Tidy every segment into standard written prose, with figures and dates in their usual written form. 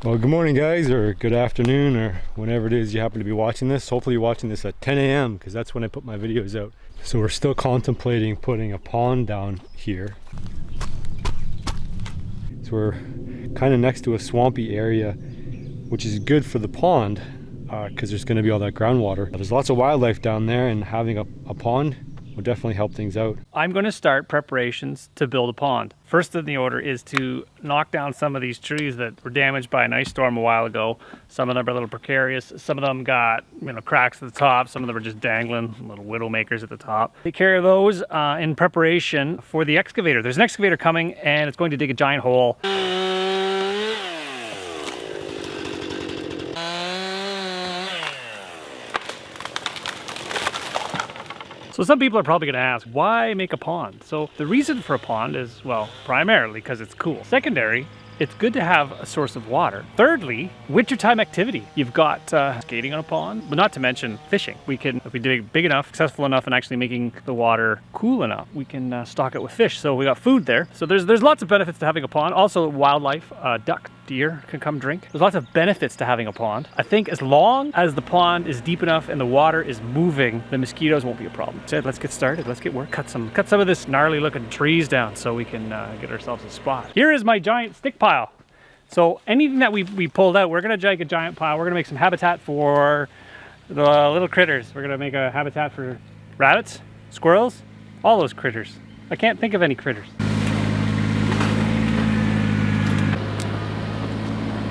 Well, good morning guys, or good afternoon, or whenever it is you happen to be watching this. Hopefully you're watching this at 10 a.m. because that's when I put my videos out. So we're still contemplating putting a pond down here. So we're kind of next to a swampy area, which is good for the pond because there's going to be all that groundwater. There's lots of wildlife down there, and having a pond will definitely help things out. I'm going to start preparations to build a pond. First in the order is to knock down some of these trees that were damaged by an ice storm a while ago. Some of them are a little precarious. Some of them got, cracks at the top. Some of them are just dangling, little widow makers at the top. Take care of those in preparation for the excavator. There's an excavator coming and it's going to dig a giant hole. So some people are probably going to ask, why make a pond? So the reason for a pond is, well, primarily because it's cool. Secondary, it's good to have a source of water. Thirdly, wintertime activity. You've got skating on a pond, but not to mention fishing. We can, if we dig big enough, successful enough in actually making the water cool enough, we can stock it with fish. So we got food there. So there's lots of benefits to having a pond. Also wildlife, duck, deer can come drink. There's lots of benefits to having a pond. I think as long as the pond is deep enough and the water is moving, the mosquitoes won't be a problem. So let's get started. Let's get work. Cut some of this gnarly looking trees down so we can get ourselves a spot. Here is my giant stick pile. So anything that we pulled out, we're gonna make a giant pile. We're gonna make some habitat for the little critters. We're gonna make a habitat for rabbits, squirrels, all those critters. I can't think of any critters.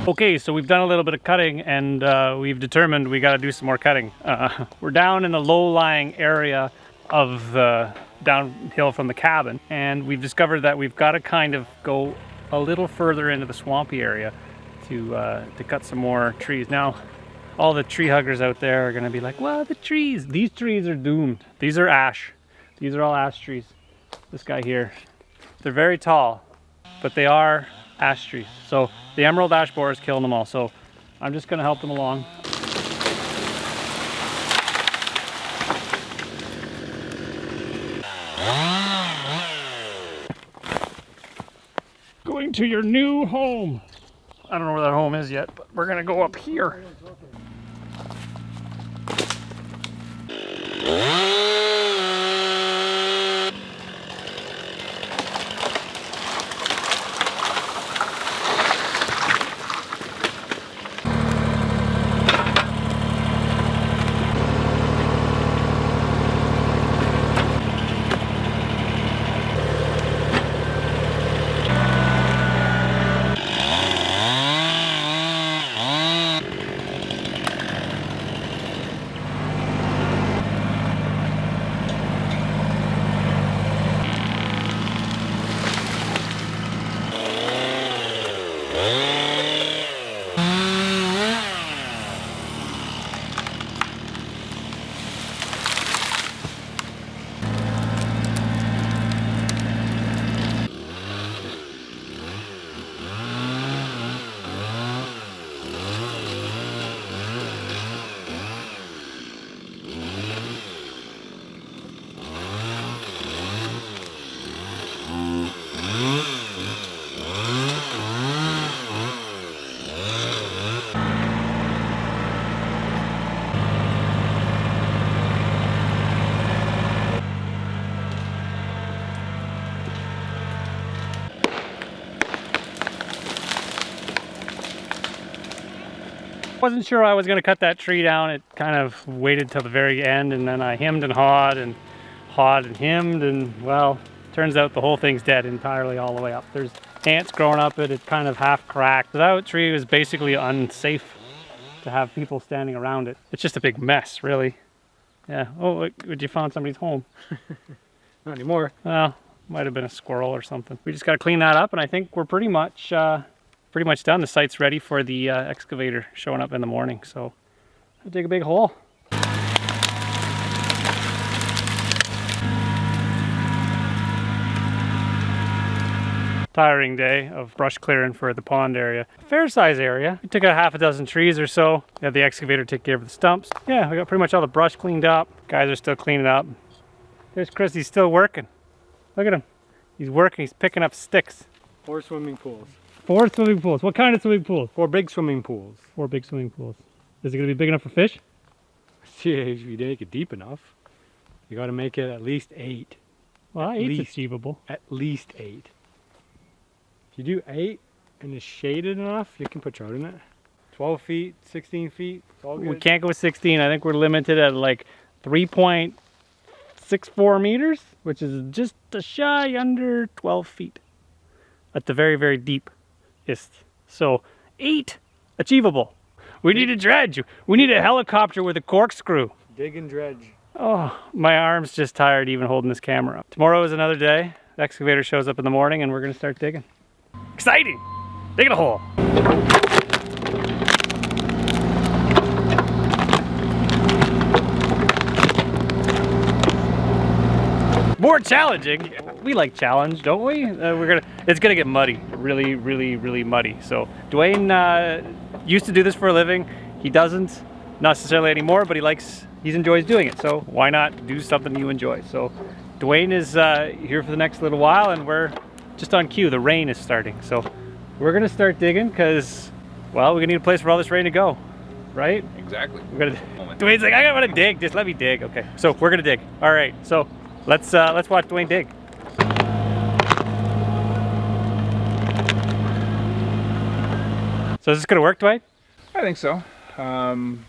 Okay, so we've done a little bit of cutting and we've determined we gotta do some more cutting. We're down in the low-lying area of the downhill from the cabin, and we've discovered that we've gotta kind of go a little further into the swampy area to cut some more trees. Now, all the tree huggers out there are gonna be like, well, the trees, these trees are doomed. These are ash. These are all ash trees. This guy here, they're very tall, but they are ash trees. So the emerald ash borer is killing them all. So I'm just gonna help them along. Going to your new home. I don't know where that home is yet, but we're gonna go up here. Wasn't sure I was going to cut that tree down. It kind of waited till the very end, and then I hemmed and hawed and hemmed, and well, turns out the whole thing's dead entirely all the way up. There's ants growing up it. It's kind of half cracked. That tree was basically unsafe to have people standing around it. It's just a big mess, really. Yeah. Oh, look, you found somebody's home. Not anymore. Well, might have been a squirrel or something. We just got to clean that up, and I think we're pretty much done. The site's ready for the excavator showing up in the morning. So I'll dig a big hole. Tiring day of brush clearing for the pond area. Fair size area. We took out half a dozen trees or so. We had the excavator take care of the stumps. Yeah, we got pretty much all the brush cleaned up. Guys are still cleaning up. There's Chris, he's still working. Look at him. He's working, he's picking up sticks. Or swimming pools. 4 swimming pools. What kind of swimming pools? 4 big swimming pools. 4 big swimming pools. Is it going to be big enough for fish? See, if you make it deep enough, you got to make it at least 8. Well, 8's achievable. At least 8. If you do 8 and it's shaded enough, you can put trout in it. 12 feet, 16 feet, it's all good. We can't go with 16. I think we're limited at like 3.64 meters, which is just a shy under 12 feet at the very, very deepest. So 8, achievable. We need a dredge. We need a helicopter with a corkscrew. Dig and dredge. Oh, my arm's just tired even holding this camera up. Tomorrow is another day. The excavator shows up in the morning and we're gonna start digging. Exciting! Digging a hole. More challenging. We like challenge, don't we? It's gonna get muddy, really, really, really muddy. So Dwayne used to do this for a living. He doesn't, not necessarily anymore, but he enjoys doing it. So why not do something you enjoy? So Dwayne is here for the next little while, and we're just on cue. The rain is starting, so we're gonna start digging because, well, we're gonna need a place for all this rain to go, right? Exactly. Dwayne's like, I want to dig. Just let me dig. Okay, so we're gonna dig. All right, so let's watch Dwayne dig. So is this gonna work, Dwayne? I think so. So I'm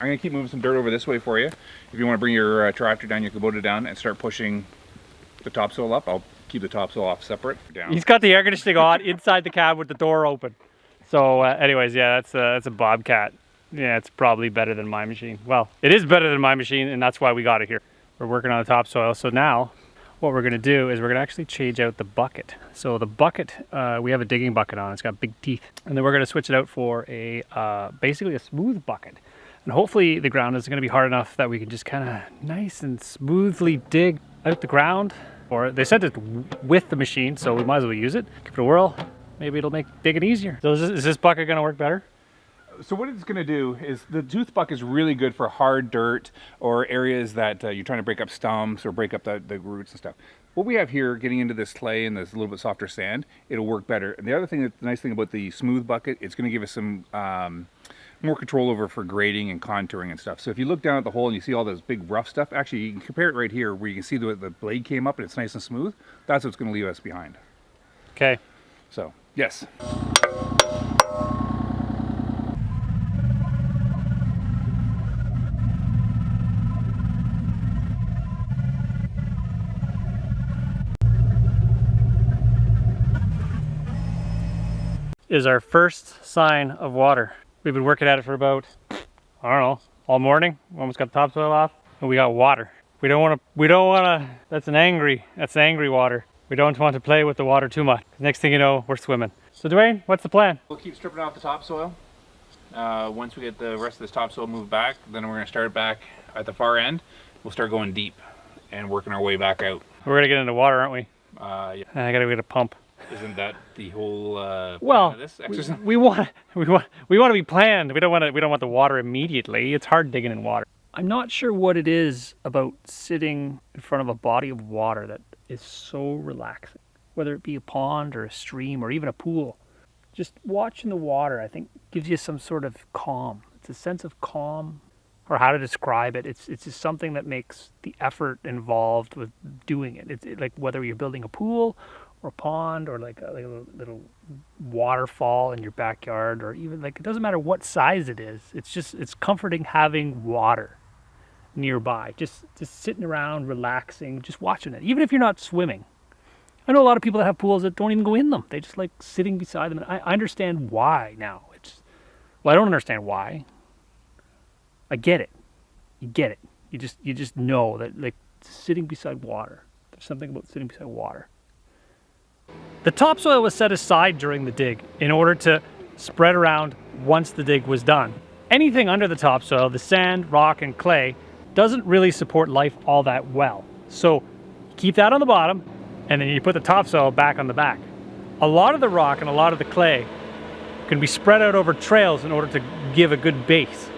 gonna keep moving some dirt over this way for you. If you want to bring your tractor down, your Kubota down, and start pushing the topsoil up. I'll keep the topsoil off separate. Down. He's got the air conditioning on inside the cab with the door open. So anyways, yeah, that's a Bobcat. Yeah, it's probably better than my machine. Well, it is better than my machine, and that's why we got it here. We're working on the topsoil. So now what we're gonna do is we're gonna actually change out the bucket. So the bucket, we have a digging bucket on, it's got big teeth. And then we're gonna switch it out for a basically a smooth bucket. And hopefully the ground is gonna be hard enough that we can just kind of nice and smoothly dig out the ground. Or they sent it with the machine, so we might as well use it. Give it a whirl, maybe it'll make digging easier. So is this bucket gonna work better? So what it's going to do is the tooth buck is really good for hard dirt or areas that you're trying to break up stumps or break up the roots and stuff. What we have here, getting into this clay and this little bit softer sand, it'll work better. And the other thing, the nice thing about the smooth bucket, it's going to give us some more control over for grading and contouring and stuff. So if you look down at the hole and you see all this big rough stuff, actually you can compare it right here where you can see the blade came up and it's nice and smooth. That's what's going to leave us behind. Okay. So, yes. Is our first sign of water. We've been working at it for about, I don't know, all morning. We almost got the topsoil off, and we got water. We don't want to, that's angry water. We don't want to play with the water too much. Next thing you know, we're swimming. So Dwayne, what's the plan? We'll keep stripping off the topsoil. Once we get the rest of this topsoil moved back, then we're gonna start back at the far end. We'll start going deep and working our way back out. We're gonna get into water, aren't we? Yeah. I gotta get a pump. Isn't that the whole plan well, of this exercise? we want to be planned. We don't want the water immediately. It's hard digging in water. I'm not sure what it is about sitting in front of a body of water that is so relaxing. Whether it be a pond or a stream or even a pool, just watching the water, I think, gives you some sort of calm. It's a sense of calm, or how to describe it. It's just something that makes the effort involved with doing it. It's like whether you're building a pool or a pond or like a little waterfall in your backyard, or even like, it doesn't matter what size it is. It's comforting having water nearby, just sitting around, relaxing, just watching it. Even if you're not swimming. I know a lot of people that have pools that don't even go in them. They just like sitting beside them. And I understand why now. I don't understand why. I get it. You get it. You just know that, like, sitting beside water. There's something about sitting beside water. The topsoil was set aside during the dig in order to spread around once the dig was done. Anything under the topsoil, the sand, rock, and clay, doesn't really support life all that well. So keep that on the bottom, and then you put the topsoil back on the back. A lot of the rock and a lot of the clay can be spread out over trails in order to give a good base.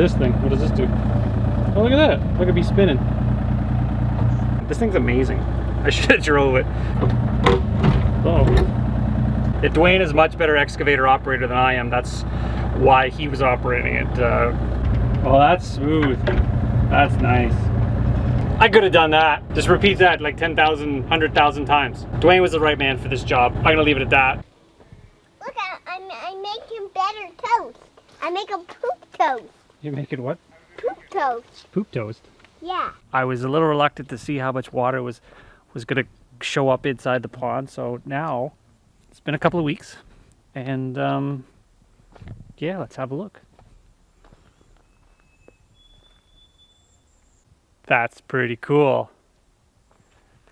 this thing. What does this do? Oh, look at that. Look at me spinning. This thing's amazing. I should have drove it. Oh. Yeah, Dwayne is a much better excavator operator than I am. That's why he was operating it. Oh, that's smooth. That's nice. I could have done that. Just repeat that like 10,000, 100,000 times. Dwayne was the right man for this job. I'm gonna leave it at that. Look, I make him better toast. I make a poop toast. You making what? Poop toast. Poop toast. Yeah. I was a little reluctant to see how much water was gonna show up inside the pond. So now it's been a couple of weeks, and yeah, let's have a look. That's pretty cool.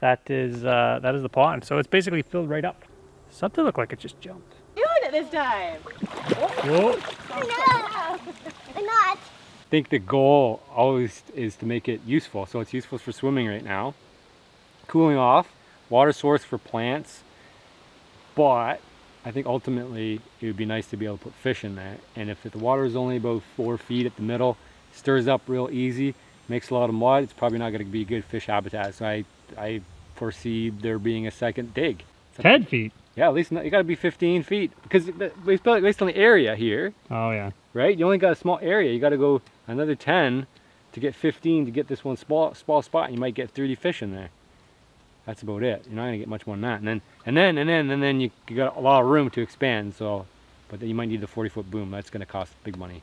That is the pond. So it's basically filled right up. Something looked like it just jumped. Doing it this time. Whoa. I'm not. I think the goal always is to make it useful. So it's useful for swimming right now, cooling off, water source for plants, but I think ultimately it would be nice to be able to put fish in there. And if the water is only about 4 feet at the middle, stirs up real easy, makes a lot of mud, it's probably not going to be good fish habitat. So I foresee there being a second dig. 10 feet. Yeah, at least you got to be 15 feet, because based on the area here, Oh yeah. right? You only got a small area. You got to go another 10 to get 15 to get this one small spot. You might get 30 fish in there. That's about it. You're not gonna get much more than that. And then you got a lot of room to expand. So, but then you might need the 40-foot boom. That's gonna cost big money.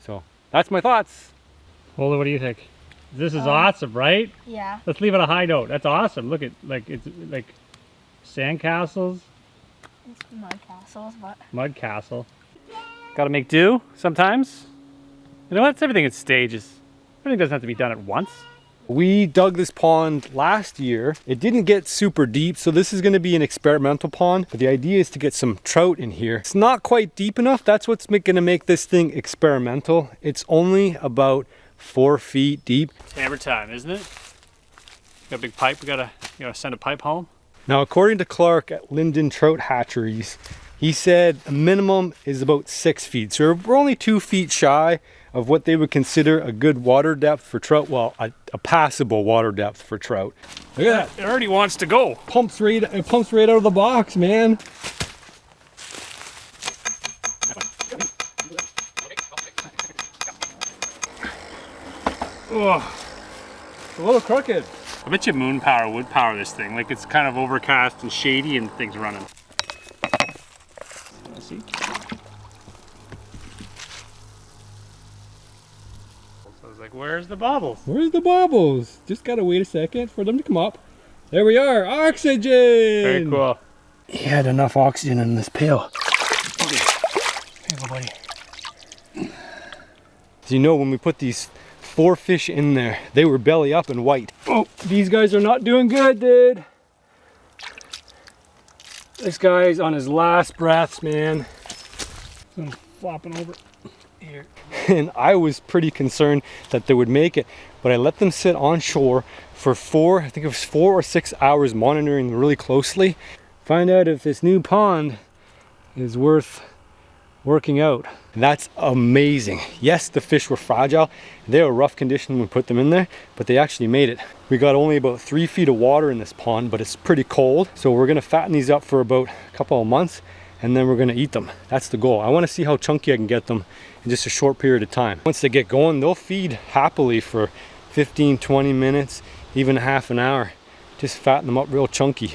So that's my thoughts. Holy, what do you think? This is awesome, right? Yeah. Let's leave it a high note. That's awesome. Look at it's like sandcastles, It's mud castles, but mud castle. Got to make do sometimes. You know what? It's everything in stages. Everything doesn't have to be done at once. We dug this pond last year. It didn't get super deep, so this is going to be an experimental pond. But the idea is to get some trout in here. It's not quite deep enough. That's what's going to make this thing experimental. It's only about 4 feet deep. It's hammer time, isn't it? Got a big pipe. We gotta send a pipe home. Now, according to Clark at Linden Trout Hatcheries, he said a minimum is about 6 feet. So we're only 2 feet shy of what they would consider a good water depth for trout. Well, a passable water depth for trout. Look at that. It already wants to go. It pumps right out of the box, man. Oh, It's a little crooked. I bet you moon power would power this thing. Like it's kind of overcast and shady and things running. Let's see. So I was like, where's the bubbles? Where's the bubbles? Just gotta wait a second for them to come up. There we are, oxygen! Very cool. He had enough oxygen in this pail. Okay. Here you go, buddy. As you know, when we put these 4 fish in there, they were belly up and white. Oh, these guys are not doing good, dude. This guy's on his last breaths, man. I'm flopping over here. And I was pretty concerned that they would make it, but I let them sit on shore for I think it was 4 or 6 hours, monitoring them really closely. Find out if this new pond is worth working out. And that's amazing. Yes, the fish were fragile. They were rough condition when we put them in there, but they actually made it. We got only about 3 feet of water in this pond, but it's pretty cold. So we're gonna fatten these up for about a couple of months, and then we're gonna eat them. That's the goal. I wanna see how chunky I can get them in just a short period of time. Once they get going, they'll feed happily for 15, 20 minutes, even half an hour. Just fatten them up real chunky.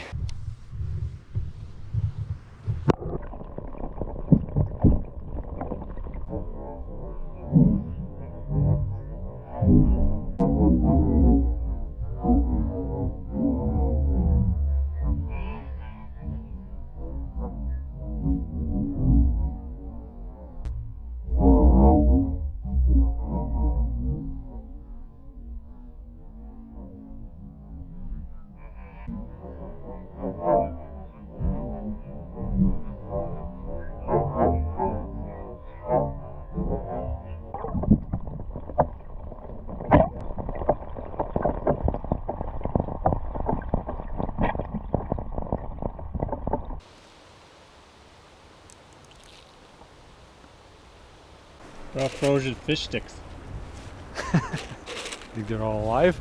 They're all frozen fish sticks. Think they're all alive?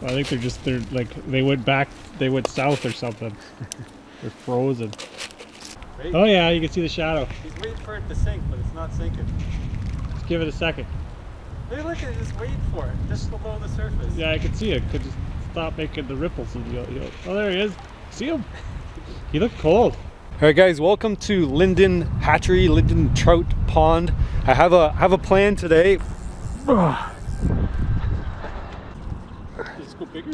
I think they're like, they went south or something. They're frozen. Right. Oh yeah, you can see the shadow. He's waiting for it to sink, but it's not sinking. Just give it a second. Hey, look at it, just waiting for it, just below the surface. Yeah, I can see it. Could just stop making the ripples. And oh, there he is. See him? He looked cold. All right, guys, welcome to Linden Hatchery, Linden Trout Pond. I have a plan today. Just go bigger.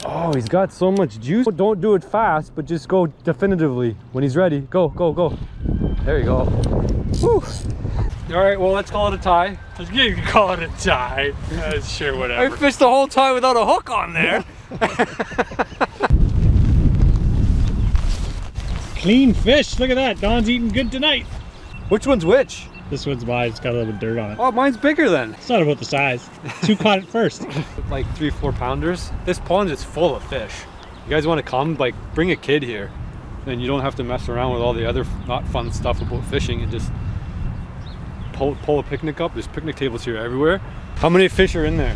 Oh, he's got so much juice. Don't do it fast, but just go definitively. When he's ready, go, go, go. There you go. Woo. All right, well, let's call it a tie. You can call it a tie. Sure, I whatever. fished the whole time without a hook on there. Clean fish. Look at that. Don's eating good tonight. Which one's which? This one's mine. It's got a little bit of dirt on it. Oh, mine's bigger then. It's not about the size. Two caught it first. Like 3-4 pounders. This pond is full of fish. You guys want to come? Like, bring a kid here. Then you don't have to mess around with all the other not fun stuff about fishing and just pull a picnic up. There's picnic tables here everywhere. How many fish are in there?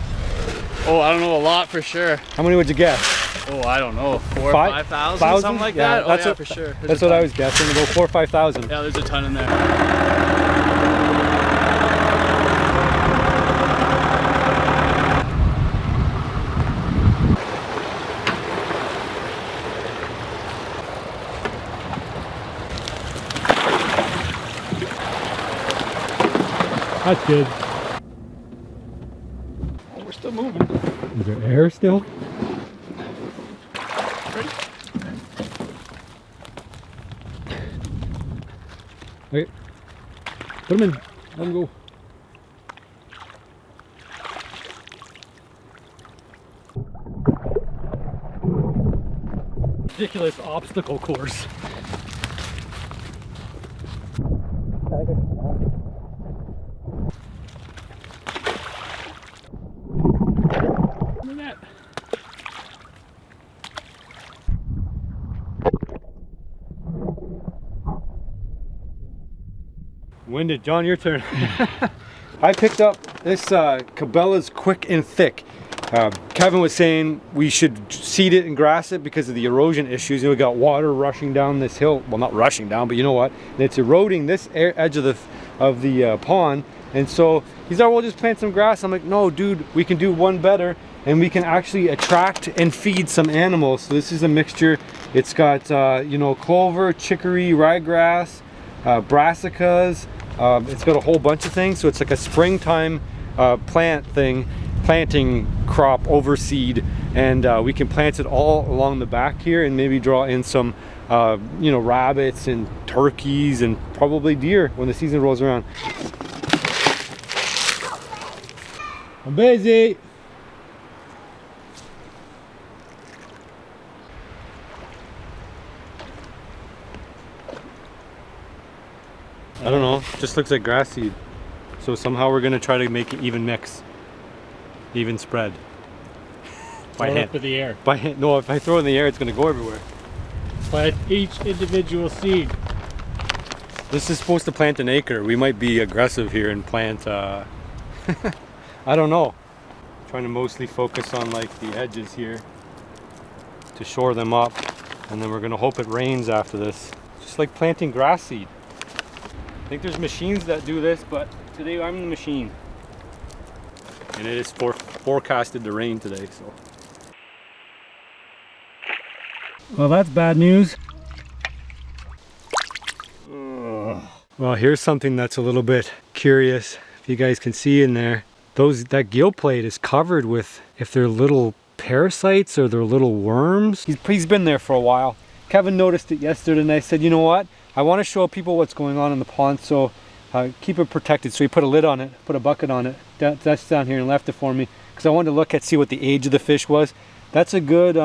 Oh, I don't know, a lot for sure. How many would you guess? Oh, I don't know, 4,000 or 5,000? 5,000, something like that. That's oh, yeah, what, for sure. That's what I was guessing. About 4,000 or 5,000. Yeah, there's a ton in there. That's good. Oh, we're still moving. Is there air still? Ready? Okay. Put them in. Let them go. Ridiculous obstacle course. Look at that. Winded. John, your turn. I picked up this Cabela's Quick and Thick. Kevin was saying we should seed it and grass it because of the erosion issues. We got water rushing down this hill. Well, not rushing down, but you know what? And it's eroding this edge of the pond. And so he's like, "We'll just plant some grass." I'm like, "No, dude, we can do one better, and we can actually attract and feed some animals." So this is a mixture. It's got you know, clover, chicory, ryegrass, brassicas. It's got a whole bunch of things. So it's like a springtime planting crop overseed, and we can plant it all along the back here and maybe draw in some you know, rabbits and turkeys and probably deer when the season rolls around. I'm busy. I don't know, just looks like grass seed. So somehow we're gonna try to make an even mix, even spread. By Throw it hand. up in the air. By hand. No, if I throw it in the air, it's gonna go everywhere. Plant each individual seed. This is supposed to plant an acre. We might be aggressive here and plant, I don't know. Trying to mostly focus on like the edges here to shore them up. And then we're gonna hope it rains after this. Just like planting grass seed. I think there's machines that do this, but today I'm the machine. And it is forecasted to rain today, so. Well, that's bad news. Well, here's something that's a little bit curious. If you guys can see in there, that gill plate is covered with, if they're little parasites or they're little worms. He's been there for a while. Kevin noticed it yesterday, and I said, you know what? I want to show people what's going on in the pond, so keep it protected. So he put a lid on it, put a bucket on it. That's down here and left it for me because I wanted to look at, see what the age of the fish was. That's a good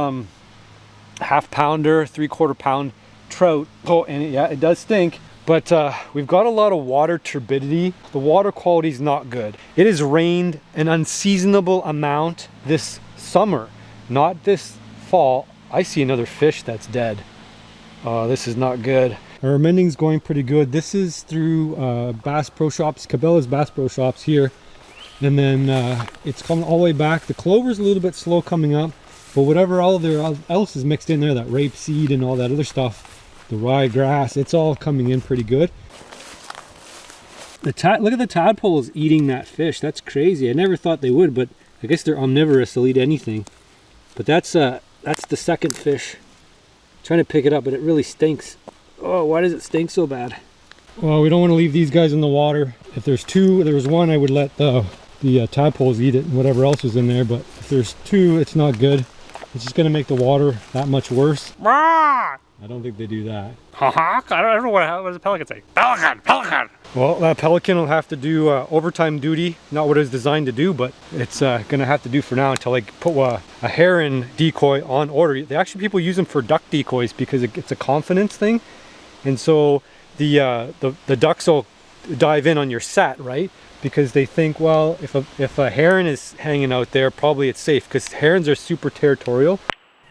half pounder, 3/4 pound trout. Oh, and yeah, it does stink. But we've got a lot of water turbidity. The water quality is not good. It has rained an unseasonable amount this summer, not this fall. I see another fish that's dead. This is not good. Our mending's going pretty good. This is through Bass Pro Shops, Cabela's Bass Pro Shops here. And then it's coming all the way back. The clover's a little bit slow coming up, but whatever else is mixed in there, that rapeseed and all that other stuff, the rye grass, it's all coming in pretty good. Look at the tadpoles eating that fish. That's crazy. I never thought they would, but I guess they're omnivorous. They'll eat anything. But that's the second fish. I'm trying to pick it up, but it really stinks. Oh, why does it stink so bad? Well, we don't want to leave these guys in the water. If there's two, there was one, I would let the tadpoles eat it and whatever else was in there. But if there's two, it's not good. It's just going to make the water that much worse. I don't think they do that. I don't know what does a pelican say. Pelican. Well, that pelican will have to do overtime duty. Not what it's designed to do, but it's going to have to do for now until they put a heron decoy on order. People use them for duck decoys because it's a confidence thing. And so the ducks will dive in on your set, right? Because they think, well, if a heron is hanging out there, probably it's safe, because herons are super territorial.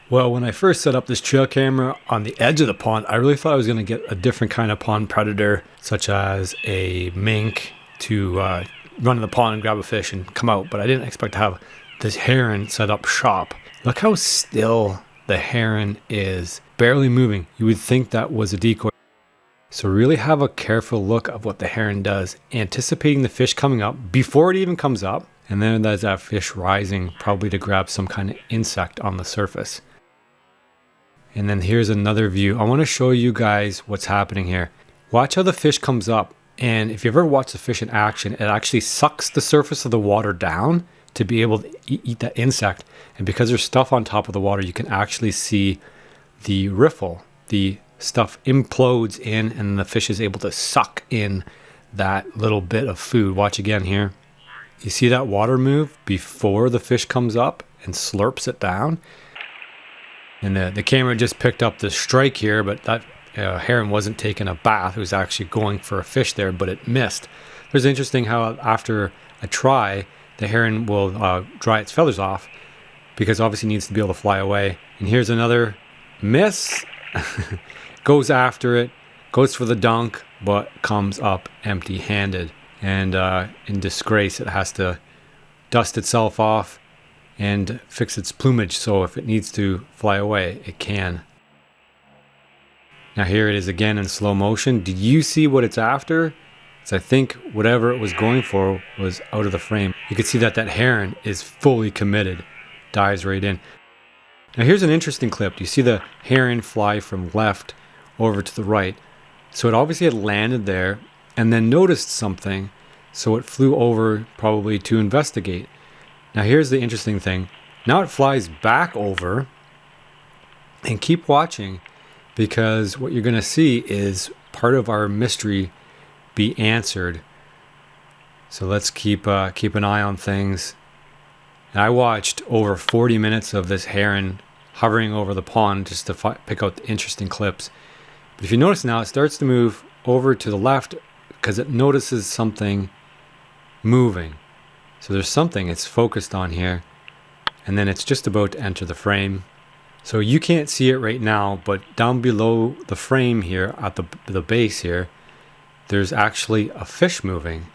Well, when I first set up this trail camera on the edge of the pond, I really thought I was going to get a different kind of pond predator, such as a mink, to run in the pond and grab a fish and come out. But I didn't expect to have this heron set up shop. Look how still the heron is, barely moving. You would think that was a decoy. So really have a careful look of what the heron does, anticipating the fish coming up before it even comes up. And then there's that fish rising, probably to grab some kind of insect on the surface. And then here's another view. I want to show you guys what's happening here. Watch how the fish comes up. And if you ever watch the fish in action, it actually sucks the surface of the water down to be able to eat that insect. And because there's stuff on top of the water, you can actually see the riffle. The stuff implodes in and the fish is able to suck in that little bit of food. Watch again here. You see that water move before the fish comes up and slurps it down? And the camera just picked up the strike here, but that heron wasn't taking a bath. It was actually going for a fish there, but it missed. It's interesting how after a try, the heron will dry its feathers off, because obviously it needs to be able to fly away. And here's another miss. Goes after it, goes for the dunk, but comes up empty-handed. And in disgrace, it has to dust itself off and fix its plumage, so if it needs to fly away, it can. Now here it is again in slow motion. Did you see what it's after? So I think whatever it was going for was out of the frame. You can see that heron is fully committed, dives right in. Now here's an interesting clip. You see the heron fly from left over to the right. So it obviously had landed there and then noticed something, so it flew over probably to investigate. Now here's the interesting thing. Now it flies back over, and keep watching, because what you're going to see is part of our mystery be answered. So let's keep an eye on things. And I watched over 40 minutes of this heron hovering over the pond just to pick out the interesting clips. But if you notice now, it starts to move over to the left because it notices something moving. So there's something it's focused on here, and then it's just about to enter the frame. So you can't see it right now, but down below the frame here at the base here, there's actually a fish moving.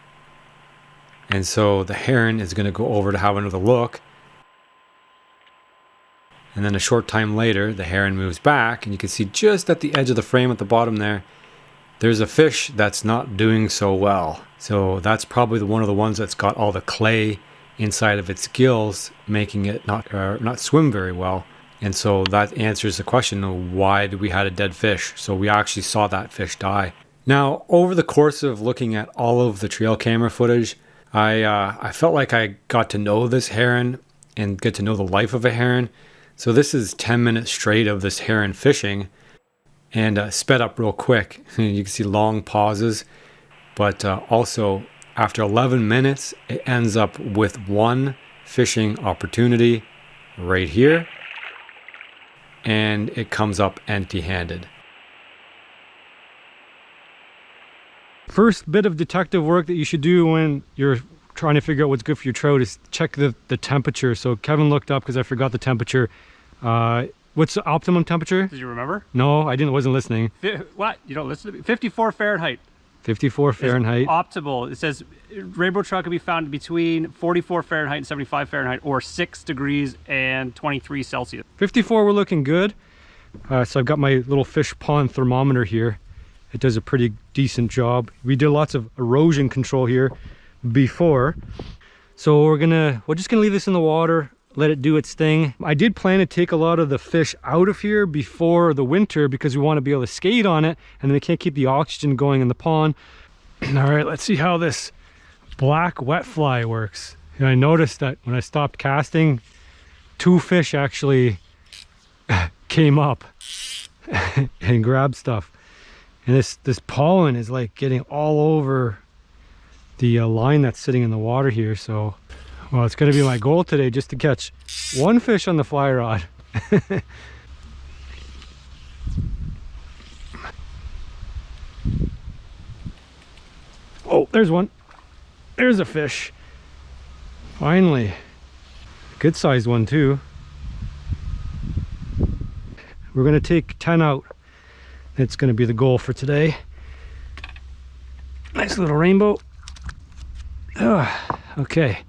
And so the heron is going to go over to have another look. And then a short time later, the heron moves back, and you can see just at the edge of the frame at the bottom there, there's a fish that's not doing so well. So that's probably one of the ones that's got all the clay inside of its gills, making it not swim very well. And so that answers the question of why did we had a dead fish. So we actually saw that fish die. Now, over the course of looking at all of the trail camera footage, I felt like I got to know this heron and get to know the life of a heron. So this is 10 minutes straight of this heron fishing, and sped up real quick. You can see long pauses, but also after 11 minutes, it ends up with one fishing opportunity right here, and it comes up empty-handed. First bit of detective work that you should do when you're trying to figure out what's good for your trout is check the temperature. So Kevin looked up, because I forgot the temperature. What's the optimum temperature? Did you remember? No, I didn't. Wasn't listening. What? You don't listen to me? 54 Fahrenheit. 54 Fahrenheit. Optimal. It says rainbow trout can be found between 44 Fahrenheit and 75 Fahrenheit, or 6 degrees and 23 Celsius. 54, we're looking good. So I've got my little fish pond thermometer here. It does a pretty decent job. We did lots of erosion control here before. So we're just gonna leave this in the water, let it do its thing. I did plan to take a lot of the fish out of here before the winter because we want to be able to skate on it, and then we can't keep the oxygen going in the pond. All right, let's see how this black wet fly works. And I noticed that when I stopped casting, 2 fish actually came up and grabbed stuff. And this pollen is like getting all over the line that's sitting in the water here. So, well, it's gonna be my goal today just to catch 1 fish on the fly rod. Oh, there's one. There's a fish. Finally. Good sized one too. We're gonna take 10 out. It's gonna be the goal for today. Nice little rainbow. Okay.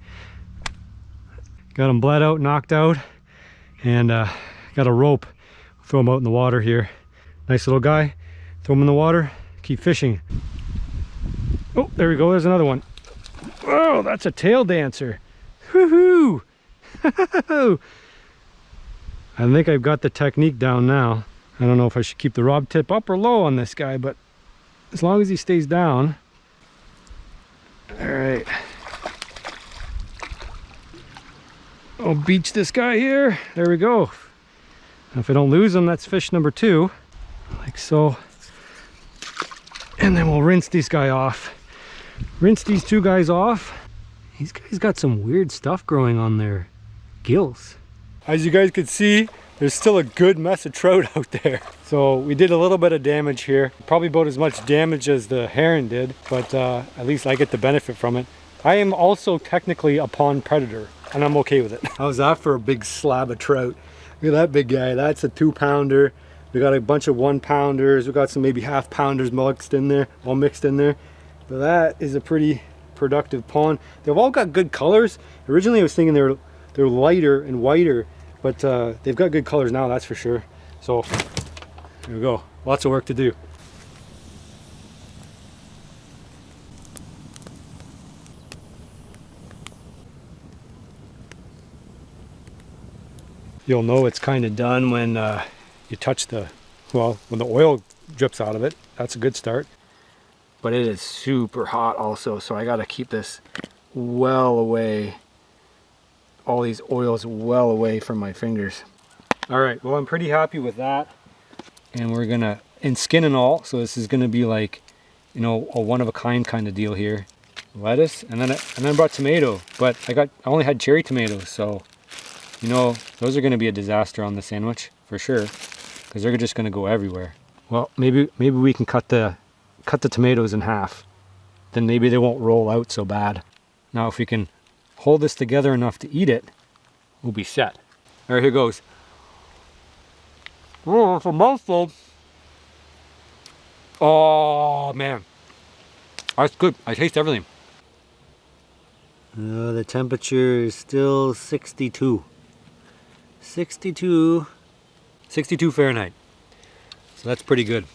Got him bled out, knocked out, and got a rope. Throw him out in the water here. Nice little guy. Throw him in the water, keep fishing. Oh, there we go, there's another one. Oh, that's a tail dancer. Woohoo! I think I've got the technique down now. I don't know if I should keep the rod tip up or low on this guy, but as long as he stays down. All right. I'll beach this guy here. There we go. If I don't lose him, that's fish number 2, like so. And then we'll rinse this guy off. Rinse these 2 guys off. These guys got some weird stuff growing on their gills. As you guys can see, there's still a good mess of trout out there. So we did a little bit of damage here. Probably about as much damage as the heron did, but at least I get the benefit from it. I am also technically a pond predator, and I'm okay with it. How's that for a big slab of trout? Look at that big guy. That's a 2-pounder. We got a bunch of 1-pounders. We got some maybe half-pounders mixed in there, all mixed in there. But that is a pretty productive pond. They've all got good colors. Originally I was thinking they're lighter and whiter, but they've got good colors now, that's for sure. So here we go. Lots of work to do. You'll know it's kind of done when you touch when the oil drips out of it. That's a good start. But it is super hot also, so I gotta keep this well away. All these oils well away from my fingers. All right, well, I'm pretty happy with that. And we're gonna, in skin and all, so this is gonna be like, you know, a one-of-a-kind kind of deal here. Lettuce, and then I brought tomato, but I only had cherry tomatoes, so you know, those are gonna be a disaster on the sandwich for sure, because they're just gonna go everywhere. Well, maybe we can cut the tomatoes in half. Then maybe they won't roll out so bad. Now, if we can hold this together enough to eat it, we'll be set. All right, here goes. Oh, it's a mouthful. Oh man, that's good. I taste everything. The temperature is still 62 Fahrenheit. So that's pretty good.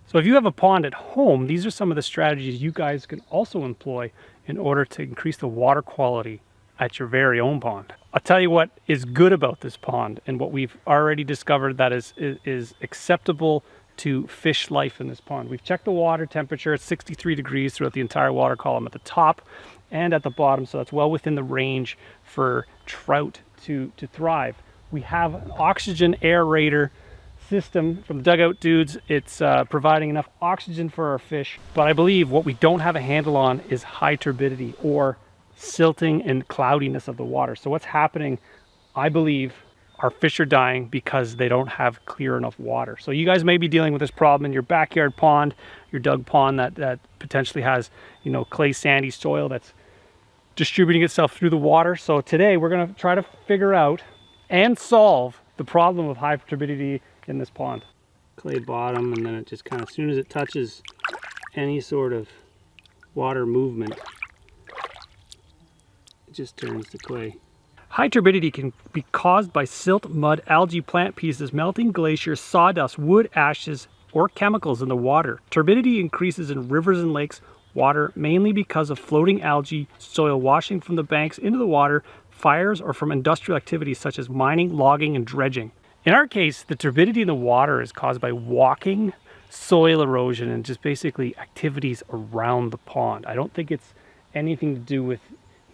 So if you have a pond at home, these are some of the strategies you guys can also employ in order to increase the water quality at your very own pond. I'll tell you what is good about this pond and what we've already discovered that is acceptable to fish life in this pond. We've checked the water temperature at 63 degrees throughout the entire water column at the top and at the bottom, so that's well within the range for trout to thrive. We have an oxygen aerator system from the Dugout Dudes. It's providing enough oxygen for our fish, but I believe what we don't have a handle on is high turbidity or silting and cloudiness of the water. So what's happening, I believe, our fish are dying because they don't have clear enough water. So you guys may be dealing with this problem in your backyard pond, your dug pond that potentially has, you know, clay sandy soil that's distributing itself through the water. So today we're going to try to figure out and solve the problem of high turbidity in this pond. Clay bottom, and then it just kind of, as soon as it touches any sort of water movement, it just turns to clay. High turbidity can be caused by silt, mud, algae, plant pieces, melting glaciers, sawdust, wood, ashes, or chemicals in the water. Turbidity increases in rivers and lakes water mainly because of floating algae, soil washing from the banks into the water, fires, or from industrial activities such as mining, logging, and dredging. In our case, the turbidity in the water is caused by walking, soil erosion, and just basically activities around the pond. I don't think it's anything to do with,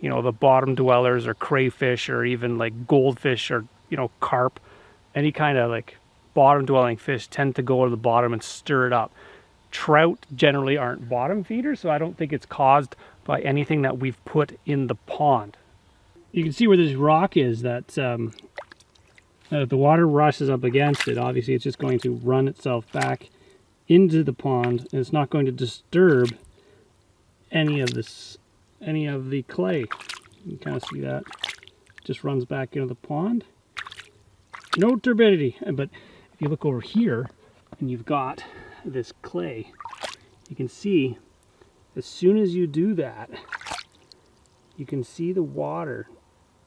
you know, the bottom dwellers or crayfish or even like goldfish or, you know, carp. Any kind of like bottom dwelling fish tend to go to the bottom and stir it up. Trout generally aren't bottom feeders, so I don't think it's caused by anything that we've put in the pond. You can see where this rock is, that if the water rushes up against it, obviously it's just going to run itself back into the pond, and it's not going to disturb any of the clay. You can kind of see that. It just runs back into the pond. No turbidity. But if you look over here and you've got this clay, you can see as soon as you do that, you can see the water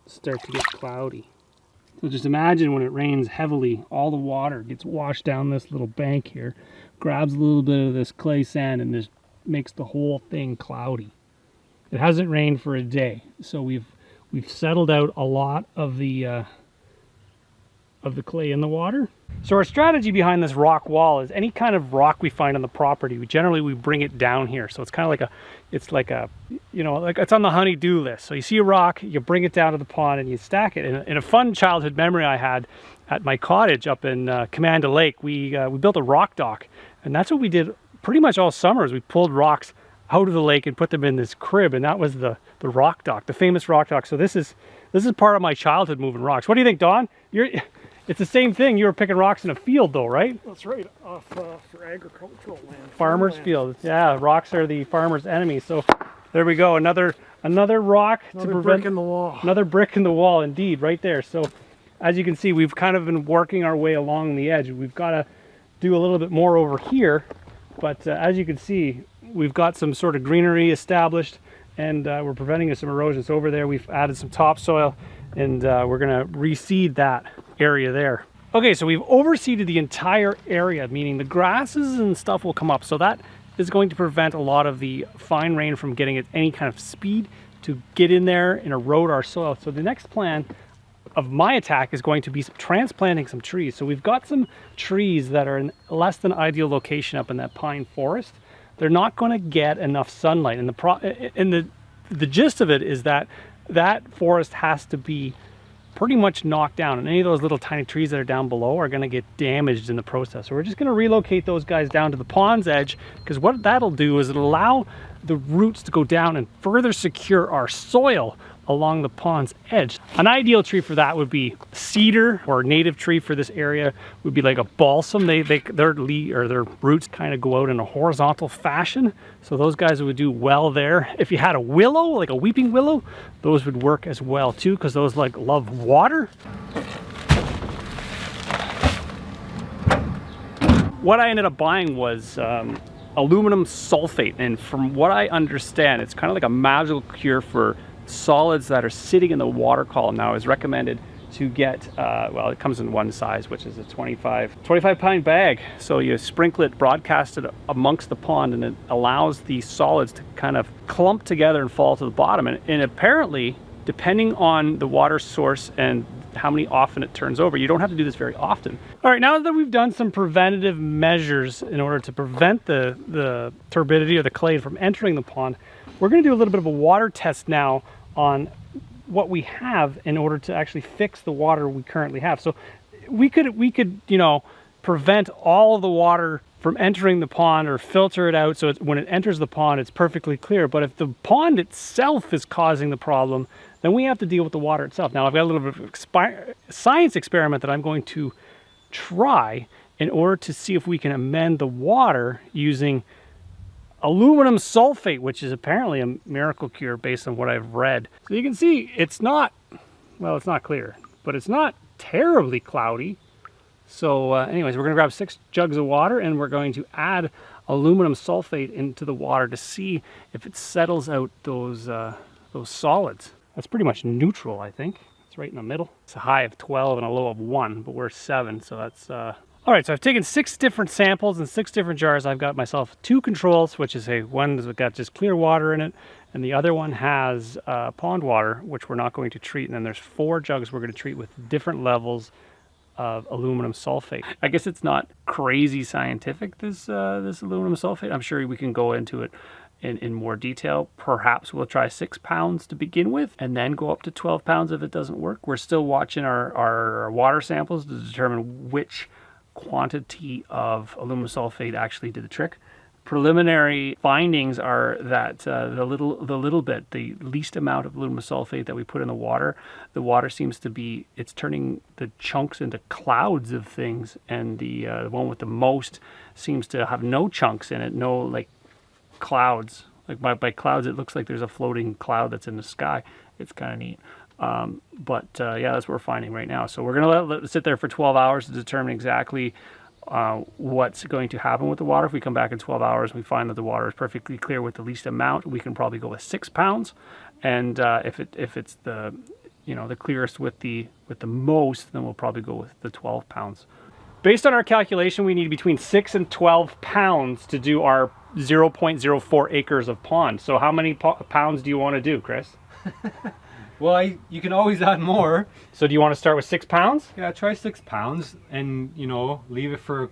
start to get cloudy. So just imagine when it rains heavily, all the water gets washed down this little bank here, grabs a little bit of this clay sand, and just makes the whole thing cloudy. It hasn't rained for a day, so we've settled out a lot of the clay in the water. So our strategy behind this rock wall is any kind of rock we find on the property, we bring it down here. So it's kind of like a, you know, like it's on the honey-do list. So you see a rock, you bring it down to the pond and you stack it. In a fun childhood memory I had at my cottage up in Commander Lake, we built a rock dock, and that's what we did pretty much all summers. We pulled rocks out of the lake and put them in this crib, and that was the rock dock, the famous rock dock. So this is part of my childhood, moving rocks. What do you think, Don? It's the same thing. You were picking rocks in a field, though, right? That's right, off for agricultural land. Farmer's field. Yeah, rocks are the farmer's enemy. So there we go. Another rock to prevent. Brick in the wall. Another brick in the wall, indeed, right there. So as you can see, we've kind of been working our way along the edge. We've got to do a little bit more over here, but as you can see, we've got some sort of greenery established, and we're preventing some erosion. So over there, we've added some topsoil, and we're going to reseed that area there. Okay, so we've overseeded the entire area, meaning the grasses and stuff will come up. So that is going to prevent a lot of the fine rain from getting at any kind of speed to get in there and erode our soil. So the next plan of my attack is going to be transplanting some trees. So we've got some trees that are in less than ideal location up in that pine forest. They're not going to get enough sunlight, and the gist of it is that forest has to be pretty much knocked down, and any of those little tiny trees that are down below are going to get damaged in the process. So we're just going to relocate those guys down to the pond's edge, because what that'll do is it'll allow the roots to go down and further secure our soil along the pond's edge. An ideal tree for that would be cedar, or a native tree for this area would be like a balsam. Their roots kind of go out in a horizontal fashion, so those guys would do well there. If you had a willow, like a weeping willow, those would work as well too, because those love water. What I ended up buying was aluminum sulfate, and from what I understand, it's kind of like a magical cure for solids that are sitting in the water column. Now is recommended to get, well, it comes in one size, which is a 25 pound bag. So you sprinkle it, broadcast it amongst the pond, and it allows the solids to kind of clump together and fall to the bottom. And apparently, depending on the water source and how many often it turns over, you don't have to do this very often. All right, now that we've done some preventative measures in order to prevent the turbidity or the clay from entering the pond, we're going to do a little bit of a water test now on what we have in order to actually fix the water we currently have. So we could, you know, prevent all of the water from entering the pond or filter it out so when it enters the pond, it's perfectly clear. But if the pond itself is causing the problem, then we have to deal with the water itself. Now I've got a little bit of a science experiment that I'm going to try in order to see if we can amend the water using aluminum sulfate, which is apparently a miracle cure based on what I've read. So you can see it's not, well, it's not clear, but it's not terribly cloudy. So anyways, we're gonna grab 6 jugs of water and we're going to add aluminum sulfate into the water to see if it settles out those solids. That's pretty much neutral, I think. It's right in the middle. It's a high of 12 and a low of 1, but we're 7, so that's... All right, so I've taken 6 different samples in 6 different jars. I've got myself 2 controls, which is one has got just clear water in it, and the other one has pond water, which we're not going to treat. And then there's 4 jugs we're going to treat with different levels of aluminum sulfate. I guess it's not crazy scientific, this this aluminum sulfate. I'm sure we can go into it in more detail. Perhaps we'll try 6 pounds to begin with and then go up to 12 pounds if it doesn't work. We're still watching our water samples to determine which quantity of aluminum sulfate actually did the trick. Preliminary findings are that the least amount of aluminum sulfate that we put in the water seems to be, it's turning the chunks into clouds of things, and the one with the most seems to have no chunks in it, no like clouds. Like by clouds, it looks like there's a floating cloud that's in the sky. It's kind of neat. Yeah, that's what we're finding right now. So we're gonna let it sit there for 12 hours to determine exactly what's going to happen with the water. If we come back in 12 hours and we find that the water is perfectly clear with the least amount, we can probably go with 6 pounds. And if it's the the clearest with the most, then we'll probably go with the 12 pounds. Based on our calculation, we need between 6 and 12 pounds to do our 0.04 acres of pond. So how many pounds do you want to do, Chris? Well, you can always add more. So do you want to start with 6 pounds? Yeah, try 6 pounds and, leave it for,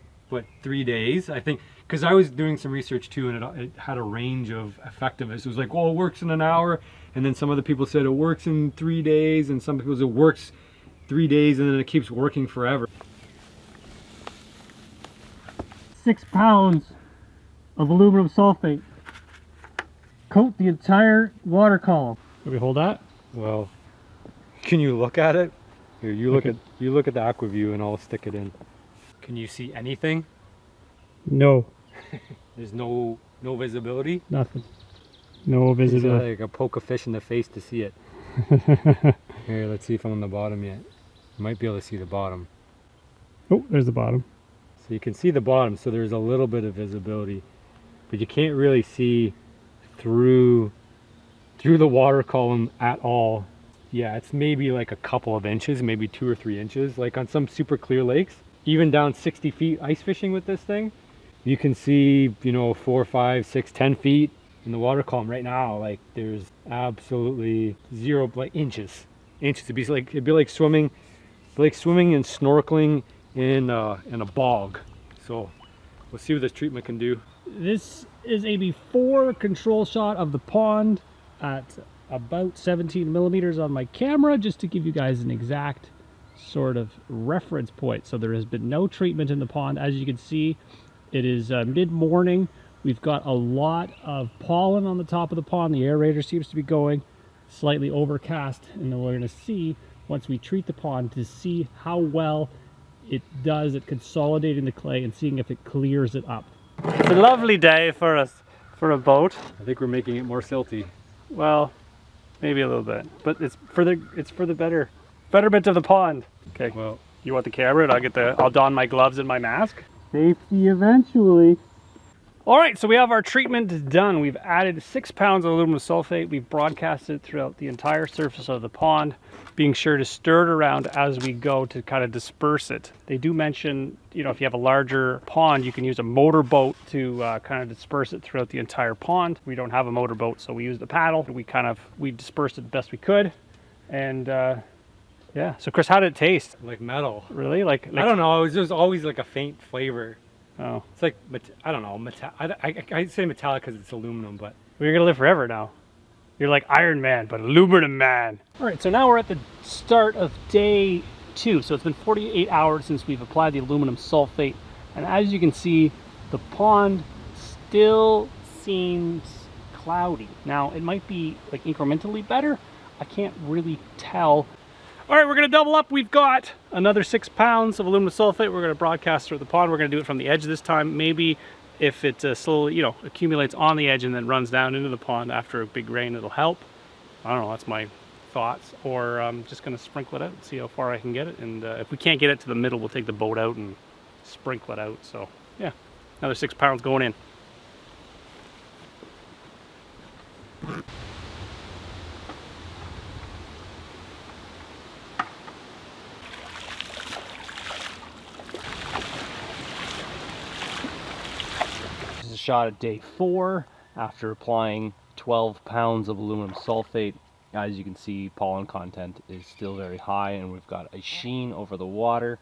3 days? I think, because I was doing some research too, and it had a range of effectiveness. It was like, well, it works in an hour. And then some other people said it works in 3 days. And some people said it works 3 days and then it keeps working forever. 6 pounds of aluminum sulfate. Coat the entire water column. Can we hold that? Well, can you look at it? Here, you look at the AquaView and I'll stick it in. Can you see anything? No, There's no visibility? nothing. No It's visibility. like a poke a fish in the face to see it. Here, let's see if I'm on the bottom yet. You might be able to see the bottom. Oh, there's the bottom. So you can see the bottom, so there's a little bit of visibility. But you can't really see through the water column at all. Yeah, it's maybe like a couple of inches, maybe 2 or 3 inches, like on some super clear lakes. Even down 60 feet ice fishing with this thing, you can see 4, 5, 6, 10 feet in the water column right now. Like there's absolutely 0 inches. It'd be like swimming and snorkeling in a bog. So we'll see what this treatment can do. This is a before control shot of the pond at about 17 millimeters on my camera, just to give you guys an exact sort of reference point. So there has been no treatment in the pond. As you can see, it is mid-morning. We've got a lot of pollen on the top of the pond. The aerator seems to be going, slightly overcast, and then we're going to see once we treat the pond to see how well it does at consolidating the clay and seeing if it clears it up. It's a lovely day for a boat. I think we're making it more silty. Well, maybe a little bit, but it's for the betterment of the pond. Okay. Well, You want the camera? And I'll don my gloves and my mask. Safety eventually. All right, so we have our treatment done. We've added 6 pounds of aluminum sulfate. We've broadcasted it throughout the entire surface of the pond, being sure to stir it around as we go to kind of disperse it. They do mention, if you have a larger pond, you can use a motorboat to kind of disperse it throughout the entire pond. We don't have a motorboat, so we used the paddle. We dispersed it the best we could. And yeah, so Chris, how did it taste? like metal. Really? Like I don't know. It was just always like a faint flavor. Oh, It's like, I don't know. I say metallic because it's aluminum, but well, you're gonna live forever now. You're like Iron Man, but aluminum man. All right, so now we're at the start of day 2. So it's been 48 hours since we've applied the aluminum sulfate. And as you can see, the pond still seems cloudy. Now, it might be like incrementally better. I can't really tell. All right, we're gonna double up. We've got another 6 pounds of aluminum sulfate. We're gonna broadcast through the pond. We're gonna do it from the edge this time. Maybe if it slowly, accumulates on the edge and then runs down into the pond after a big rain, it'll help. I don't know, that's my thoughts, or I'm just going to sprinkle it out and see how far I can get it. And if we can't get it to the middle, we'll take the boat out and sprinkle it out. So yeah, another 6 pounds going in. This is a shot at day 4 after applying 12 pounds of aluminum sulfate. As you can see, pollen content is still very high and we've got a sheen over the water.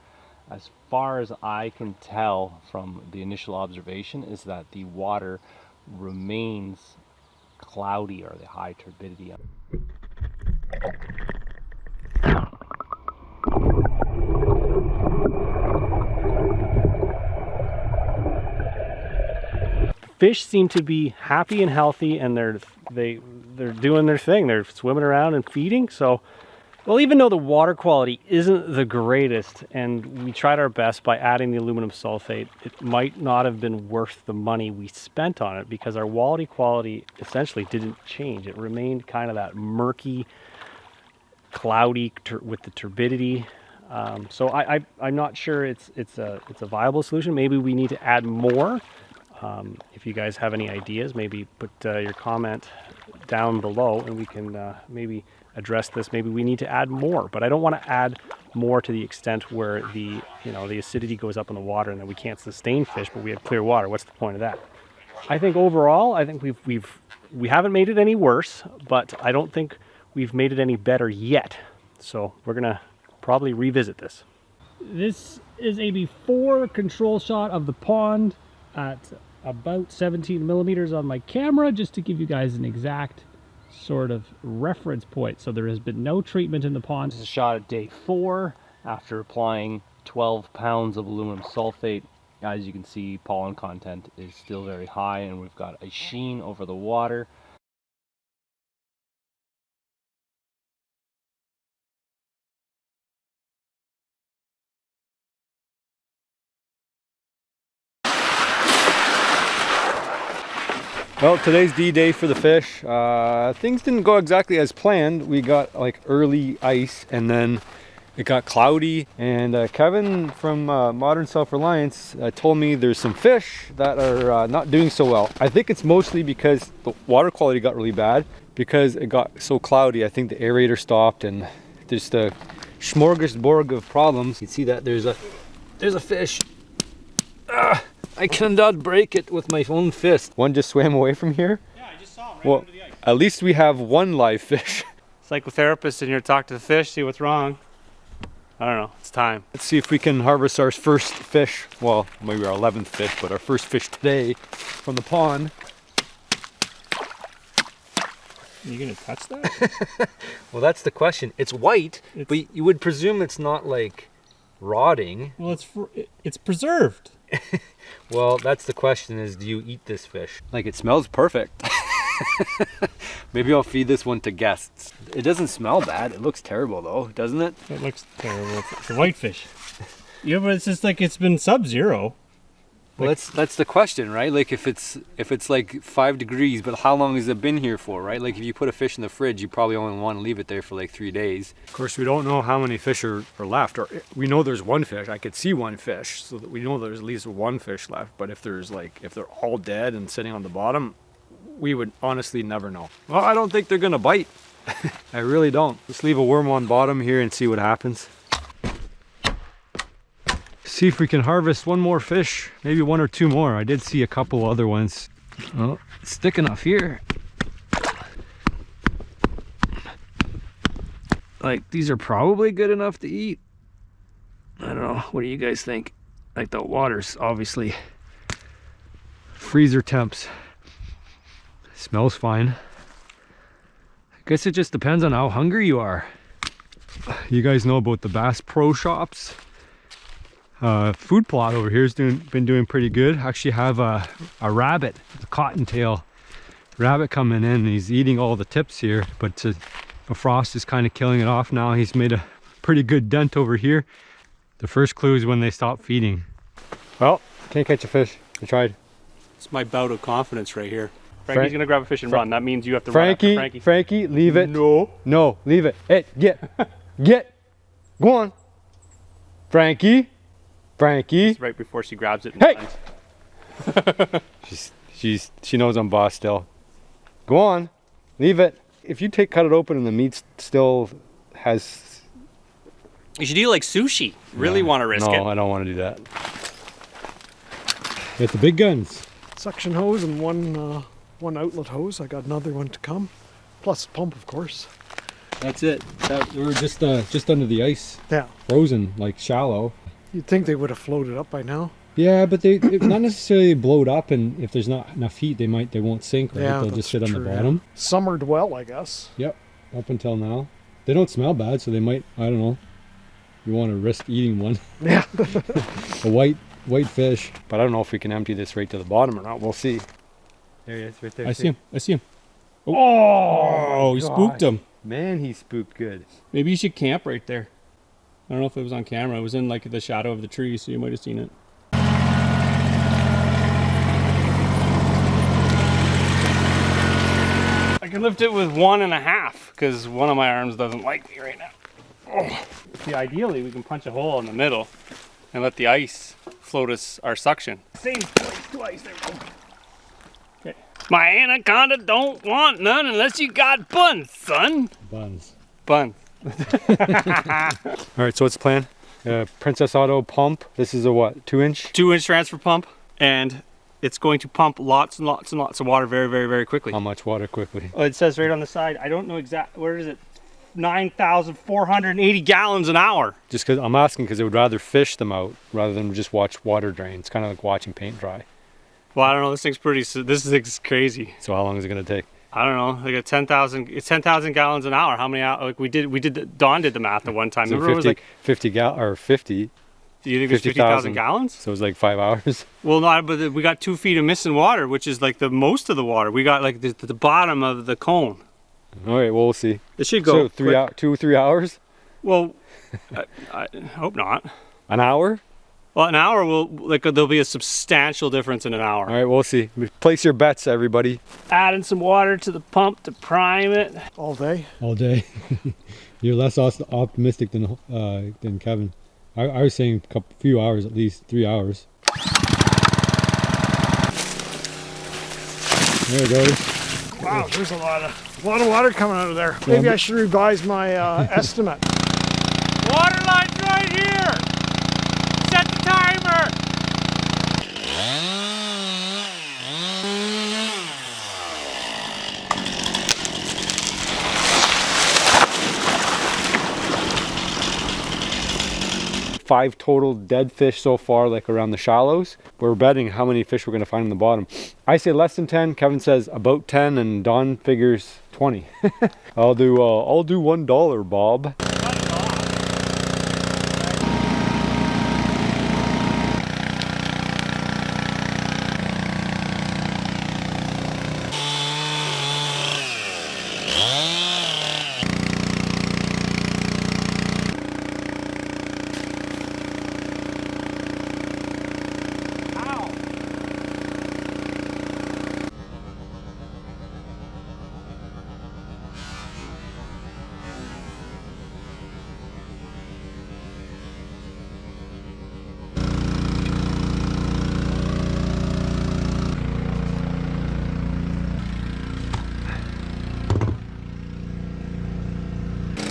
As far as I can tell from the initial observation is that the water remains cloudy, or the high turbidity. Fish seem to be happy and healthy, and they're doing their thing. They're swimming around and feeding. So, well, even though the water quality isn't the greatest, and we tried our best by adding the aluminum sulfate, it might not have been worth the money we spent on it, because our water quality essentially didn't change. It remained kind of that murky, cloudy with the turbidity. So I'm not sure it's a viable solution. Maybe we need to add more. If you guys have any ideas, maybe put your comment down below and we can maybe address this. Maybe we need to add more, but I don't want to add more to the extent where the acidity goes up in the water and then we can't sustain fish, but we have clear water. What's the point of that? I think overall, I think we haven't made it any worse, but I don't think we've made it any better yet. So we're gonna probably revisit this. This is a before control shot of the pond at about 17 millimeters on my camera, just to give you guys an exact sort of reference point. So there has been no treatment in the pond. This is a shot at day 4 after applying 12 pounds of aluminum sulfate. As you can see, pollen content is still very high and we've got a sheen over the water. Well, today's D-Day for the fish. Things didn't go exactly as planned. We got like early ice and then it got cloudy. And Kevin from Modern Self-Reliance told me there's some fish that are not doing so well. I think it's mostly because the water quality got really bad because it got so cloudy. I think the aerator stopped and there's a smorgasbord of problems. You can see that there's a fish. I cannot break it with my own fist. One just swam away from here. Yeah, I just saw him Well, under the ice. At least we have one live fish. Psychotherapist in here, talk to the fish, see what's wrong. I don't know, it's time. Let's see if we can harvest our first fish. Well, maybe our 11th fish, but our first fish today from the pond. Are you gonna touch that? Well, that's the question. It's white, but you would presume it's not like rotting. Well, it's preserved. Well, that's the question, is do you eat this fish? Like, it smells perfect. Maybe I'll feed this one to guests. It doesn't smell bad. It looks terrible though, doesn't it? It looks terrible. It's a whitefish. Yeah, but it's just like it's been sub-zero. Well, that's the question, right? Like if it's like 5 degrees, but how long has it been here for, right? Like if you put a fish in the fridge, you probably only want to leave it there for like 3 days. Of course, we don't know how many fish are left, or we know there's one fish. I could see one fish, so that we know there's at least one fish left. But if they're all dead and sitting on the bottom, we would honestly never know. Well, I don't think they're gonna bite. I really don't. Let's leave a worm on bottom here and see what happens. See if we can harvest one more fish, maybe 1 or 2 more. I did see a couple other ones. Oh, it's thick enough here. Like, these are probably good enough to eat. I don't know, what do you guys think? Like, the water's obviously freezer temps. Smells fine. I guess it just depends on how hungry you are. You guys know about the Bass Pro Shops. Food plot over here has been doing pretty good. Actually have a rabbit, a cottontail rabbit coming in, and he's eating all the tips here, but the frost is kind of killing it off now. He's made a pretty good dent over here. The first clue is when they stop feeding. Well, can't catch a fish. I tried. It's my bout of confidence right here. Frankie's gonna grab a fish and run. That means you have to Frankie, run after Frankie. Frankie, leave it. No. No, leave it. Hey, get. Go on. Frankie. Frankie. It's right before she grabs it. And Hey! runs. She knows I'm boss still. Go on. Leave it. If you cut it open and the meat still has... You should eat like sushi. Really want to risk it. No, I don't want to do that. Get the big guns. Suction hose and one outlet hose. I got another one to come, plus pump, of course. That's it. We're just under the ice. Yeah. Frozen, like shallow. You'd think they would have floated up by now. Yeah, but they're not necessarily blowed up, and if there's not enough heat, they won't sink, right? Yeah, They'll that's just sit on the true, bottom. Yeah. Summered well, I guess. Yep, up until now. They don't smell bad, so they might, I don't know. You want to risk eating one. Yeah. A white fish. But I don't know if we can empty this right to the bottom or not. We'll see. There he is, right there. I see him. Oh, you spooked him. Man, he spooked good. Maybe you should camp right there. I don't know if it was on camera. It was in like the shadow of the tree, so you might have seen it. I can lift it with 1.5 because one of my arms doesn't like me right now. Oh. See, ideally we can punch a hole in the middle and let the ice float us our suction. Same place twice. There we go. Okay. My anaconda don't want none unless you got buns, son. Buns. Buns. All right, so what's the plan? Princess Auto pump. This is a what, 2-inch? 2-inch transfer pump, and it's going to pump lots and lots and lots of water very, very, very quickly. How much water quickly? Oh, it says right on the side, I don't know exactly, where is it? 9,480 gallons an hour. Just because I'm asking because I would rather fish them out rather than just watch water drain. It's kind of like watching paint dry. Well, I don't know, this thing's this is crazy. So how long is it going to take? I don't know, like it's 10,000 gallons an hour. How many hours? Like Dawn did the math at one time. So Remember, 50, it was like, 50. do you think it was 50,000 gallons? So it was like 5 hours. Well, no, but we got 2 feet of missing water, which is like the most of the water. We got like the bottom of the cone. All right, well, we'll see. It should go So 2 or 3 hours? Well, I hope not. An hour? Well, an hour there'll be a substantial difference in an hour. All right, we'll see. Place your bets, everybody. Adding some water to the pump to prime it. All day. All day. You're less optimistic than Kevin. I was saying a few hours, at least 3 hours. There it goes. Wow, there's a lot of water coming out of there. Maybe I should revise my estimate. Water line's right here. Set the timer. Five total dead fish so far, like around the shallows. We're betting how many fish we're going to find in the bottom. I say less than 10. Kevin says about 10, and Don figures 20. I'll do $1, Bob.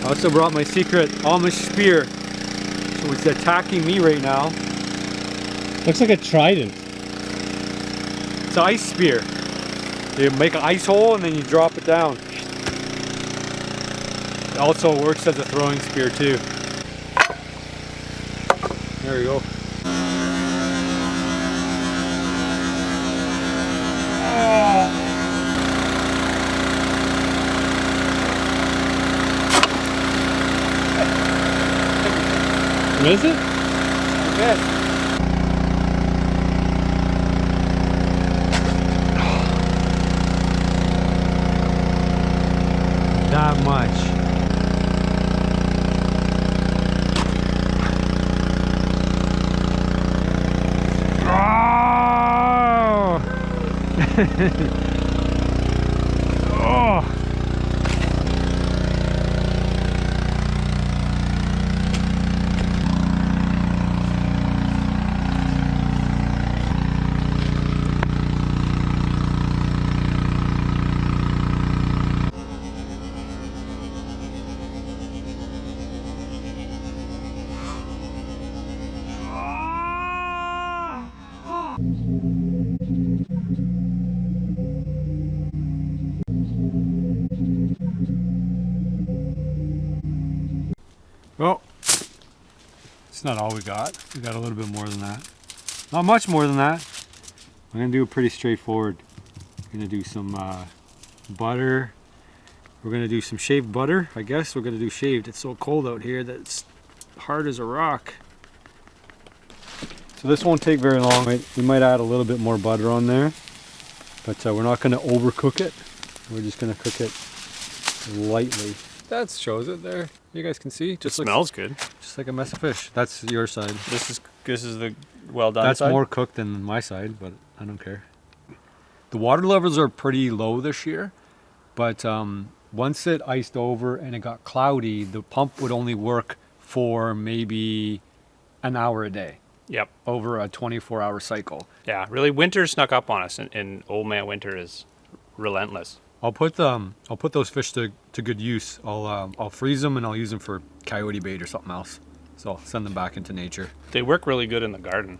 I also brought my secret Amish spear. So it's attacking me right now. Looks like a trident. It's an ice spear. You make an ice hole and then you drop it down. It also works as a throwing spear too. There we go. Is it? Okay. That much. Well, it's not all we got. We got a little bit more than that. Not much more than that. I'm gonna do it pretty straightforward. I'm gonna do some butter. We're gonna do some shaved butter. I guess we're gonna do shaved. It's so cold out here that it's hard as a rock. So this won't take very long. We might add a little bit more butter on there, but we're not gonna overcook it. We're just gonna cook it lightly. That shows it there. You guys can see. Just smells good. Just like a mess of fish. That's your side. This is the well done That's side. more cooked than my side, but I don't care. The water levels are pretty low this year, but once it iced over and it got cloudy, the pump would only work for maybe an hour a day. Yep. Over a 24-hour cycle. Yeah, really, winter snuck up on us, and old man winter is relentless. I'll put those fish to good use. I'll freeze them and I'll use them for coyote bait or something else. So I'll send them back into nature. They work really good in the garden.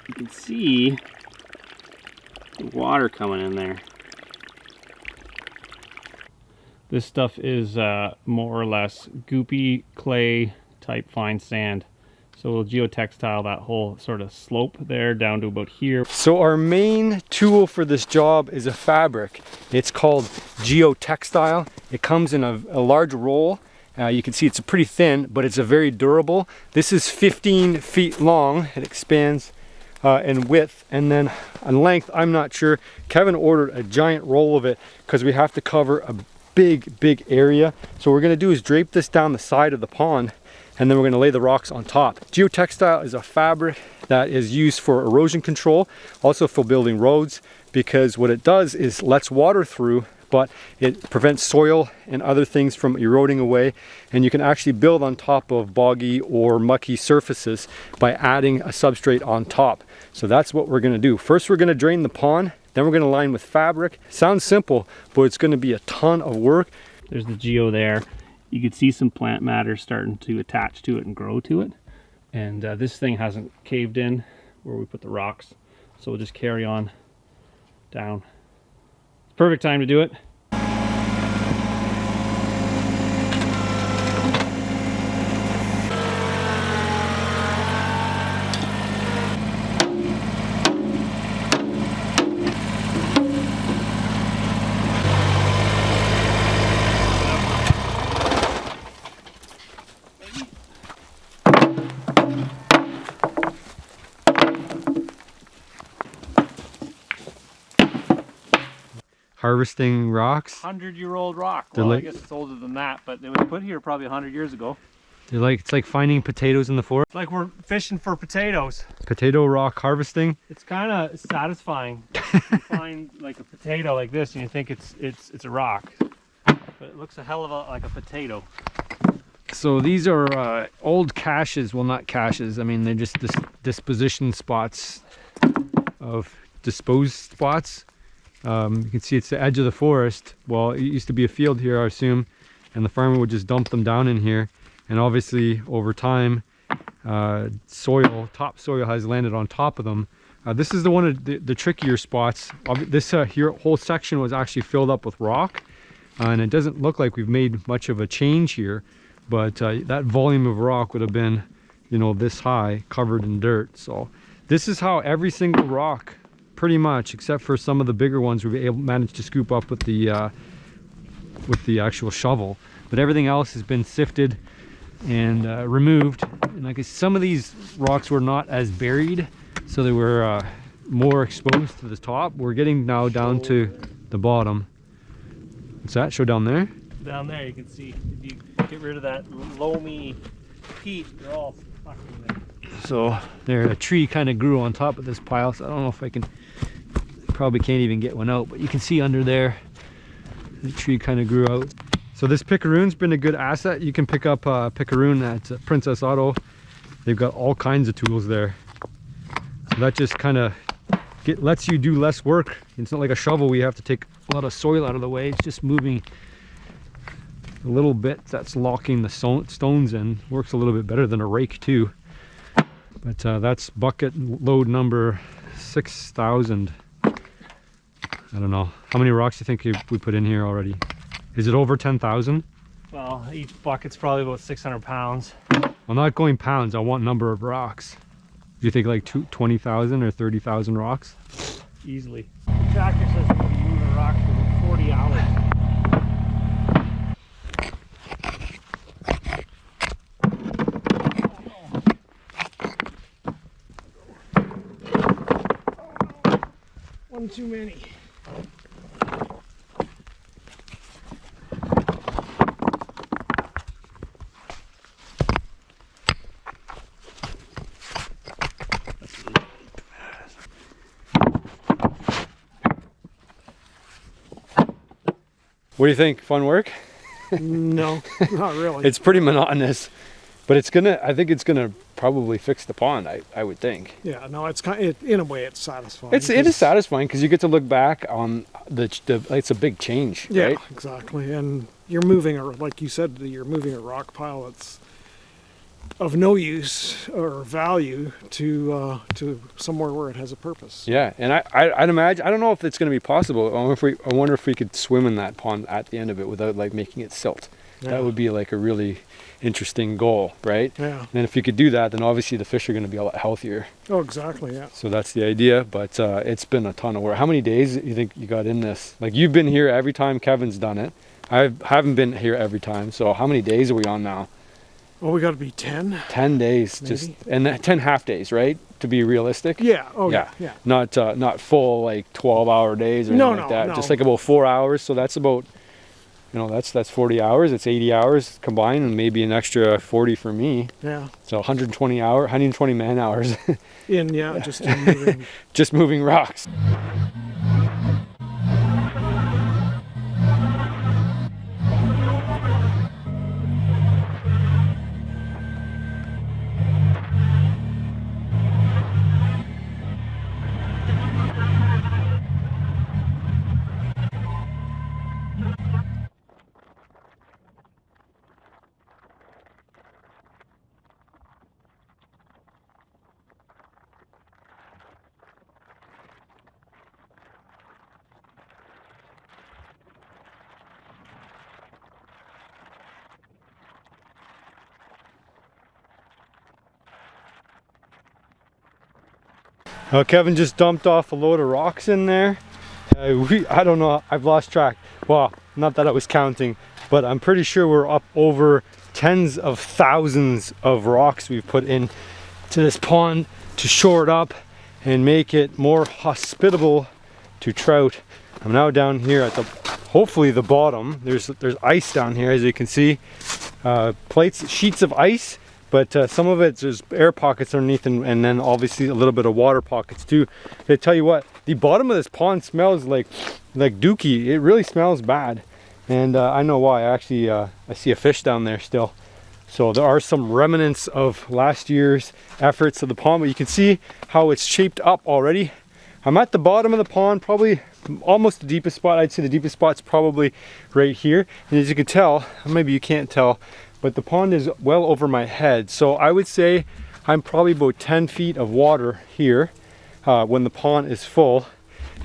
You can see the water coming in there. This stuff is more or less goopy clay type fine sand. So we'll geotextile that whole sort of slope there down to about here. So our main tool for this job is a fabric. It's called Geotextile. It comes in a large roll. You can see it's pretty thin, but it's a very durable. This is 15 feet long. It expands in width, and then in length, I'm not sure. Kevin ordered a giant roll of it because we have to cover a big area. So what we're gonna do is drape this down the side of the pond, and then we're gonna lay the rocks on top. Geotextile is a fabric that is used for erosion control, also for building roads, because what it does is lets water through, but it prevents soil and other things from eroding away, and you can actually build on top of boggy or mucky surfaces by adding a substrate on top. So that's what we're gonna do. First, we're gonna drain the pond, then we're gonna line with fabric. Sounds simple, but it's gonna be a ton of work. There's the geo there. You can see some plant matter starting to attach to it and grow to it. And this thing hasn't caved in where we put the rocks. So we'll just carry on down. Perfect time to do it. Harvesting rocks. 100-year-old rock. They're Well, like- I guess it's older than that, but it was put here probably 100 years ago. They're like, it's like finding potatoes in the forest. It's like we're fishing for potatoes. Potato rock harvesting. It's kind of satisfying. You find like a potato like this, and you think it's a rock, but it looks a hell of like a potato. So these are old caches. Well, not caches. I mean, they're just disposition spots of disposed spots. You can see it's the edge of the forest. Well, it used to be a field here, I assume, and the farmer would just dump them down in here. And obviously, over time, topsoil has landed on top of them. This is one of the trickier spots. This whole section was actually filled up with rock, and it doesn't look like we've made much of a change here. But that volume of rock would have been, you know, this high, covered in dirt. So this is how every single rock, pretty much, except for some of the bigger ones, we've managed to scoop up with the actual shovel. But everything else has been sifted and removed. And like some of these rocks were not as buried, so they were more exposed to the top. We're getting now down to the bottom. What's that? Show down there? Down there, you can see if you get rid of that loamy peat, they're all fucking there. So there, a tree kind of grew on top of this pile. So I don't know if I can. Probably can't even get one out, but you can see under there, the tree kind of grew out. So this picaroon's been a good asset. You can pick up a picaroon at Princess Auto. They've got all kinds of tools there. So that just kind of lets you do less work. It's not like a shovel where you have to take a lot of soil out of the way. It's just moving the little bit that's locking the stones in works a little bit better than a rake too. But that's bucket load number 6,000. I don't know. How many rocks do you think we put in here already? Is it over 10,000? Well, each bucket's probably about 600 pounds. I'm not going pounds, I want number of rocks. Do you think like 20,000 or 30,000 rocks? Easily. The tractor says we can move the rocks for about 40 hours. One too many. What do you think? Fun work? No, not really. It's pretty monotonous, but it's gonna, I think it's gonna probably fix the pond, I would think. Yeah, no, it's kind of, in a way it's satisfying. It is satisfying because you get to look back on it's a big change, Yeah, right? exactly. And you're moving, or like you said, you're moving a rock pile that's of no use or value to somewhere where it has a purpose. Yeah, and I'd imagine, I don't know if it's going to be possible. I wonder if we could swim in that pond at the end of it without like making it silt. Yeah. That would be like a really interesting goal, right? Yeah. And if you could do that, then obviously the fish are going to be a lot healthier. Oh, exactly. Yeah. So that's the idea, but it's been a ton of work. How many days do you think you got in this? Like, you've been here every time Kevin's done it. I haven't been here every time. So how many days are we on now? Well, we got to be 10. 10 days, Maybe. just, and 10 half days, right? To be realistic. Yeah. Oh, yeah. Yeah. Not full like 12-hour days or anything like that. No. Just like about 4 hours. So that's about, you know, that's 40 hours. It's 80 hours combined, and maybe an extra 40 for me. Yeah. So 120 man hours. Just in moving. Just moving rocks. Kevin just dumped off a load of rocks in there. I don't know, I've lost track. Well, not that I was counting, but I'm pretty sure we're up over tens of thousands of rocks we've put in to this pond to shore it up and make it more hospitable to trout. I'm now down here at hopefully the bottom. There's ice down here, as you can see. Sheets of ice. But some of it's, there's air pockets underneath, and then obviously a little bit of water pockets too. I tell you what, the bottom of this pond smells like dookie. It really smells bad, and I know why. Actually, I see a fish down there still. So there are some remnants of last year's efforts of the pond, but you can see how it's shaped up already. I'm at the bottom of the pond, probably almost the deepest spot. I'd say the deepest spot's probably right here. And as you can tell, maybe you can't tell, but the pond is well over my head. So I would say I'm probably about 10 feet of water here when the pond is full,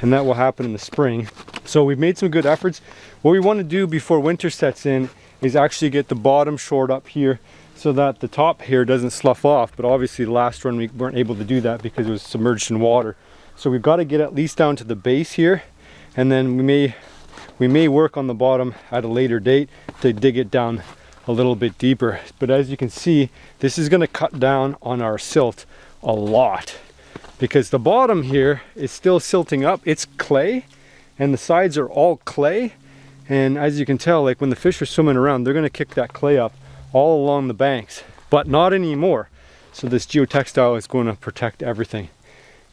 and that will happen in the spring. So we've made some good efforts. What we want to do before winter sets in is actually get the bottom shored up here so that the top here doesn't slough off. But obviously the last run we weren't able to do that because it was submerged in water. So we've got to get at least down to the base here, and then we may work on the bottom at a later date to dig it down a little bit deeper. But as you can see, this is going to cut down on our silt a lot, because the bottom here is still silting up. It's clay, and the sides are all clay, and as you can tell, like when the fish are swimming around, they're going to kick that clay up all along the banks, but not anymore. So this geotextile is going to protect everything.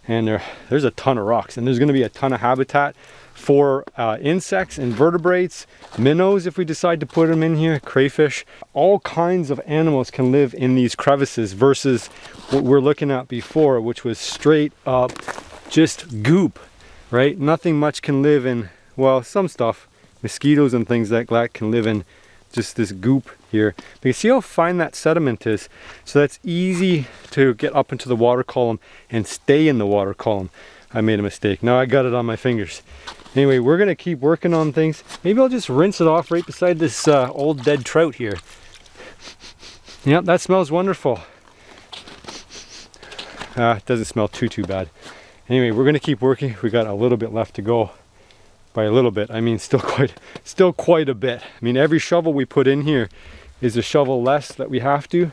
And there's a ton of rocks, and there's going to be a ton of habitat for insects, invertebrates, minnows if we decide to put them in here, crayfish. All kinds of animals can live in these crevices versus what we're looking at before, which was straight up just goop, right? Nothing much can live in, well, some stuff, mosquitoes and things like that can live in just this goop here. Because see how fine that sediment is? So that's easy to get up into the water column and stay in the water column. I made a mistake. Now I got it on my fingers. Anyway, we're gonna keep working on things. Maybe I'll just rinse it off right beside this old dead trout here. Yep, that smells wonderful. It doesn't smell too bad. Anyway, we're gonna keep working. We got a little bit left to go. By a little bit, I mean still quite a bit. I mean, every shovel we put in here is a shovel less that we have to.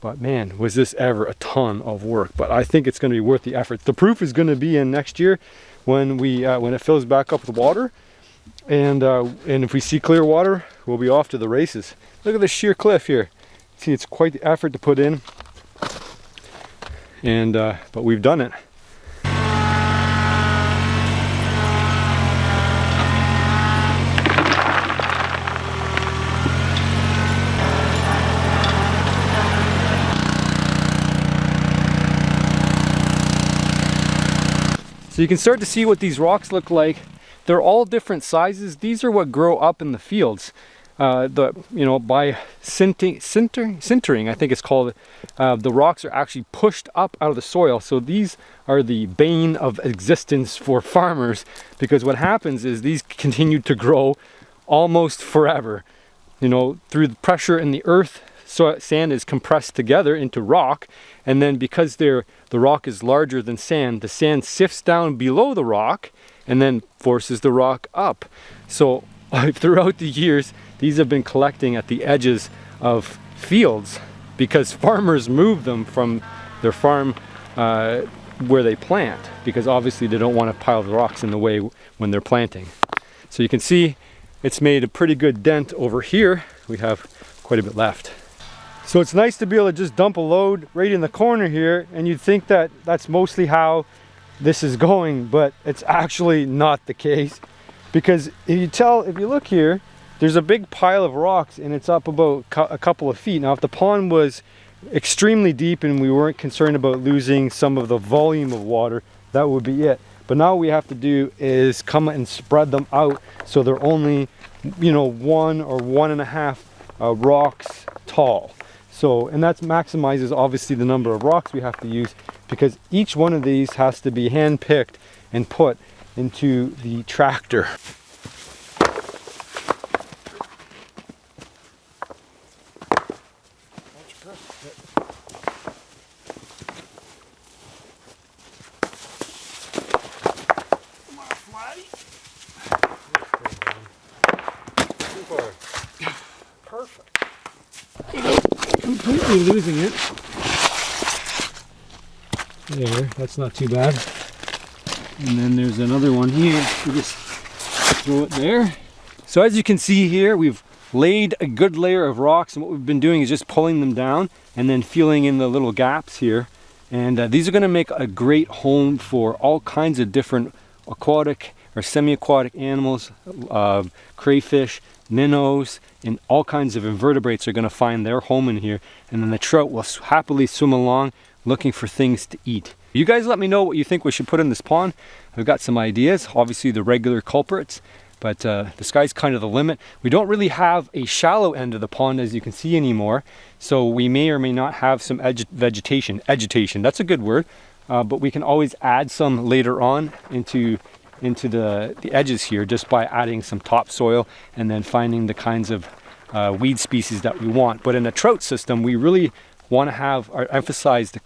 But man, was this ever a ton of work. But I think it's gonna be worth the effort. The proof is gonna be in next year when it fills back up with water. And if we see clear water, we'll be off to the races. Look at this sheer cliff here. See, it's quite the effort to put in. And but we've done it. So you can start to see what these rocks look like. They're all different sizes. These are what grow up in the fields. By sintering, I think it's called. The rocks are actually pushed up out of the soil. So these are the bane of existence for farmers, because what happens is these continue to grow almost forever. You know, through the pressure in the earth, so sand is compressed together into rock, and then because the rock is larger than sand, the sand sifts down below the rock and then forces the rock up. So throughout the years, these have been collecting at the edges of fields because farmers move them from their farm where they plant, because obviously they don't want to pile the rocks in the way when they're planting. So you can see it's made a pretty good dent over here. We have quite a bit left. So it's nice to be able to just dump a load right in the corner here, and you'd think that that's mostly how this is going, but it's actually not the case. Because if you look here, there's a big pile of rocks and it's up about a couple of feet. Now if the pond was extremely deep and we weren't concerned about losing some of the volume of water, that would be it. But now what we have to do is come and spread them out so they're only, 1 or 1.5 rocks tall. So, and that maximizes obviously the number of rocks we have to use, because each one of these has to be hand picked and put into the tractor. Completely losing it. There, that's not too bad. And then there's another one here. We just throw it there. So as you can see here, we've laid a good layer of rocks, and what we've been doing is just pulling them down and then filling in the little gaps here. And these are going to make a great home for all kinds of different aquatic or semi-aquatic animals, crayfish, minnows, and all kinds of invertebrates are going to find their home in here, and then the trout will happily swim along looking for things to eat. You guys let me know what you think we should put in this pond. I've got some ideas, obviously the regular culprits, but the sky's kind of the limit. We don't really have a shallow end of the pond, as you can see, anymore, so we may or may not have some vegetation, that's a good word, but we can always add some later on into the edges here, just by adding some topsoil and then finding the kinds of weed species that we want. But in a trout system, we really want to emphasize the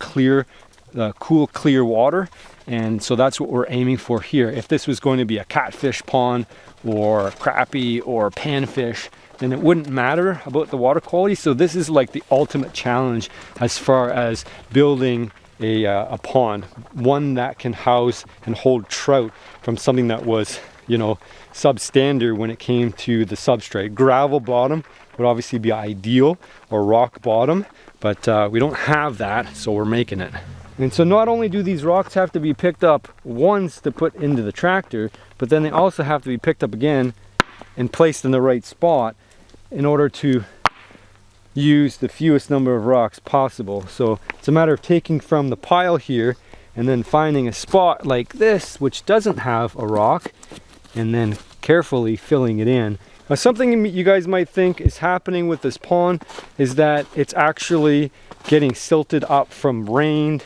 cool, clear water, and so that's what we're aiming for here. If this was going to be a catfish pond or crappie or panfish, then it wouldn't matter about the water quality. So this is like the ultimate challenge as far as building a pond, one that can house and hold trout from something that was, substandard when it came to the substrate. Gravel bottom would obviously be ideal, or rock bottom, but we don't have that, so we're making it. And so not only do these rocks have to be picked up once to put into the tractor, but then they also have to be picked up again and placed in the right spot in order to use the fewest number of rocks possible. So it's a matter of taking from the pile here and then finding a spot like this which doesn't have a rock, and then carefully filling it in Something you guys might think is happening with this pond is that it's actually getting silted up from rain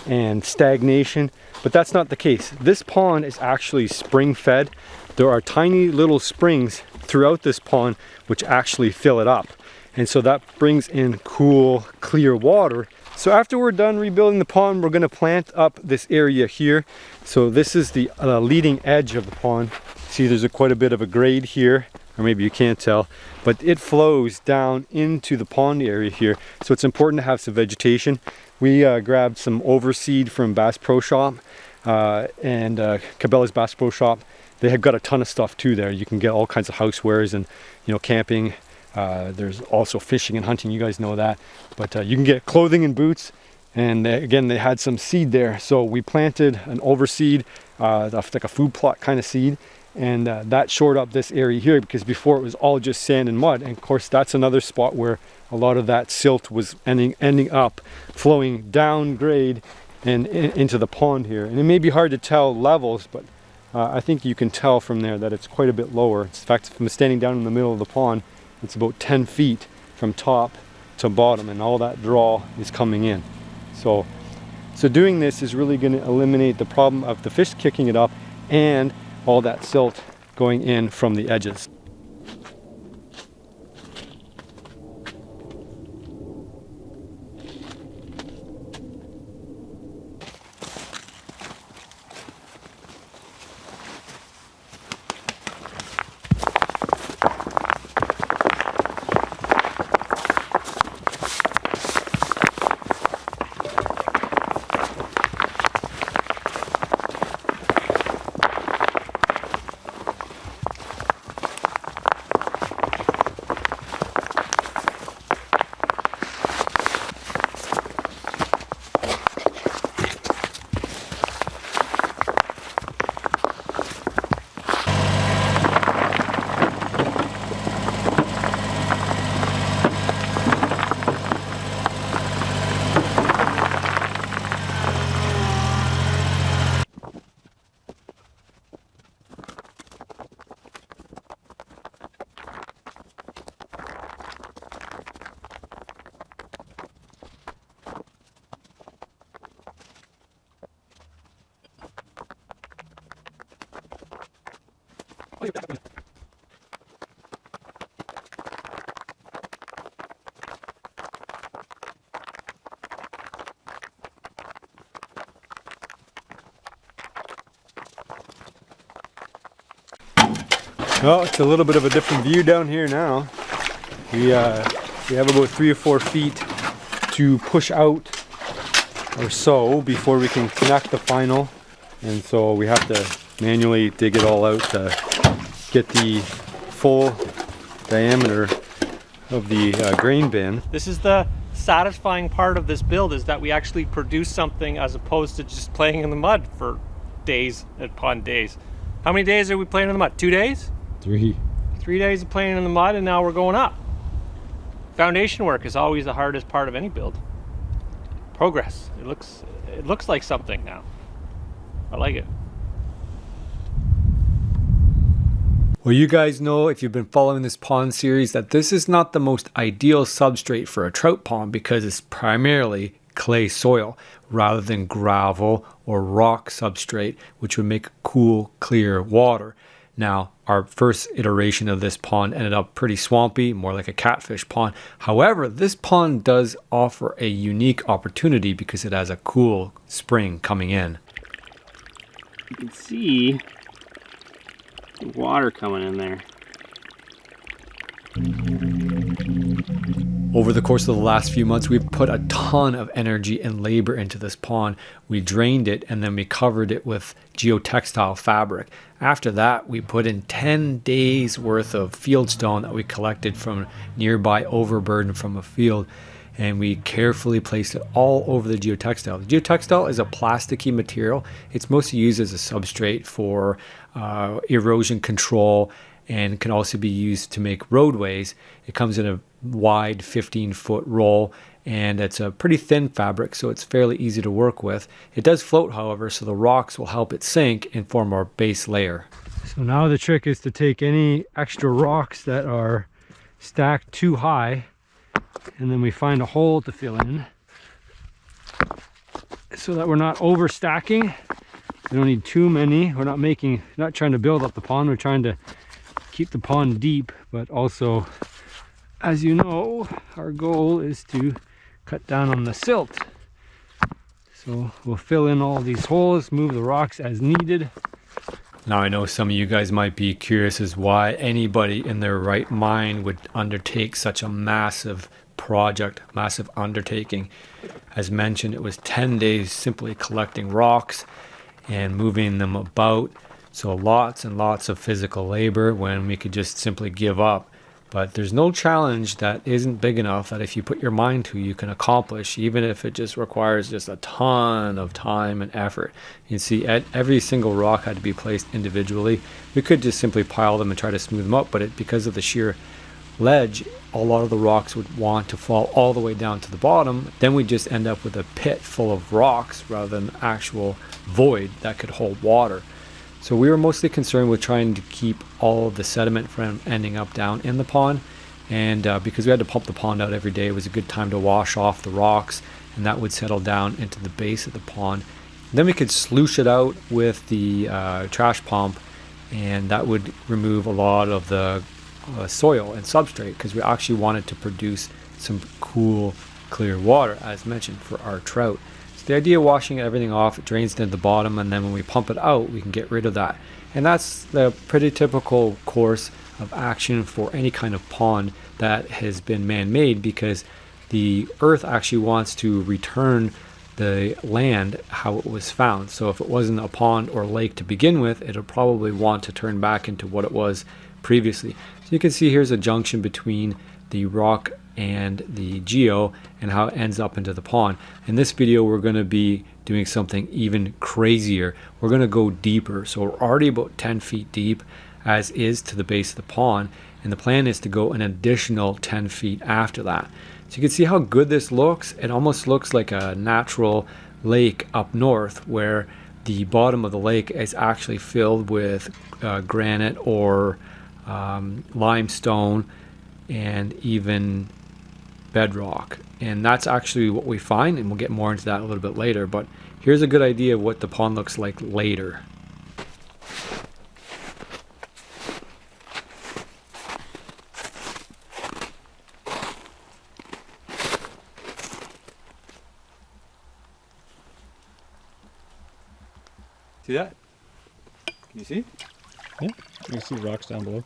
and stagnation, but that's not the case. This pond is actually spring fed. There are tiny little springs throughout this pond which actually fill it up, and so that brings in cool, clear water. So after we're done rebuilding the pond, we're going to plant up this area here. So this is the leading edge of the pond. See, there's quite a bit of a grade here, or maybe you can't tell, but it flows down into the pond area here. So it's important to have some vegetation. We grabbed some overseed from Bass Pro Shop and Cabela's Bass Pro Shop. They have got a ton of stuff too there. You can get all kinds of housewares and, you know, camping. There's also fishing and hunting, you guys know that. But you can get clothing and boots. And again, they had some seed there. So we planted an overseed, like a food plot kind of seed. And that shored up this area here, because before it was all just sand and mud. And of course, that's another spot where a lot of that silt was ending up flowing down grade and into the pond here. And it may be hard to tell levels, but I think you can tell from there that it's quite a bit lower. In fact, from standing down in the middle of the pond, it's about 10 feet from top to bottom, and all that draw is coming in. So doing this is really going to eliminate the problem of the fish kicking it up and all that silt going in from the edges. Well, it's a little bit of a different view down here now. We have about 3 or 4 feet to push out or so before we can connect the final, and so we have to manually dig it all out to get the full diameter of the grain bin. This is the satisfying part of this build, is that we actually produce something as opposed to just playing in the mud for days upon days. How many days are we playing in the mud? 2 days? 3. 3 days of playing in the mud, and now we're going up. Foundation work is always the hardest part of any build. Progress. It looks like something now. I like it. Well, you guys know, if you've been following this pond series, that this is not the most ideal substrate for a trout pond because it's primarily clay soil rather than gravel or rock substrate, which would make cool, clear water. Now, our first iteration of this pond ended up pretty swampy, more like a catfish pond. However, this pond does offer a unique opportunity because it has a cool spring coming in. You can see the water coming in there. Over the course of the last few months, we've put a ton of energy and labor into this pond. We drained it and then we covered it with geotextile fabric. After that, we put in 10 days worth of field stone that we collected from nearby overburden from a field, and we carefully placed it all over the geotextile. The geotextile is a plasticky material. It's mostly used as a substrate for erosion control and can also be used to make roadways. It comes in a wide 15-foot roll, and it's a pretty thin fabric, so it's fairly easy to work with. It does float, however, so the rocks will help it sink and form our base layer. So now the trick is to take any extra rocks that are stacked too high, and then we find a hole to fill in so that we're not overstacking. We don't need too many. We're not trying to build up the pond. We're trying to keep the pond deep, but also, as you know, our goal is to cut down on the silt. So we'll fill in all these holes, move the rocks as needed. Now I know some of you guys might be curious as why anybody in their right mind would undertake such a massive project, massive undertaking. As mentioned, it was 10 days simply collecting rocks and moving them about. So lots and lots of physical labor when we could just simply give up. But there's no challenge that isn't big enough that if you put your mind to, you can accomplish, even if it just requires just a ton of time and effort. You see, every single rock had to be placed individually. We could just simply pile them and try to smooth them up, but because of the sheer ledge, a lot of the rocks would want to fall all the way down to the bottom. Then we just end up with a pit full of rocks rather than actual void that could hold water. So we were mostly concerned with trying to keep all of the sediment from ending up down in the pond. And because we had to pump the pond out every day, it was a good time to wash off the rocks, and that would settle down into the base of the pond. Then we could sluice it out with the trash pump, and that would remove a lot of the soil and substrate, because we actually wanted to produce some cool, clear water, as mentioned, for our trout. So the idea of washing everything off, it drains to the bottom, and then when we pump it out, we can get rid of that. And that's the pretty typical course of action for any kind of pond that has been man-made, because the earth actually wants to return the land how it was found. So if it wasn't a pond or lake to begin with, it'll probably want to turn back into what it was previously. So you can see here's a junction between the rock and the geo and how it ends up into the pond. In this video, we're going to be doing something even crazier. We're going to go deeper. So we're already about 10 feet deep as is to the base of the pond, and the plan is to go an additional 10 feet after that. So you can see how good this looks. It almost looks like a natural lake up north, where the bottom of the lake is actually filled with granite or limestone and even bedrock. And that's actually what we find, and we'll get more into that a little bit later. But here's a good idea of what the pond looks like later. See that? Can you see? Yeah, you can see rocks down below.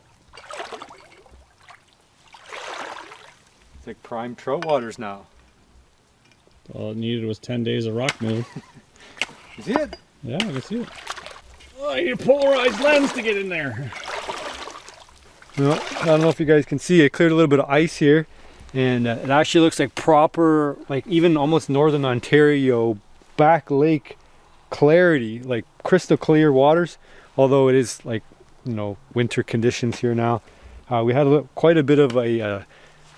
It's like prime trout waters now. All it needed was 10 days of rock move. You see it? Yeah, I can see it. Oh, I need a polarized lens to get in there. Well, I don't know if you guys can see, it cleared a little bit of ice here, and it actually looks like proper, like even almost northern Ontario back lake clarity, like crystal clear waters, although it is like, you know, winter conditions here now. We had quite a bit of a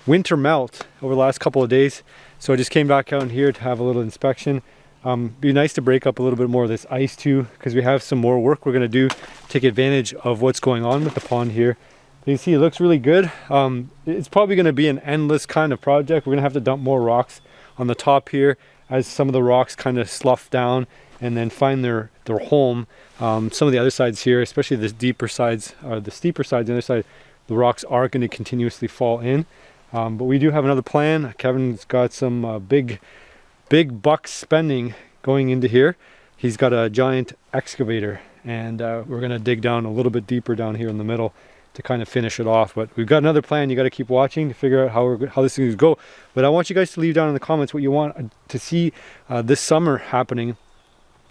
winter melt over the last couple of days, so I just came back out here to have a little inspection. Be nice to break up a little bit more of this ice too, because we have some more work we're going to do, take advantage of what's going on with the pond here. You can see it looks really good. It's probably going to be an endless kind of project. We're going to have to dump more rocks on the top here as some of the rocks kind of slough down and then find their home. Some of the other sides here, especially the deeper sides, or the steeper sides on the other side, the rocks are going to continuously fall in. But we do have another plan. Kevin's got some big bucks spending going into here. He's got a giant excavator, and we're going to dig down a little bit deeper down here in the middle to kind of finish it off. But we've got another plan. You got to keep watching to figure out how this thing go. But I want you guys to leave down in the comments what you want to see this summer happening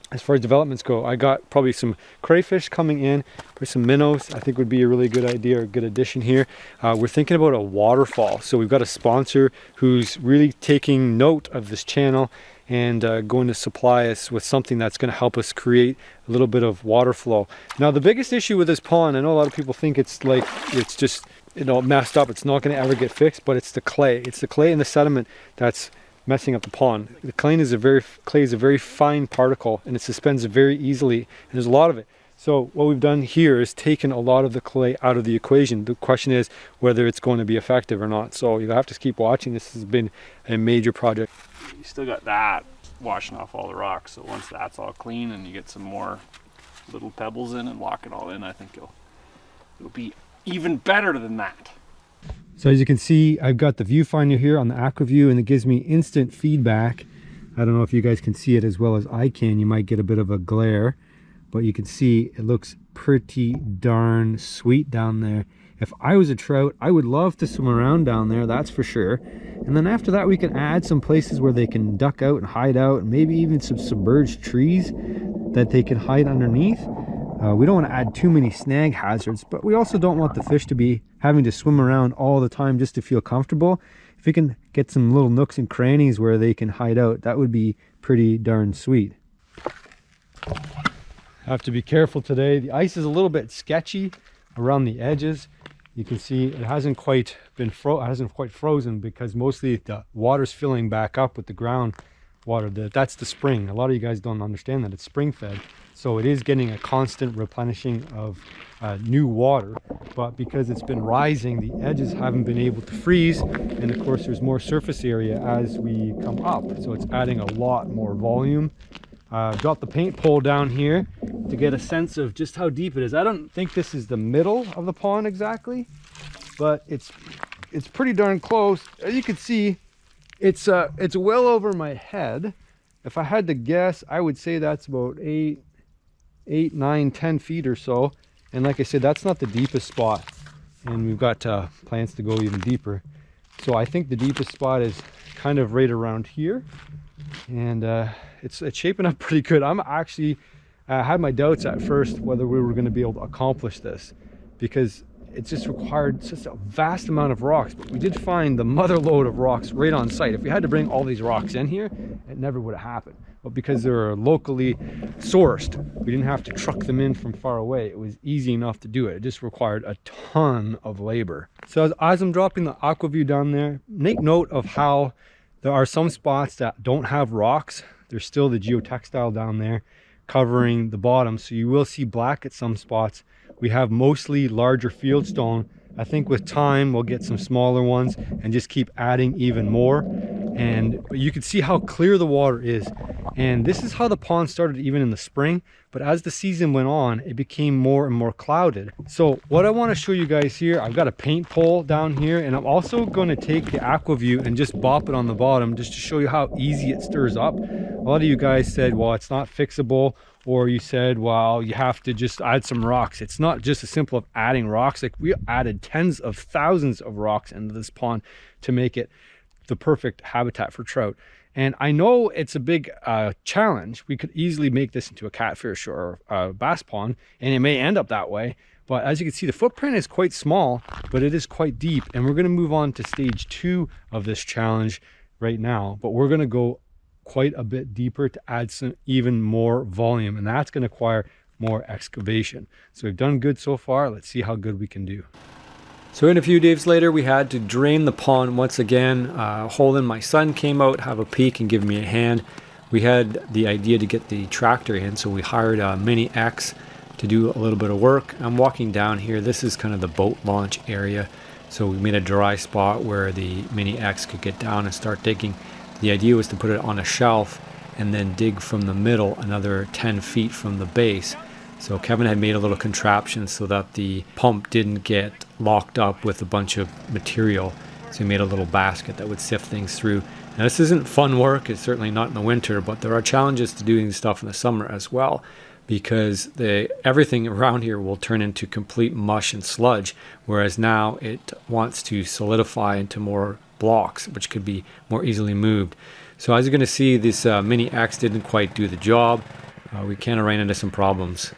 as far as developments go. I got probably some crayfish coming in, probably some minnows. I think would be a really good idea or a good addition here. We're thinking about a waterfall. So we've got a sponsor who's really taking note of this channel and going to supply us with something that's going to help us create a little bit of water flow. Now the biggest issue with this pond, I know a lot of people think it's like, it's just, you know, messed up, it's not going to ever get fixed, but it's the clay. It's the clay and the sediment that's messing up the pond. The clay is a very fine particle, and it suspends very easily, and there's a lot of it. So what we've done here is taken a lot of the clay out of the equation. The question is whether it's going to be effective or not. So you have to keep watching. This has been a major project. You still got that washing off all the rocks. So once that's all clean and you get some more little pebbles in and lock it all in, I think it'll be even better than that. So as you can see, I've got the viewfinder here on the AquaView, and it gives me instant feedback. I don't know if you guys can see it as well as I can. You might get a bit of a glare, but you can see it looks pretty darn sweet down there. If I was a trout, I would love to swim around down there, that's for sure. And then after that, we can add some places where they can duck out and hide out, and maybe even some submerged trees that they can hide underneath. We don't want to add too many snag hazards, but we also don't want the fish to be having to swim around all the time just to feel comfortable. If we can get some little nooks and crannies where they can hide out, that would be pretty darn sweet. Have to be careful today. The ice is a little bit sketchy around the edges. You can see it hasn't quite been frozen because mostly the water's filling back up with the ground water. That's the spring. A lot of you guys don't understand that it's spring fed. So it is getting a constant replenishing of new water, but because it's been rising, the edges haven't been able to freeze, and of course there's more surface area as we come up, so it's adding a lot more volume. Got the paint pole down here to get a sense of just how deep it is. I don't think this is the middle of the pond exactly, but it's pretty darn close. As you can see, it's well over my head. If I had to guess, I would say that's about 8, 9, 10 feet or so. And like I said, that's not the deepest spot, and we've got plans to go even deeper. So I think the deepest spot is kind of right around here, and it's shaping up pretty good. I'm actually had my doubts at first whether we were going to be able to accomplish this, because it just required such a vast amount of rocks. But we did find the mother lode of rocks right on site. If we had to bring all these rocks in here, it never would have happened. But because they're locally sourced, we didn't have to truck them in from far away. It was easy enough to do it. It just required a ton of labor. So as I'm dropping the AquaView down there, make note of how there are some spots that don't have rocks. There's still the geotextile down there covering the bottom, so you will see black at some spots. We have mostly larger fieldstone. I think with time we'll get some smaller ones and just keep adding even more. But you can see how clear the water is, and this is how the pond started even in the spring, but as the season went on, it became more and more clouded. So what I want to show you guys here, I've got a paint pole down here, and I'm also going to take the AquaView and just bop it on the bottom just to show you how easy it stirs up. A lot of you guys said, well, it's not fixable, or you said, well, you have to just add some rocks. It's not just as simple as adding rocks. Like, we added tens of thousands of rocks into this pond to make it the perfect habitat for trout. And I know it's a big challenge. We could easily make this into a catfish or a bass pond, and it may end up that way. But as you can see, the footprint is quite small, but it is quite deep. And we're going to move on to stage 2 of this challenge right now. But we're going to go quite a bit deeper to add some even more volume, and that's going to require more excavation. So we've done good so far. Let's see how good we can do. So in a few days later, we had to drain the pond once again. Holden, my son, came out, have a peek and give me a hand. We had the idea to get the tractor in, so we hired a Mini X to do a little bit of work. I'm walking down here. This is kind of the boat launch area. So we made a dry spot where the Mini X could get down and start digging. The idea was to put it on a shelf and then dig from the middle another 10 feet from the base. So Kevin had made a little contraption so that the pump didn't get locked up with a bunch of material. So he made a little basket that would sift things through. Now this isn't fun work, it's certainly not in the winter, but there are challenges to doing stuff in the summer as well, because everything around here will turn into complete mush and sludge, whereas now it wants to solidify into more blocks, which could be more easily moved. So as you're going to see, this Mini X didn't quite do the job. We kind of ran into some problems.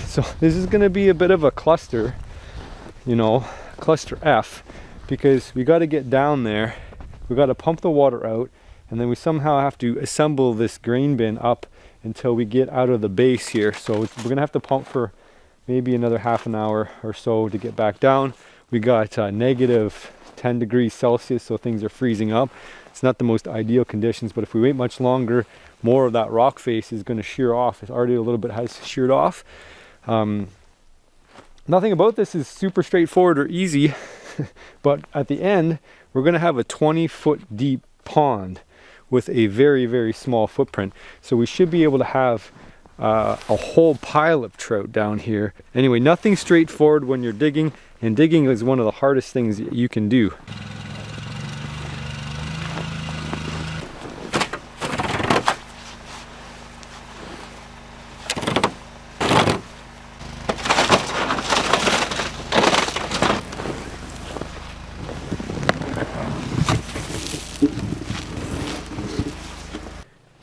So this is going to be a bit of a cluster, you know, cluster F, because we got to get down there, we got to pump the water out, and then we somehow have to assemble this grain bin up until we get out of the base here. So we're going to have to pump for maybe another half an hour or so to get back down. We got negative 10 degrees Celsius, so things are freezing up. It's not the most ideal conditions, but if we wait much longer, more of that rock face is going to shear off. It's already a little bit has sheared off. Nothing about this is super straightforward or easy, but at the end, we're going to have a 20-foot deep pond with a very, very small footprint. So we should be able to have a whole pile of trout down here. Anyway, nothing straightforward when you're digging, and digging is one of the hardest things you can do.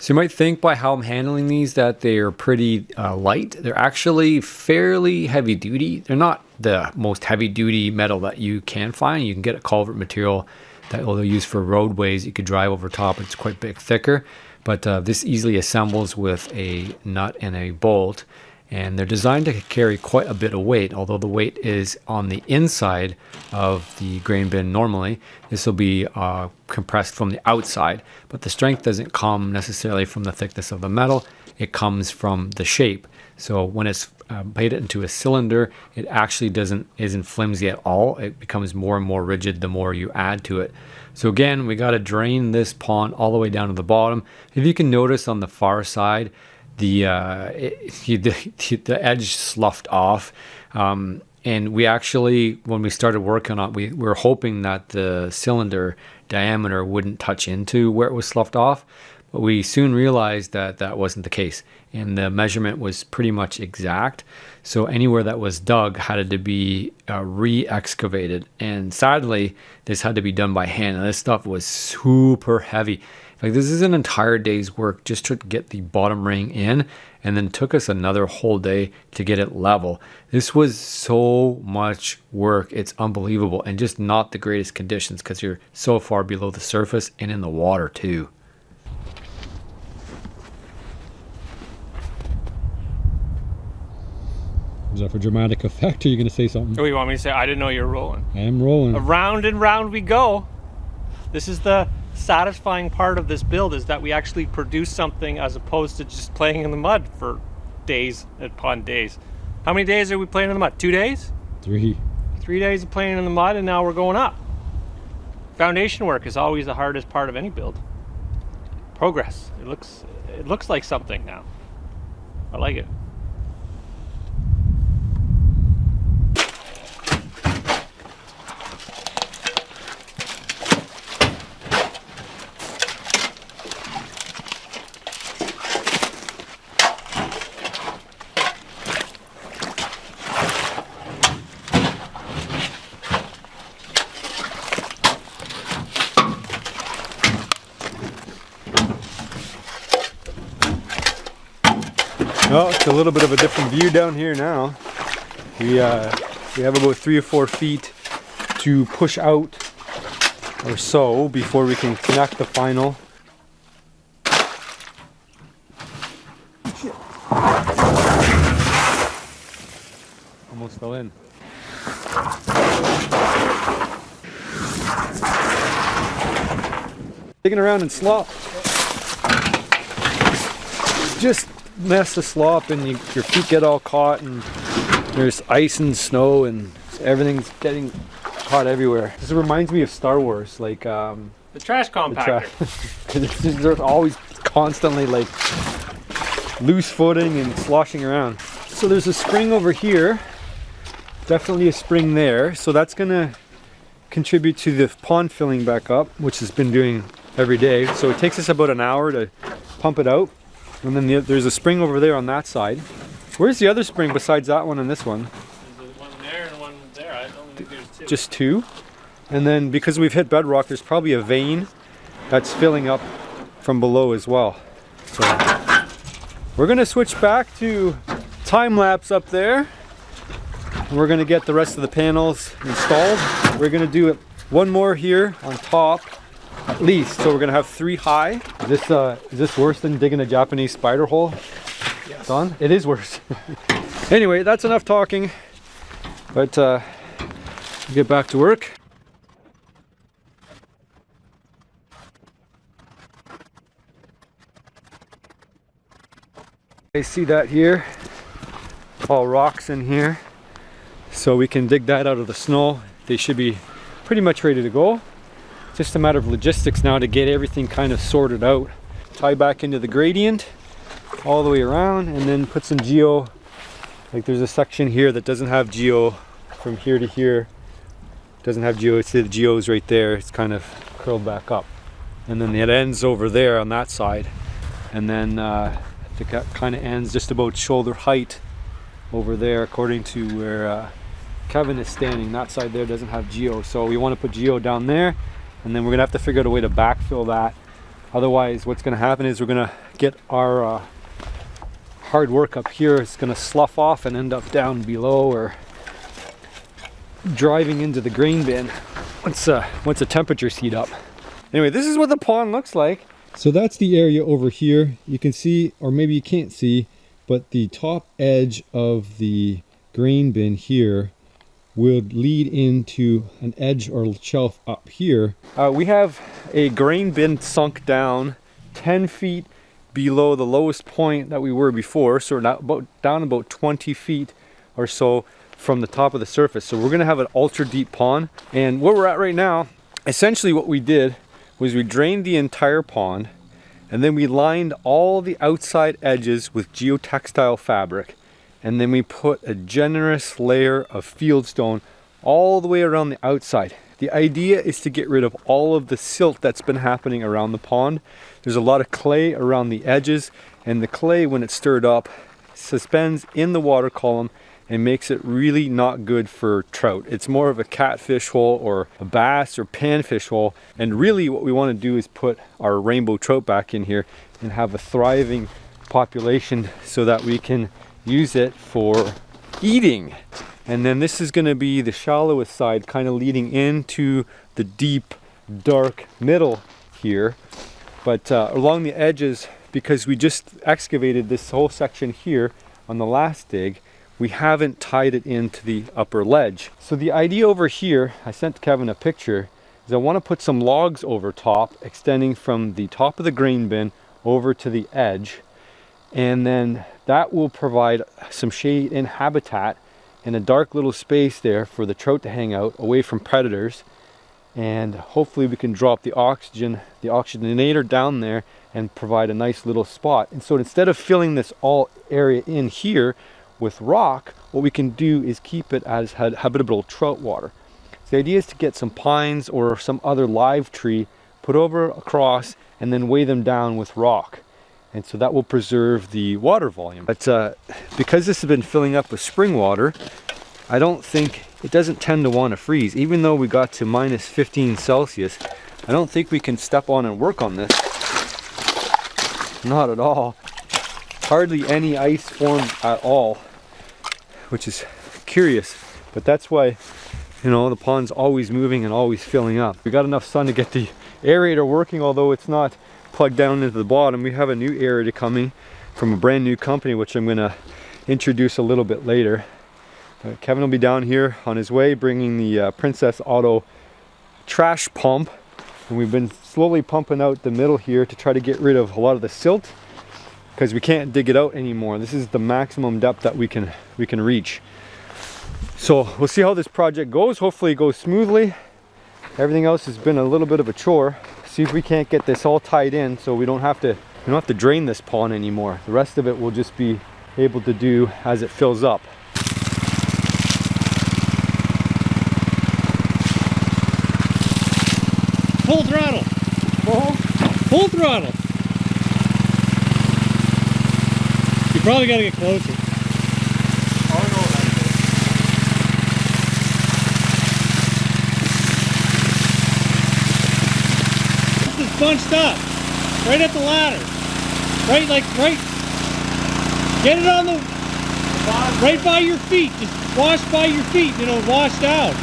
So you might think by how I'm handling these that they are pretty light. They're actually fairly heavy duty. They're not the most heavy duty metal that you can find. You can get a culvert material that they'll use for roadways. You could drive over top. It's quite a bit thicker, but this easily assembles with a nut and a bolt. And they're designed to carry quite a bit of weight, although the weight is on the inside of the grain bin normally. This will be compressed from the outside, but the strength doesn't come necessarily from the thickness of the metal. It comes from the shape. So when it's made it into a cylinder, it actually isn't flimsy at all. It becomes more and more rigid the more you add to it. So again, we got to drain this pond all the way down to the bottom. If you can notice on the far side, the edge sloughed off, and we actually, when we started working on it, we were hoping that the cylinder diameter wouldn't touch into where it was sloughed off, but we soon realized that that wasn't the case, and the measurement was pretty much exact. So anywhere that was dug had to be re-excavated, and sadly this had to be done by hand, and this stuff was super heavy. Like, this is an entire day's work just to get the bottom ring in, and then took us another whole day to get it level. This was so much work. It's unbelievable, and just not the greatest conditions because you're so far below the surface and in the water too. Is that for dramatic effect, or are you going to say something? Oh, you want me to say? I didn't know you were rolling. I am rolling. Around and round we go. This is the satisfying part of this build, is that we actually produce something as opposed to just playing in the mud for days upon days. How many days are we playing in the mud? 2 days? 3. 3 days of playing in the mud, and now we're going up. Foundation work is always the hardest part of any build. Progress. It looks like something now. I like it. Well, it's a little bit of a different view down here now. We have about 3 or 4 feet to push out or so before we can connect the final. Almost fell in. Digging around in slop. Just mess the slop, and your feet get all caught, and there's ice and snow, and everything's getting caught everywhere. This reminds me of Star Wars, like The trash compactor. There's always constantly like loose footing and sloshing around. So there's a spring over here, definitely a spring there, so that's gonna contribute to the pond filling back up, which has been doing every day. So it takes us about an hour to pump it out. And then there's a spring over there on that side. Where's the other spring besides that one and this one? There's one there and one there. I don't think there's 2. Just 2? And then because we've hit bedrock, there's probably a vein that's filling up from below as well. So we're gonna switch back to time lapse up there. We're gonna get the rest of the panels installed. We're gonna do one more here on top, at least. So we're gonna have 3 high. Is this worse than digging a Japanese spider hole? Yes. Don? It is worse. Anyway, that's enough talking. But get back to work. I see that here, all rocks in here, so we can dig that out of the snow. They should be pretty much ready to go. Just a matter of logistics now to get everything kind of sorted out. Tie back into the gradient all the way around, and then put some geo. Like there's a section here that doesn't have geo from here to here. Doesn't have geo, it's the geo's right there. It's kind of curled back up. And then it ends over there on that side. And then it kind of ends just about shoulder height over there, according to where Kevin is standing. That side there doesn't have geo, so we want to put geo down there, and then we're gonna have to figure out a way to backfill that. Otherwise, what's gonna happen is we're gonna get our hard work up here. It's gonna slough off and end up down below, or driving into the grain bin once the temperatures heat up. Anyway, this is what the pond looks like. So that's the area over here. You can see, or maybe you can't see, but the top edge of the grain bin here will lead into an edge or shelf up here. We have a grain bin sunk down 10 feet below the lowest point that we were before. So we're down about 20 feet or so from the top of the surface. So we're gonna have an ultra deep pond. And where we're at right now, essentially what we did was we drained the entire pond, and then we lined all the outside edges with geotextile fabric, and then we put a generous layer of fieldstone all the way around the outside. The idea is to get rid of all of the silt that's been happening around the pond. There's a lot of clay around the edges, and the clay, when it's stirred up, suspends in the water column and makes it really not good for trout. It's more of a catfish hole or a bass or panfish hole. And really what we want to do is put our rainbow trout back in here and have a thriving population so that we can use it for eating. And then this is going to be the shallowest side, kind of leading into the deep, dark middle here. But along the edges, because we just excavated this whole section here on the last dig, we haven't tied it into the upper ledge. So the idea over here, I sent Kevin a picture, is I want to put some logs over top, extending from the top of the grain bin over to the edge. And then that will provide some shade and habitat in a dark little space there for the trout to hang out away from predators. And hopefully we can drop the oxygenator down there and provide a nice little spot. And so instead of filling this all area in here with rock, what we can do is keep it as habitable trout water. So the idea is to get some pines or some other live tree, put over across, and then weigh them down with rock. And so that will preserve the water volume. But because this has been filling up with spring water, I don't think, it doesn't tend to want to freeze. Even though we got to minus 15 Celsius, I don't think we can step on and work on this. Not at all. Hardly any ice formed at all, which is curious, but that's why, you know, the pond's always moving and always filling up. We got enough sun to get the aerator working, although it's not plugged down into the bottom. We have a new aerator coming from a brand new company, which I'm gonna introduce a little bit later. Kevin will be down here on his way bringing the Princess Auto trash pump, and we've been slowly pumping out the middle here to try to get rid of a lot of the silt, because we can't dig it out anymore. This is the maximum depth that we can reach. So we'll see how this project goes. Hopefully it goes smoothly. Everything else has been a little bit of a chore. See if we can't get this all tied in so we don't have to drain this pond anymore. The rest of it we'll just be able to do as it fills up. Full throttle. Full throttle. You probably got to get closer. This is bunched up. Right at the ladder. Right. Get it on the Right by your feet. Just wash by your feet and it'll wash down.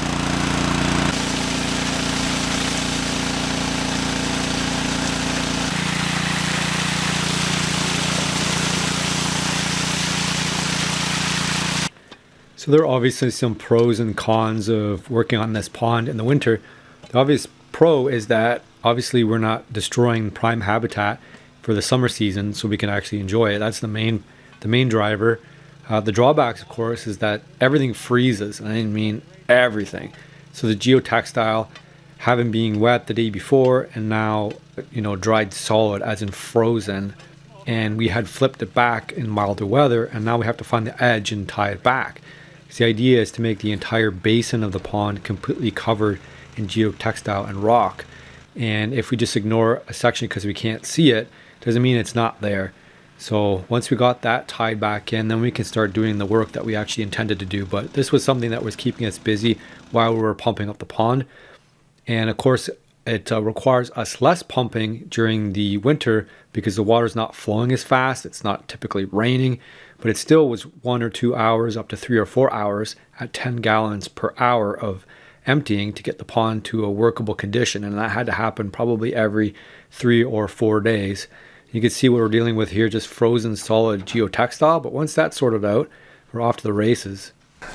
So there are obviously some pros and cons of working on this pond in the winter. The obvious pro is that obviously we're not destroying prime habitat for the summer season, so we can actually enjoy it. That's the main driver. The drawbacks, of course, is that everything freezes, and I mean everything. So the geotextile, having been wet the day before and now, you know, dried solid, as in frozen, and we had flipped it back in milder weather, and now we have to find the edge and tie it back. So the idea is to make the entire basin of the pond completely covered in geotextile and rock. And if we just ignore a section because we can't see it, doesn't mean it's not there. So once we got that tied back in, then we can start doing the work that we actually intended to do. But this was something that was keeping us busy while we were pumping up the pond. And of course, it requires us less pumping during the winter because the water's not flowing as fast. It's not typically raining, but it still was 1 or 2 hours, up to 3 or 4 hours at 10 gallons per hour of emptying to get the pond to a workable condition. And that had to happen probably every 3 or 4 days. You can see what we're dealing with here, just frozen solid geotextile. But once that's sorted out, we're off to the races.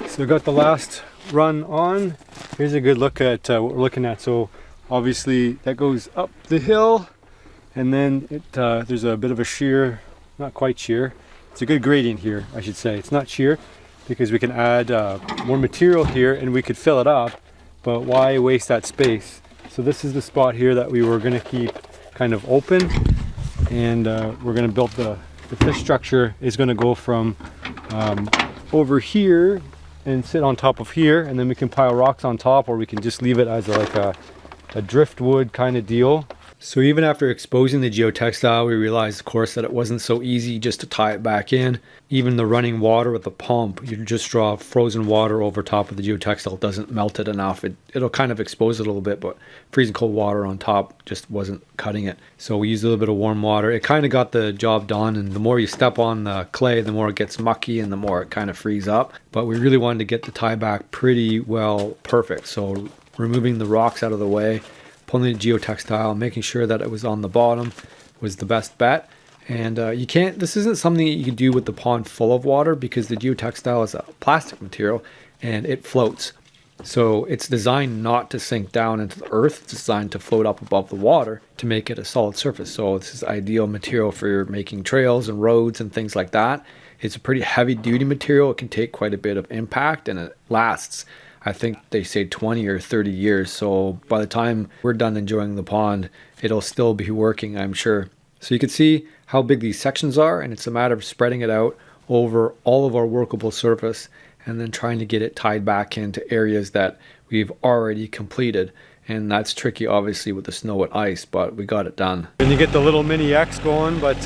So we got the last run on. Here's a good look at what we're looking at. So obviously that goes up the hill, and then there's a bit of a shear, not quite shear. It's a good gradient here, I should say. It's not shear because we can add more material here and we could fill it up, but why waste that space? So this is the spot here that we were going to keep kind of open, and we're going to build the fish structure is going to go from over here and sit on top of here, and then we can pile rocks on top, or we can just leave it as like a driftwood kind of deal. So even after exposing the geotextile, we realized, of course, that it wasn't so easy just to tie it back in. Even the running water with the pump, you just draw frozen water over top of the geotextile, doesn't melt it enough. It'll kind of expose it a little bit, but freezing cold water on top just wasn't cutting it. So we used a little bit of warm water. It kind of got the job done, and the more you step on the clay, the more it gets mucky and the more it kind of frees up. But we really wanted to get the tie back pretty well perfect. So removing the rocks out of the way, pulling the geotextile, making sure that it was on the bottom was the best bet. And this isn't something that you can do with the pond full of water because the geotextile is a plastic material and it floats. So it's designed not to sink down into the earth. It's designed to float up above the water to make it a solid surface. So this is ideal material for making trails and roads and things like that. It's a pretty heavy duty material. It can take quite a bit of impact, and it lasts, I think they say 20 or 30 years. So by the time we're done enjoying the pond, it'll still be working, I'm sure. So you can see how big these sections are, and it's a matter of spreading it out over all of our workable surface and then trying to get it tied back into areas that we've already completed. And that's tricky, obviously, with the snow and ice, but we got it done. And you get the little mini X going, but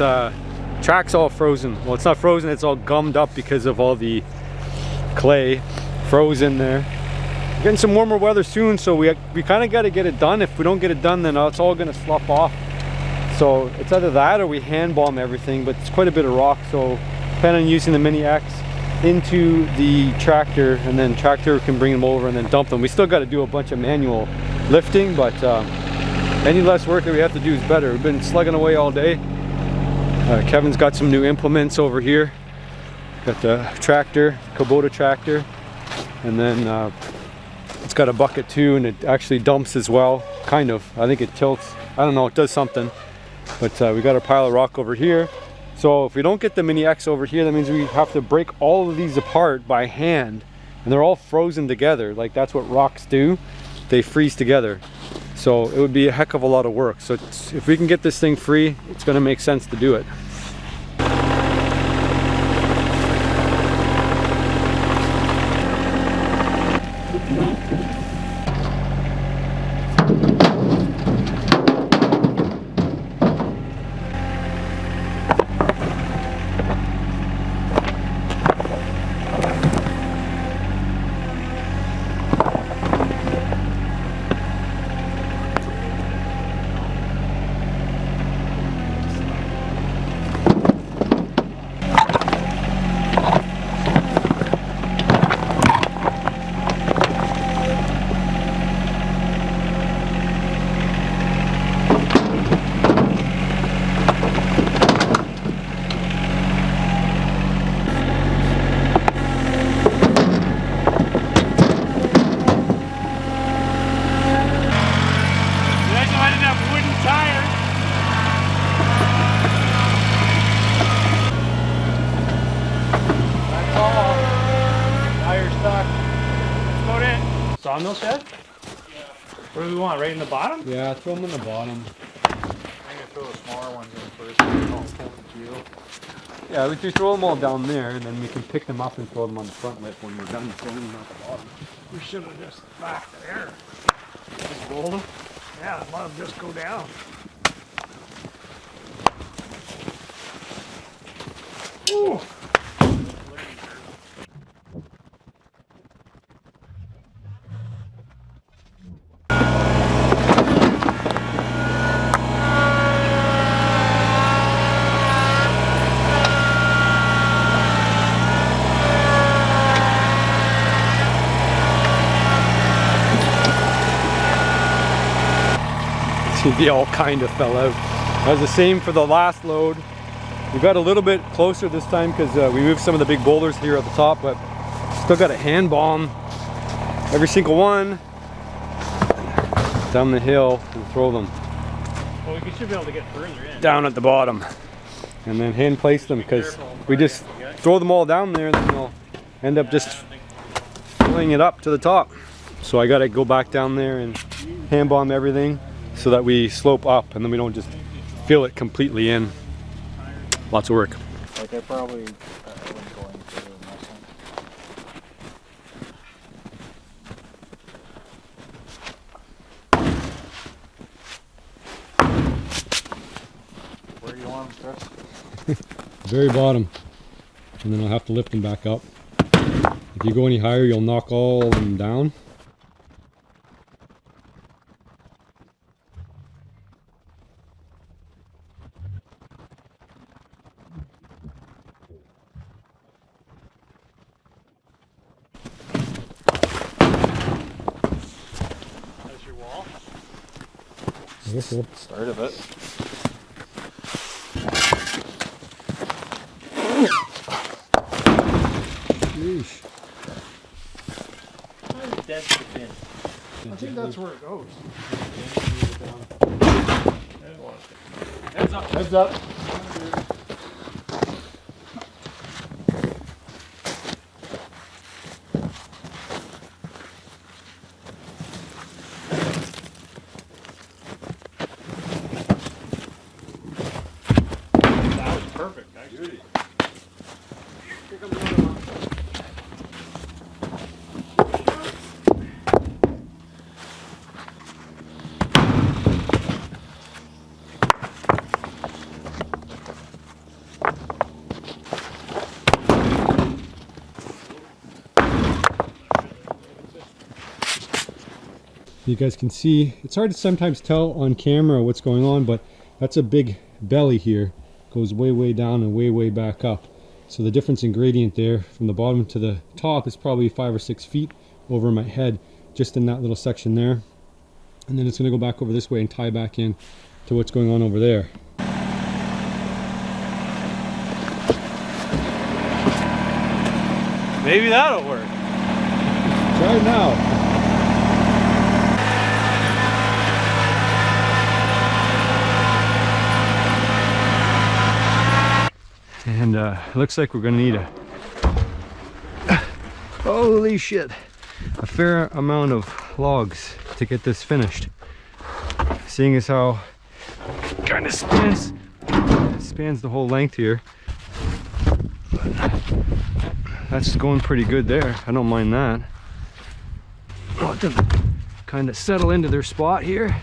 track's all frozen. Well, it's not frozen, it's all gummed up because of all the clay frozen there. Getting some warmer weather soon, so we kind of got to get it done. If we don't get it done, then it's all going to slough off. So it's either that or we hand bomb everything, but it's quite a bit of rock, so plan on using the Mini X into the tractor, and then tractor can bring them over and then dump them. We still got to do a bunch of manual lifting, but any less work that we have to do is better. We've been slugging away all day. Kevin's got some new implements over here. Got the tractor, Kubota tractor, and then it's got a bucket too, and it actually dumps as well, kind of. I think it tilts. I don't know, it does something. But we got a pile of rock over here. So if we don't get the Mini X over here, that means we have to break all of these apart by hand, and they're all frozen together. Like, that's what rocks do. They freeze together. So it would be a heck of a lot of work. So if we can get this thing free, it's going to make sense to do it. sawmill shed? What do we want? Right in the bottom? Yeah, throw them in the bottom. I'm gonna throw the smaller ones in first. Yeah, we just throw them all down there, and then we can pick them up and throw them on the front lip when we're done throwing them at the bottom. We should have just backed there. Just roll them. Yeah, let them just go down. Ooh. They all kind of fell out. That was the same for the last load. We got a little bit closer this time because we moved some of the big boulders here at the top, but still got a hand bomb every single one down the hill and throw them Well, we should be able to get further in. down at the bottom and then hand place them, because we just throw them all down there and then they'll end up just filling it up to the top. So I got to go back down there and hand bomb everything so that we slope up and then we don't just fill it completely in. Lots of work. Like I probably wouldn't go any further than this one. Where do you want them, Chris? Very bottom, and then I'll have to lift them back up. If you go any higher, you'll knock all of them down. That's your wall. Start of it. Yeesh. I think that's where it goes. Heads up. Heads up. That was perfect, actually. Here comes another one. You guys can see, it's hard to sometimes tell on camera what's going on, but that's a big belly here. Goes way down and way back up. So the difference in gradient there from the bottom to the top is probably 5 or 6 feet over my head, just in that little section there. And then it's going to go back over this way and tie back in to what's going on over there. Maybe that'll work. Try it now. And it looks like we're gonna need holy shit, a fair amount of logs to get this finished. Seeing as how it kind of spans the whole length here. That's going pretty good there. I don't mind that. Let them kind of settle into their spot here,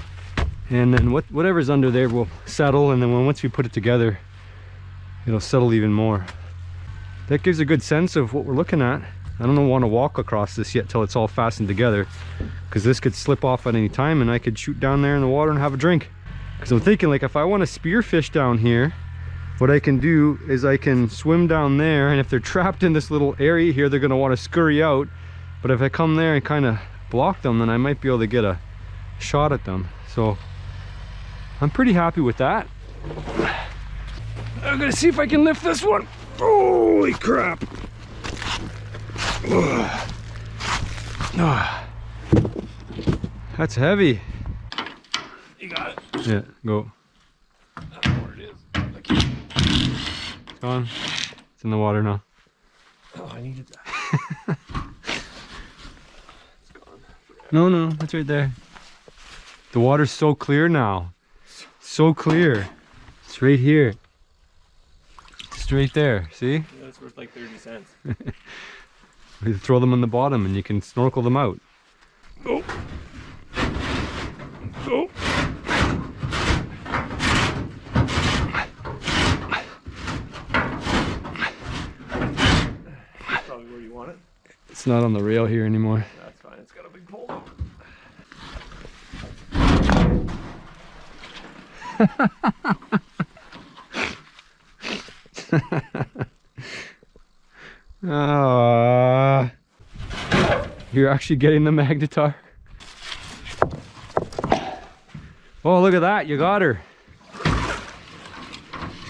and then whatever's under there will settle, and then once we put it together, it'll settle even more. That gives a good sense of what we're looking at. I don't want to walk across this yet till it's all fastened together, because this could slip off at any time and I could shoot down there in the water and have a drink. Because I'm thinking, like, if I want to spearfish down here, what I can do is I can swim down there, and if they're trapped in this little area here, they're going to want to scurry out. But if I come there and kind of block them, then I might be able to get a shot at them. So I'm pretty happy with that. I'm gonna see if I can lift this one. Holy crap. That's heavy. You got it. Yeah, go. I don't know where it is. It's gone. It's in the water now. Oh, I needed that. It's gone No, that's right there. The water's so clear now. So clear. It's right here. It's right there, see? That's worth like 30 cents. You throw them on the bottom and you can snorkel them out. Oh. Oh. Probably where you want it. It's not on the rail here anymore. That's fine. It's got a big pole though. You're actually getting the magnetar. Oh, look at that, you got her.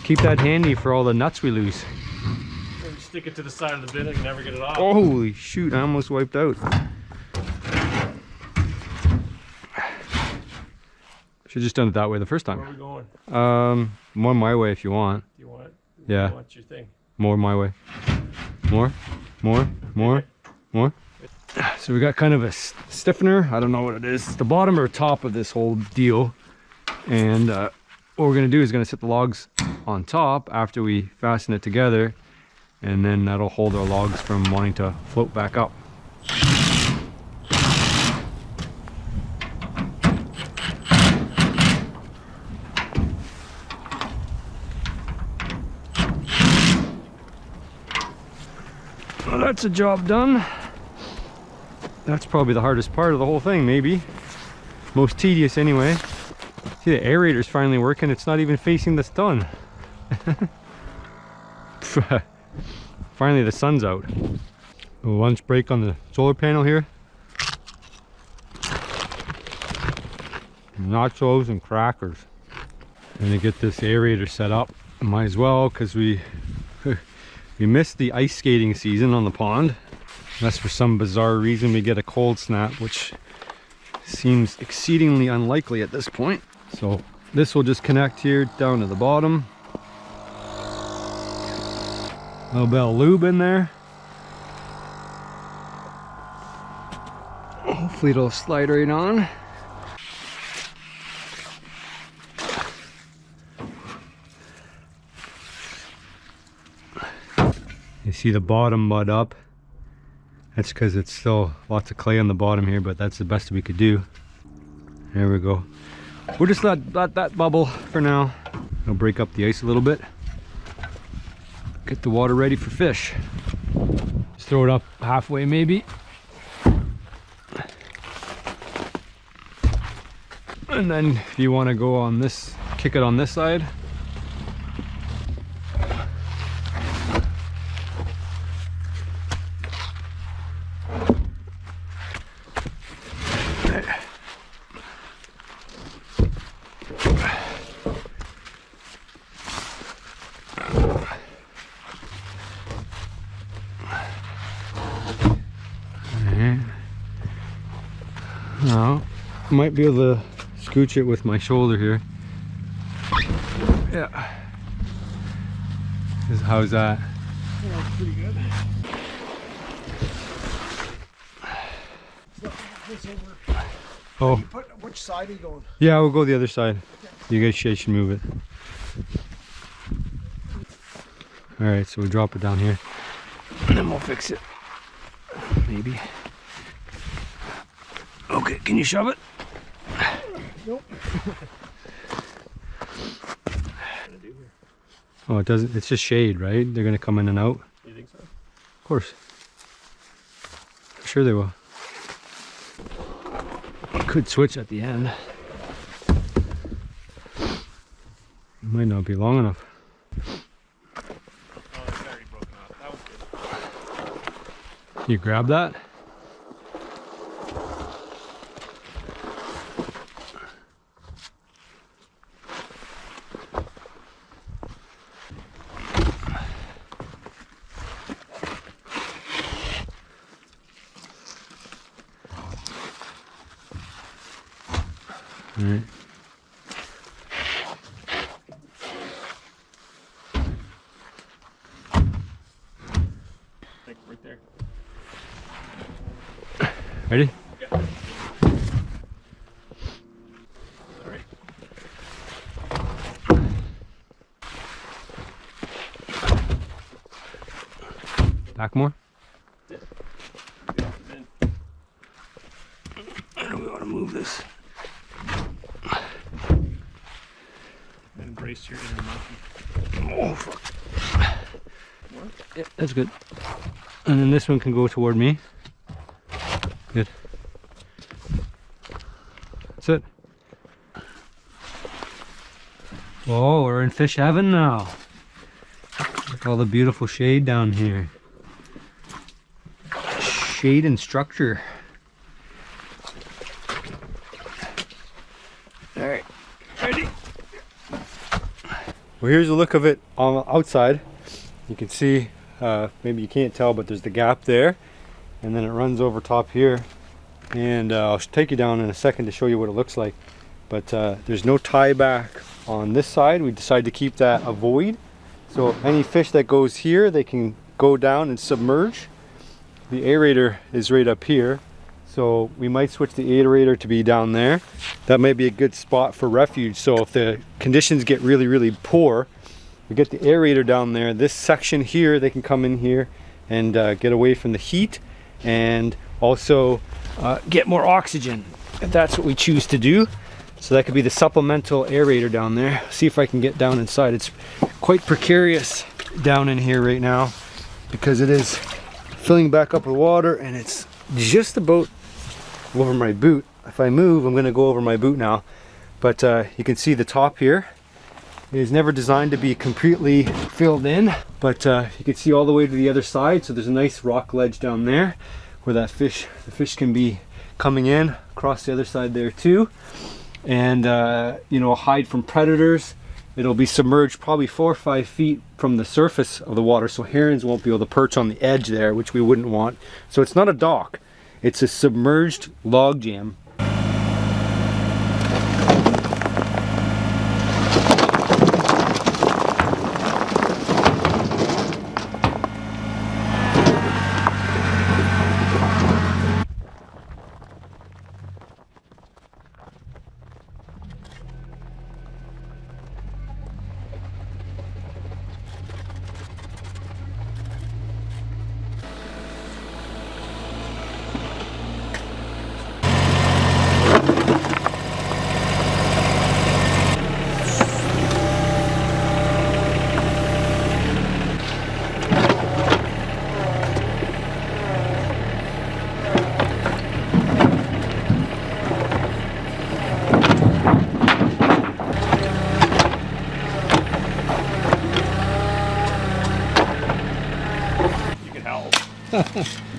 Keep that handy for all the nuts we lose. Stick it to the side of the bin and you never get it off. Holy shoot, I almost wiped out. Should've just done it that way the first time. Where are we going? More my way if you want. Do you want it? Yeah. What's your thing? More my way. More. So we got kind of a stiffener. I don't know what it is. It's the bottom or top of this whole deal. And what we're gonna do is gonna set the logs on top after we fasten it together. And then that'll hold our logs from wanting to float back up. Well, that's a job done. That's probably the hardest part of the whole thing, maybe. Most tedious anyway. See, the aerator's finally working. It's not even facing the sun. Finally, the sun's out. A lunch break on the solar panel here. Nachos and crackers. Gonna get this aerator set up. Might as well, because we missed the ice skating season on the pond. Unless for some bizarre reason we get a cold snap, which seems exceedingly unlikely at this point. So this will just connect here down to the bottom. A little bit of lube in there. Hopefully it'll slide right on. You see the bottom mud up. That's because it's still lots of clay on the bottom here, but that's the best we could do. There we go. We'll just let that bubble for now. It'll break up the ice a little bit. Get the water ready for fish. Just throw it up halfway maybe. And then if you want to go on this, kick it on this side. Now, might be able to scooch it with my shoulder here. Yeah. How's that? Yeah, that's pretty good. Oh. Which side are you going? Yeah, we'll go the other side. You guys should move it. Alright, so we drop it down here. And then we'll fix it. Maybe. Okay, can you shove it? Nope. Oh, it doesn't, it's just shade, right? They're gonna come in and out? You think so? Of course. For sure they will. Could switch at the end. Might not be long enough. Oh, it's already broken off. That was good. You grab that? All right. Like right there. Ready? Yeah. Back more? How do we want to move this? Embrace your inner monkey. Oh, fuck. Yeah, that's good. And then this one can go toward me. Good. That's it. Oh, we're in fish heaven now. Look at all the beautiful shade down here. Shade and structure. All right, ready? Well, here's a look of it on the outside. You can see, maybe you can't tell, but there's the gap there, and then it runs over top here. And I'll take you down in a second to show you what it looks like. But there's no tie back on this side. We decided to keep that a void. So any fish that goes here, they can go down and submerge. The aerator is right up here. So we might switch the aerator to be down there. That might be a good spot for refuge. So if the conditions get really, really poor, we get the aerator down there. This section here, they can come in here and get away from the heat, and also get more oxygen if that's what we choose to do. So that could be the supplemental aerator down there. See if I can get down inside. It's quite precarious down in here right now because it is filling back up with water, and it's just about over my boot. If I move, I'm going to go over my boot now. But you can see the top here. It is never designed to be completely filled in, but you can see all the way to the other side. So there's a nice rock ledge down there where the fish can be coming in across the other side there too. And you know, hide from predators. It'll be submerged probably 4 or 5 feet from the surface of the water, so herons won't be able to perch on the edge there, which we wouldn't want. So it's not a dock, it's a submerged log jam.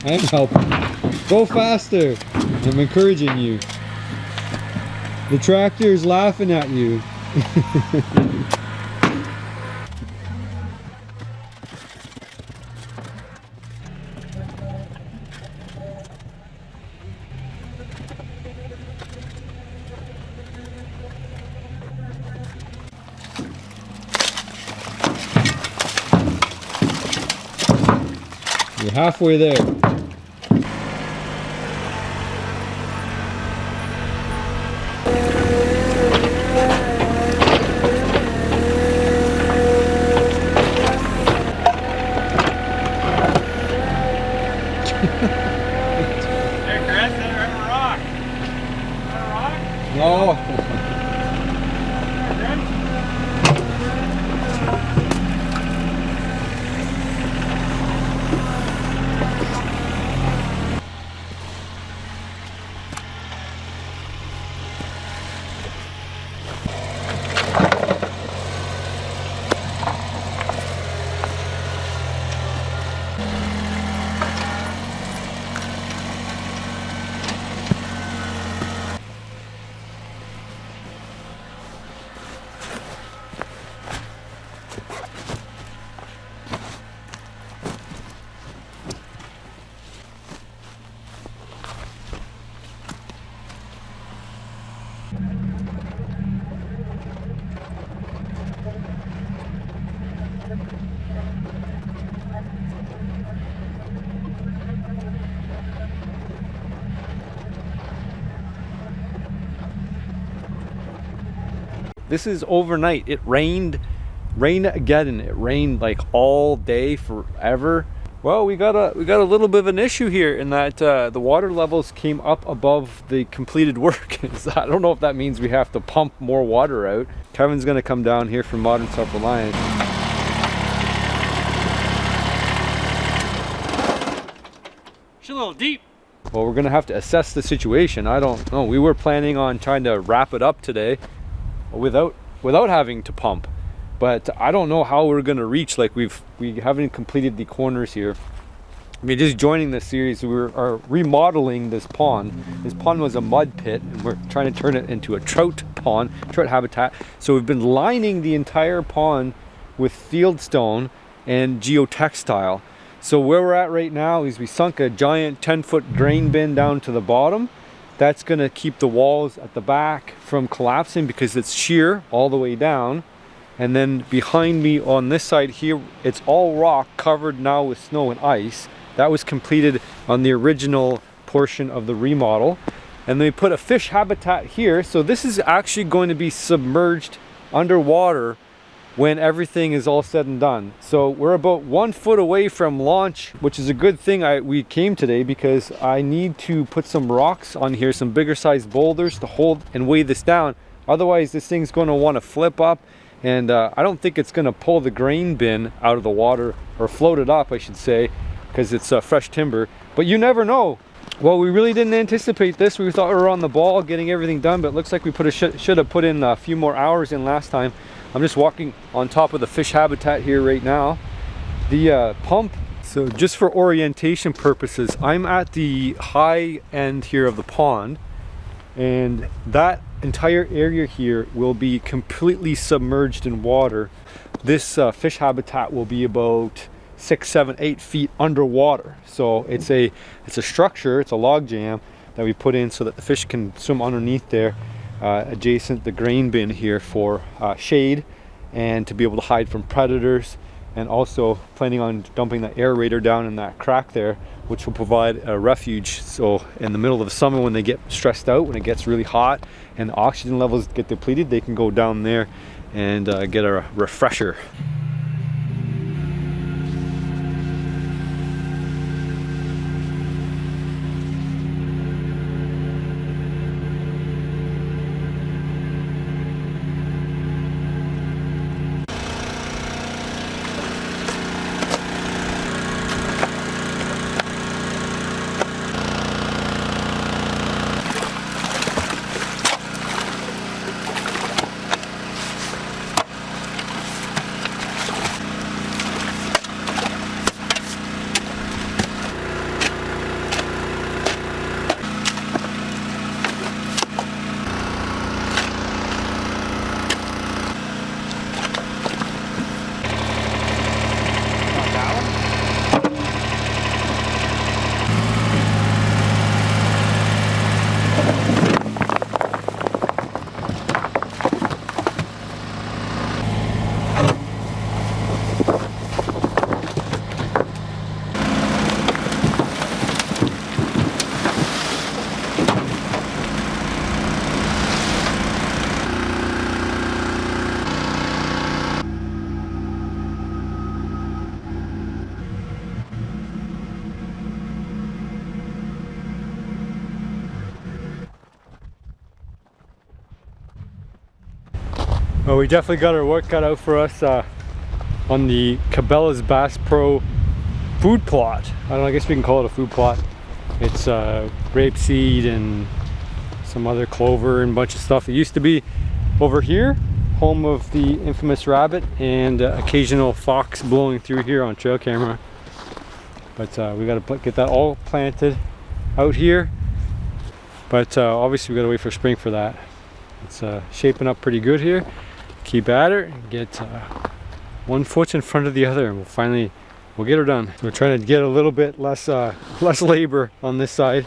I'm helping. Go faster. I'm encouraging you. The tractor is laughing at you. You're halfway there. No. This is overnight. It rained again, and it rained like all day forever. Well, we got a little bit of an issue here in that the water levels came up above the completed work. I don't know if that means we have to pump more water out. Kevin's gonna come down here from Modern Self-Reliant. It's a little deep. Well, we're gonna have to assess the situation. I don't know. We were planning on trying to wrap it up today without having to pump. But I don't know how we're gonna reach, like we haven't completed the corners here. I mean, just joining this series, we are remodeling this pond. This pond was a mud pit and we're trying to turn it into a trout pond, trout habitat. So we've been lining the entire pond with fieldstone and geotextile. So where we're at right now is we sunk a giant 10-foot drain bin down to the bottom. That's gonna keep the walls at the back from collapsing because it's sheer all the way down. And then behind me on this side here, it's all rock covered now with snow and ice. That was completed on the original portion of the remodel. And then we put a fish habitat here. So this is actually going to be submerged underwater when everything is all said and done. So we're about 1 foot away from launch, which is a good thing we came today because I need to put some rocks on here, some bigger sized boulders to hold and weigh this down. Otherwise this thing's going to want to flip up. And I don't think it's going to pull the grain bin out of the water, or float it up I should say, because it's fresh timber. But you never know. Well, we really didn't anticipate this. We thought we were on the ball getting everything done, but it looks like we should have put in a few more hours in last time. I'm just walking on top of the fish habitat here right now. The pump, so just for orientation purposes, I'm at the high end here of the pond, and that entire area here will be completely submerged in water. This fish habitat will be about 6, 7, 8 feet underwater. So it's a structure, it's a log jam that we put in so that the fish can swim underneath there, adjacent the grain bin here for shade and to be able to hide from predators, and also planning on dumping the aerator down in that crack there, which will provide a refuge. So in the middle of the summer when they get stressed out, when it gets really hot and the oxygen levels get depleted, they can go down there and get a refresher. Well, we definitely got our work cut out for us on the Cabela's Bass Pro food plot. I guess we can call it a food plot. It's rapeseed and some other clover and a bunch of stuff. It used to be over here, home of the infamous rabbit and occasional fox blowing through here on trail camera. But we got to get that all planted out here. But obviously we got to wait for spring for that. It's shaping up pretty good here. Keep at it and get 1 foot in front of the other, and we'll get her done. So we're trying to get a little bit less labor on this side.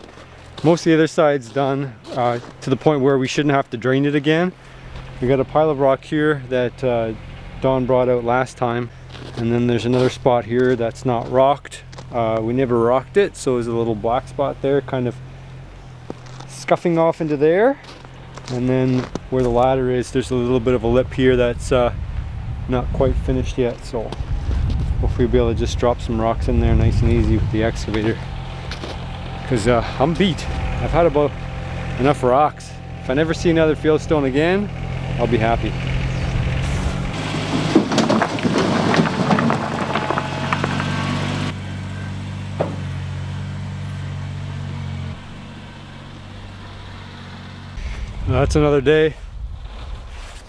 Most of the other side's done to the point where we shouldn't have to drain it again. We got a pile of rock here that Don brought out last time, and then there's another spot here that's not rocked. We never rocked it, so there's a little black spot there, kind of scuffing off into there. And then where the ladder is, there's a little bit of a lip here that's not quite finished yet, so we'll hopefully we'll be able to just drop some rocks in there nice and easy with the excavator. Because I'm beat. I've had about enough rocks. If I never see another fieldstone again, I'll be happy. Well, that's another day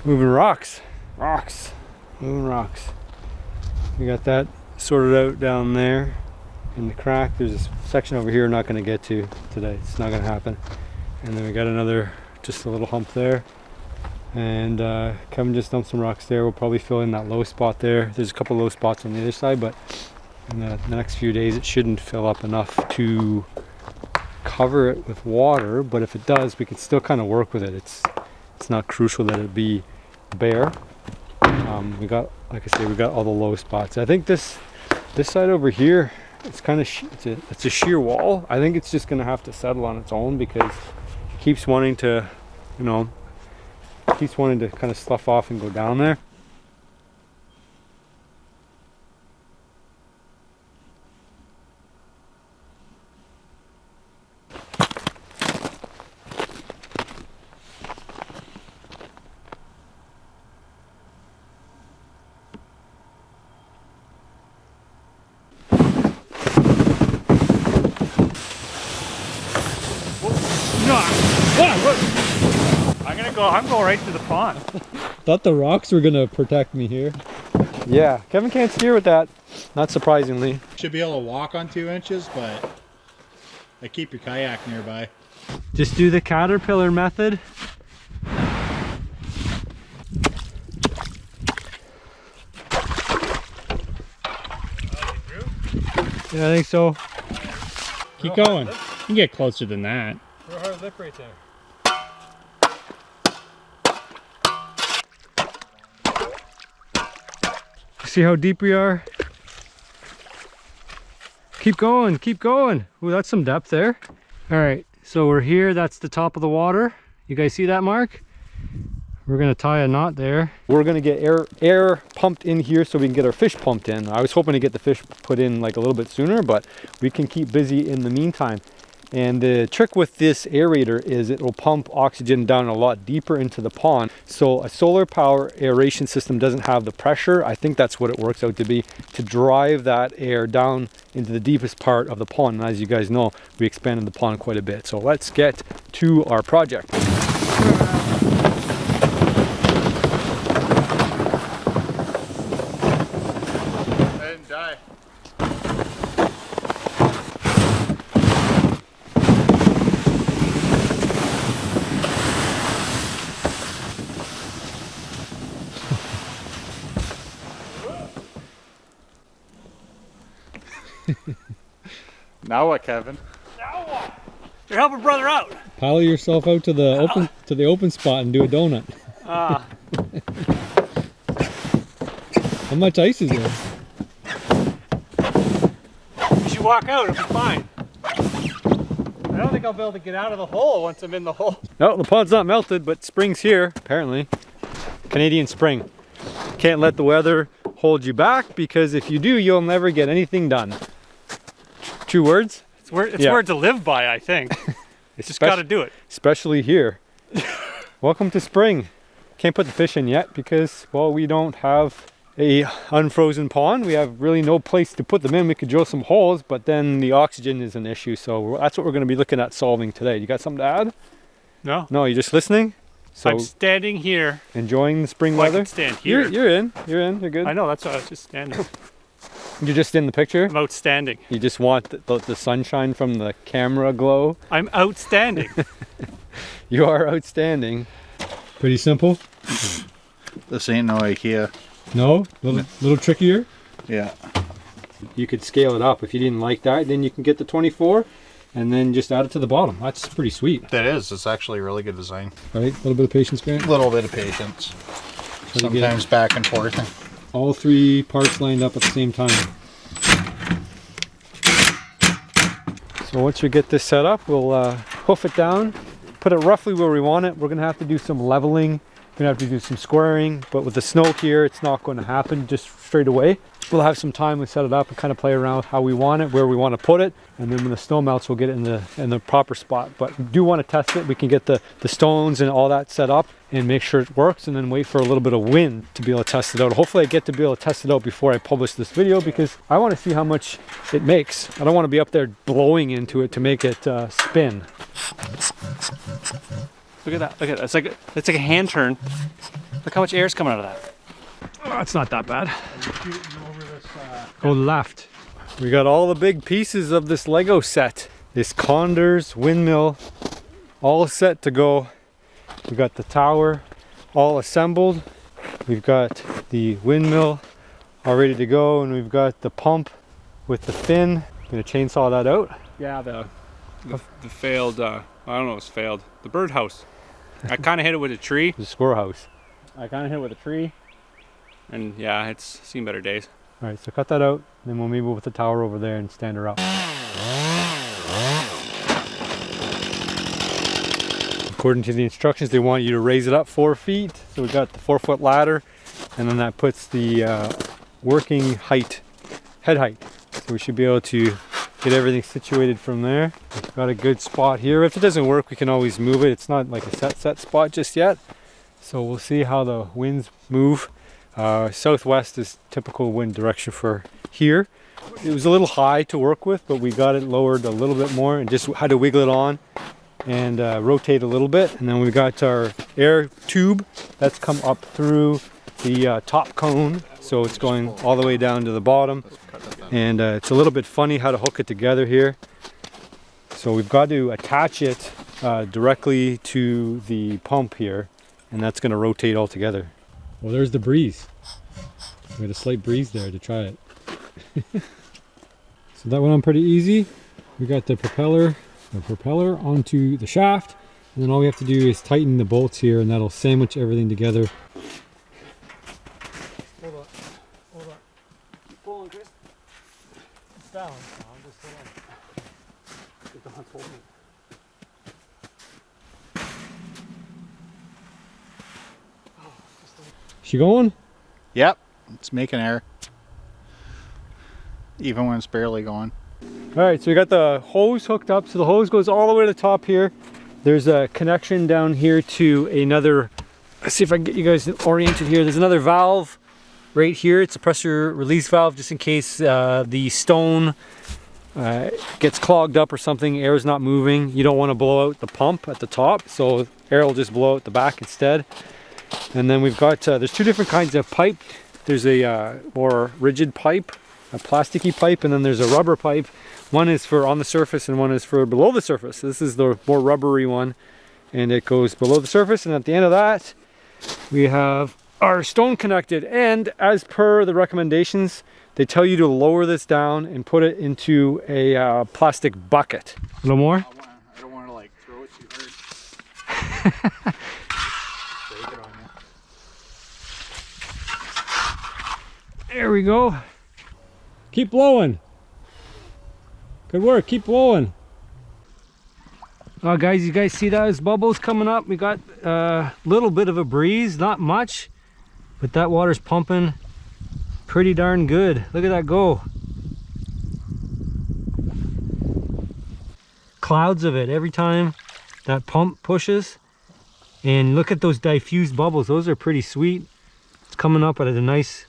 moving rocks. Moving rocks. We got that sorted out down there in the crack. There's a section over here I'm not going to get to today. It's not going to happen. And then we got another, just a little hump there. And Kevin just dumped some rocks there. We'll probably fill in that low spot there. There's a couple low spots on the other side, but in the next few days it shouldn't fill up enough to cover it with water. But if it does, we can still kind of work with it. It's not crucial that it be bare. We got, like I say, we got all the low spots. I think this side over here, it's kind of it's a sheer wall. I think it's just gonna have to settle on its own because it keeps wanting to, you know, kind of slough off and go down there. I'm going right to the pond. Thought the rocks were gonna protect me here. Yeah, Kevin can't steer with that, not surprisingly. Should be able to walk on 2 inches, but I keep your kayak nearby. Just do the caterpillar method. Yeah, I think so. Keep going. You can get closer than that. Real hard lip right there. See how deep we are? Keep going, keep going. Ooh, that's some depth there. All right, so we're here. That's the top of the water. You guys see that, Mark? We're gonna tie a knot there. We're gonna get air pumped in here so we can get our fish pumped in. I was hoping to get the fish put in like a little bit sooner, but we can keep busy in the meantime. And the trick with this aerator is it will pump oxygen down a lot deeper into the pond. So a solar power aeration system doesn't have the pressure. I think that's what it works out to be, to drive that air down into the deepest part of the pond. And as you guys know, we expanded the pond quite a bit. So let's get to our project. And die. Now what, Kevin? Now what? You're helping brother out. Paddle yourself out to the open spot and do a donut. How much ice is there? You should walk out, it'll be fine. I don't think I'll be able to get out of the hole once I'm in the hole. No, the pond's not melted, but spring's here, apparently. Canadian spring. Can't let the weather hold you back, because if you do, you'll never get anything done. True words? It's word to live by, I think. Just gotta do it. Especially here. Welcome to spring. Can't put the fish in yet because, well, we don't have a unfrozen pond. We have really no place to put them in. We could drill some holes, but then the oxygen is an issue. So that's what we're going to be looking at solving today. You got something to add? No. No, you're just listening? So I'm standing here. Enjoying the spring Well, weather? I can stand here. You're in. You're good. I know, that's why I was just standing. You're just in the picture? I'm outstanding. You just want the sunshine from the camera glow? I'm outstanding. You are outstanding. Pretty simple? This ain't no IKEA. No? Little trickier? Yeah. You could scale it up. If you didn't like that, then you can get the 24 and then just add it to the bottom. That's pretty sweet. That is. It's actually a really good design. Right? A little bit of patience, Grant? A little bit of patience. Sometimes back and forth. All three parts lined up at the same time. So once we get this set up, we'll hoof it down, put it roughly where we want it. We're going to have to do some leveling. We're going to have to do some squaring, but with the snow here, it's not going to happen just straight away. we'll have some time to set it up and kind of play around with how we want it, where we want to put it, and then when the snow melts, we'll get it in the proper spot. But we do want to test it. We can get the stones and all that set up and make sure it works, and then wait for a little bit of wind to be able to test it out. Hopefully I get to be able to test it out before I publish this video, because I want to see how much it makes. I don't want to be up there blowing into it to make it spin. Look at that. Look at that. It's like a hand turn. Look how much air is coming out of that. Oh, it's not that bad. Go left. We got all the big pieces of this Lego set. This Condors windmill, all set to go. We got the tower all assembled. We've got the windmill all ready to go, and we've got the pump with the fin. Gonna chainsaw that out. Yeah, the failed, I don't know, it's failed. The birdhouse. I kind of hit it with a tree. The squirrel house. I kind of hit it with a tree. And yeah, it's seen better days. All right, so cut that out, then we'll maybe put the tower over there and stand her up. According to the instructions, they want you to raise it up 4 feet. So we got the 4-foot ladder, and then that puts the working height, head height. So we should be able to get everything situated from there. We've got a good spot here. If it doesn't work, we can always move it. It's not like a set spot just yet. So we'll see how the winds move. Southwest is typical wind direction for here. It was a little high to work with, but we got it lowered a little bit more and just had to wiggle it on and rotate a little bit. And then we got our air tube that's come up through the top cone, so it's going all the way down to the bottom. And it's a little bit funny how to hook it together here. So we've got to attach it directly to the pump here, and that's going to rotate all together. Well, there's the breeze. We had a slight breeze there to try it. So that went on pretty easy. We got the propeller onto the shaft, and then all we have to do is tighten the bolts here, and that'll sandwich everything together. Hold on. Keep pulling, Chris. It's down. I'm just hold on. Hold me. She going? Yep, it's making air. Even when it's barely going. All right, so we got the hose hooked up. So the hose goes all the way to the top here. There's a connection down here to another, let's see if I can get you guys oriented here. There's another valve right here. It's a pressure release valve just in case the stone gets clogged up or something, air is not moving. You don't want to blow out the pump at the top, so air will just blow out the back instead. And then we've got, there's 2 different kinds of pipe. There's a more rigid pipe, a plasticky pipe, and then there's a rubber pipe. One is for on the surface and one is for below the surface. This is the more rubbery one, and it goes below the surface. And at the end of that, we have our stone connected. And as per the recommendations, they tell you to lower this down and put it into a plastic bucket. A little more? I don't want to like throw it too hard. There we go. Keep blowing. Good work, keep blowing. Oh guys, you guys see those bubbles coming up? We got a little bit of a breeze, not much, but that water's pumping pretty darn good. Look at that go. Clouds of it every time that pump pushes. And look at those diffused bubbles. Those are pretty sweet. It's coming up at a nice,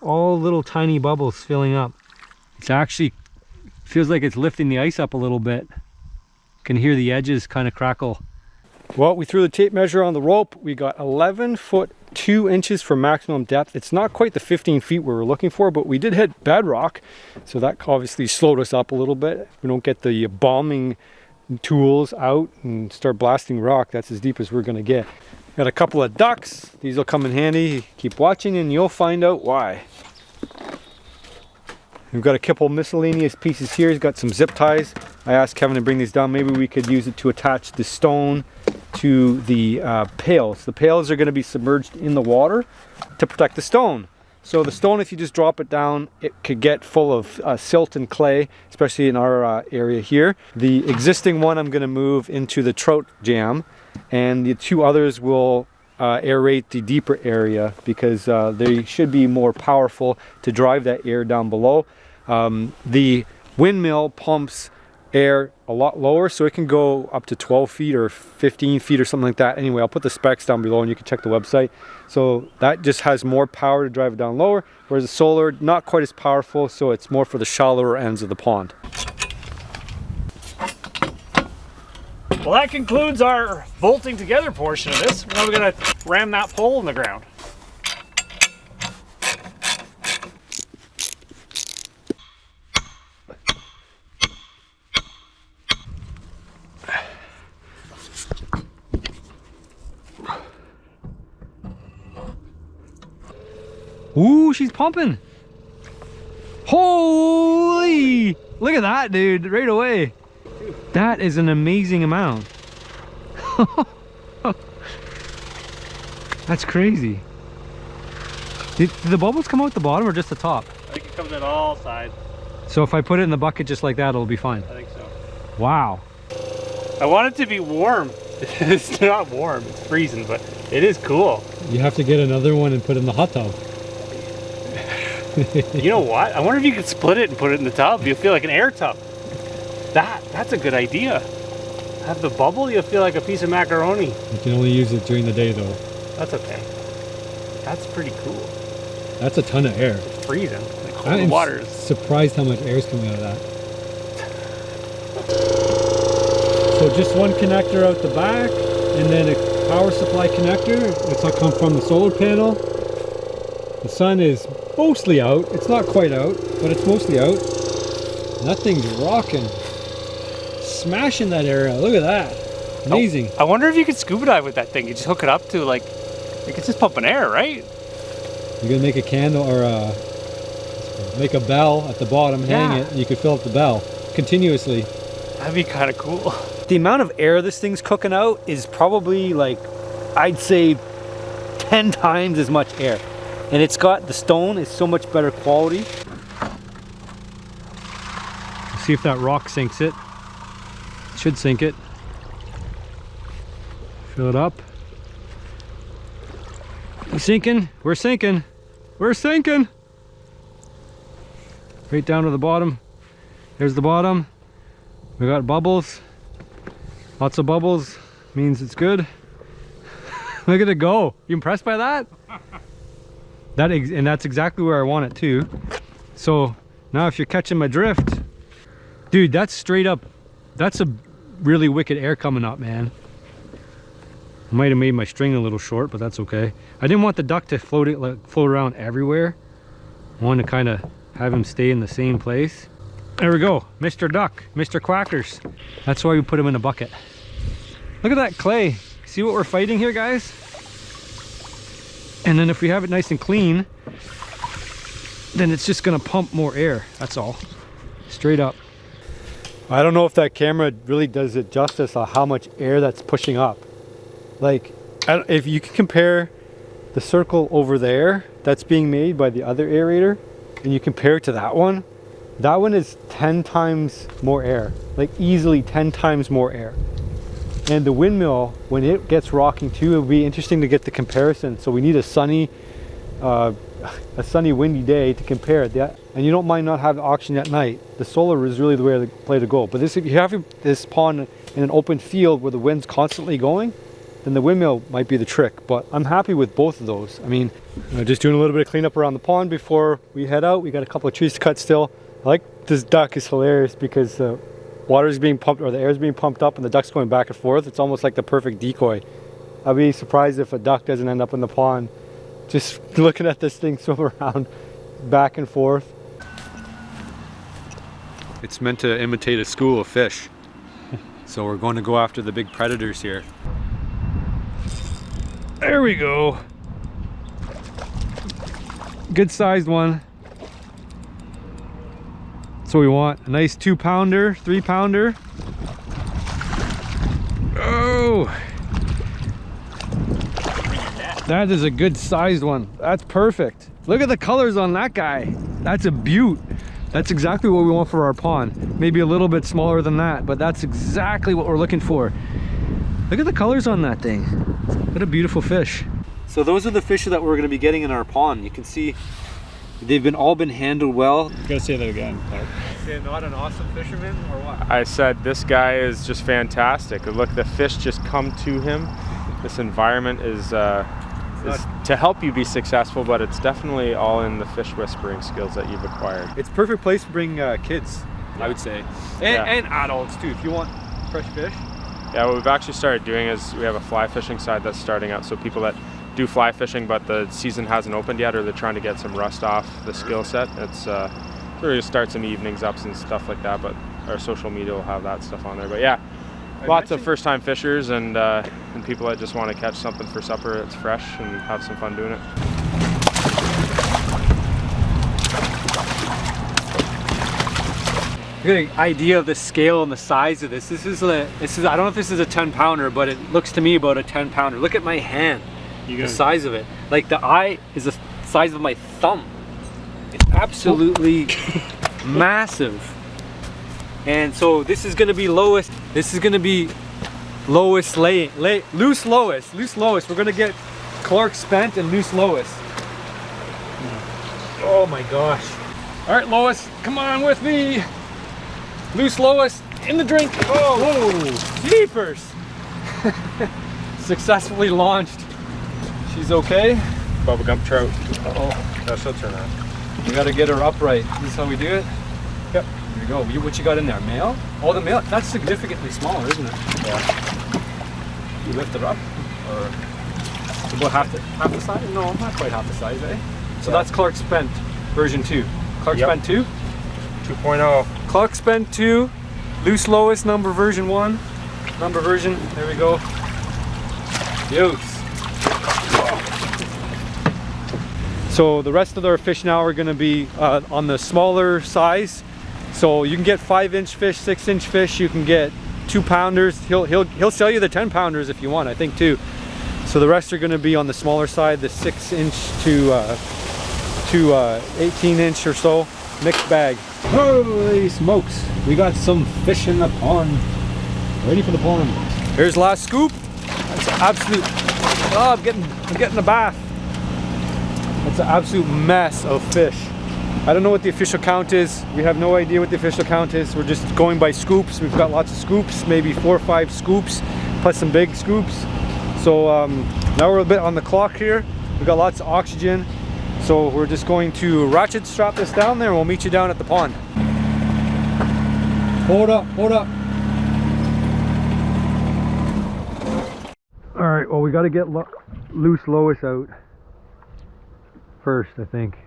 all little tiny bubbles filling up. It's actually feels like it's lifting the ice up a little bit. Can hear the edges kind of crackle. Well, we threw the tape measure on the rope. We got 11 foot 2 inches for maximum depth. It's not quite the 15 feet we were looking for, but we did hit bedrock, so that obviously slowed us up a little bit. We don't get the bombing tools out and start blasting rock. That's as deep as we're gonna get. Got a couple of ducks. These will come in handy. Keep watching and you'll find out why. We've got a couple miscellaneous pieces here. He's got some zip ties. I asked Kevin to bring these down. Maybe we could use it to attach the stone to the pails. The pails are going to be submerged in the water to protect the stone. So the stone, if you just drop it down, it could get full of silt and clay, especially in our area here. The existing one I'm going to move into the trout jam, and the 2 others will aerate the deeper area because they should be more powerful to drive that air down below. The windmill pumps air a lot lower, so it can go up to 12 feet or 15 feet or something like that. Anyway, I'll put the specs down below and you can check the website. So that just has more power to drive it down lower, whereas the solar, not quite as powerful, so it's more for the shallower ends of the pond. Well, that concludes our bolting together portion of this. Now we're gonna ram that pole in the ground. Ooh, she's pumping. Holy! Look at that, dude, right away. That is an amazing amount. That's crazy. Did the bubbles come out the bottom or just the top? I think it comes out all sides. So if I put it in the bucket just like that, it'll be fine. I think so. Wow. I want it to be warm. It's not warm, it's freezing, but it is cool. You have to get another one and put it in the hot tub. You know what? I wonder if you could split it and put it in the tub. You'll feel like an air tub. That's a good idea. Have the bubble, you'll feel like a piece of macaroni. You can only use it during the day though. That's okay. That's pretty cool. That's a ton of air. It's freezing. Like cold I'm water is. surprised how much air is coming out of that. So just one connector out the back and then a power supply connector. It's all come from the solar panel. The sun is mostly out. It's not quite out, but it's mostly out. That thing's rocking. Smashing that area. Look at that. Amazing. I wonder if you could scuba dive with that thing. You just hook it up to like, it's just pumping air, right? You're gonna make a candle or make a bell at the bottom, hang it, and you could fill up the bell continuously. That'd be kind of cool. The amount of air this thing's cooking out is probably like, I'd say 10 times as much air. And it's got, the stone is so much better quality. See if that rock sinks it. Should sink it. Fill it up. You sinking? We're sinking. We're sinking. Right down to the bottom. There's the bottom. We got bubbles. Lots of bubbles. Means it's good. Look at it go. You impressed by that? And that's exactly where I want it too. So now if you're catching my drift, dude, that's straight up, that's a really wicked air coming up, man. I might have made my string a little short, but that's okay. I didn't want the duck to float around everywhere. I wanted to kind of have him stay in the same place. There we go, Mr. Duck, Mr. Quackers. That's why we put him in a bucket. Look at that clay. See what we're fighting here, guys? And then if we have it nice and clean, then it's just gonna pump more air, that's all. Straight up. I don't know if that camera really does it justice on how much air that's pushing up. Like, if you can compare the circle over there that's being made by the other aerator, and you compare it to that one is 10 times more air. Like easily 10 times more air. And the windmill, when it gets rocking too, it'll be interesting to get the comparison. So we need a sunny windy day to compare it. And you don't mind not having oxygen at night. The solar is really the way to play to go. But if you have this pond in an open field where the wind's constantly going, then the windmill might be the trick. But I'm happy with both of those. I mean, just doing a little bit of cleanup around the pond before we head out. We got a couple of trees to cut still. I like this duck, is hilarious because water is being pumped, or the air is being pumped up and the duck's going back and forth. It's almost like the perfect decoy. I'd be surprised if a duck doesn't end up in the pond just looking at this thing swim around back and forth. It's meant to imitate a school of fish. So we're going to go after the big predators here. There we go. Good sized one. That's what we want. A nice 2-pounder, 3-pounder. Oh! That is a good sized one. That's perfect. Look at the colors on that guy. That's a beaut. That's exactly what we want for our pond. Maybe a little bit smaller than that, but that's exactly what we're looking for. Look at the colors on that thing. What a beautiful fish. So those are the fish that we're going to be getting in our pond. You can see they've all been handled well. You gotta say that again, Clark. Say not an awesome fisherman or what? I said this guy is just fantastic. Look, the fish just come to him. This environment is to help you be successful, but it's definitely all in the fish whispering skills that you've acquired. It's a perfect place to bring kids, I would say, and adults too, if you want fresh fish. Yeah, what we've actually started doing is we have a fly fishing side that's starting out, so people that do fly fishing but the season hasn't opened yet, or they're trying to get some rust off the skill set, it's we're gonna start some evenings ups and stuff like that, but our social media will have that stuff on there. But yeah, lots of first-time fishers and people that just want to catch something for supper that's fresh and have some fun doing it. Get an idea of the scale and the size of this. This is I don't know if this is a 10-pounder, but it looks to me about a 10-pounder. Look at my hand, the size of it. Like the eye is the size of my thumb. It's absolutely massive. And so this is going to be lowest. This is going to be lowest loose lowest. We're going to get Clark Spent and loose lowest. Oh my gosh. All right, Lois, come on with me. Loose Lois in the drink. Oh, whoa, jeepers. Successfully launched. She's okay. Bubblegum trout. Uh-oh. No, she'll turn on. We got to get her upright. This is how we do it? Yep. Here we go. What you got in there? Male? Oh, the male. That's significantly smaller, isn't it? Yeah. You lift it up? Or about half the size? No, not quite half the size, eh? So that's Clark Spent version 2. Clark Spent 2? 2.0. Clark Spent 2, loose lowest number version 1. Number version, there we go. Use. So the rest of our fish now are going to be on the smaller size. So you can get 5-inch fish, 6-inch fish. You can get 2-pounders. He'll sell you the 10-pounders if you want, I think, too. So the rest are going to be on the smaller side, the 6-inch to 18-inch or so, mixed bag. Holy smokes! We got some fish in the pond. Ready for the pond. Here's last scoop. That's an absolute. Oh, I'm getting a bath. That's an absolute mess of fish. I don't know what the official count is. We have no idea what the official count is. We're just going by scoops. We've got lots of scoops, maybe 4 or 5 scoops, plus some big scoops. So now we're a bit on the clock here. We've got lots of oxygen. So we're just going to ratchet strap this down there and we'll meet you down at the pond. Hold up, hold up. All right, well, we got to get loose Lois out first, I think.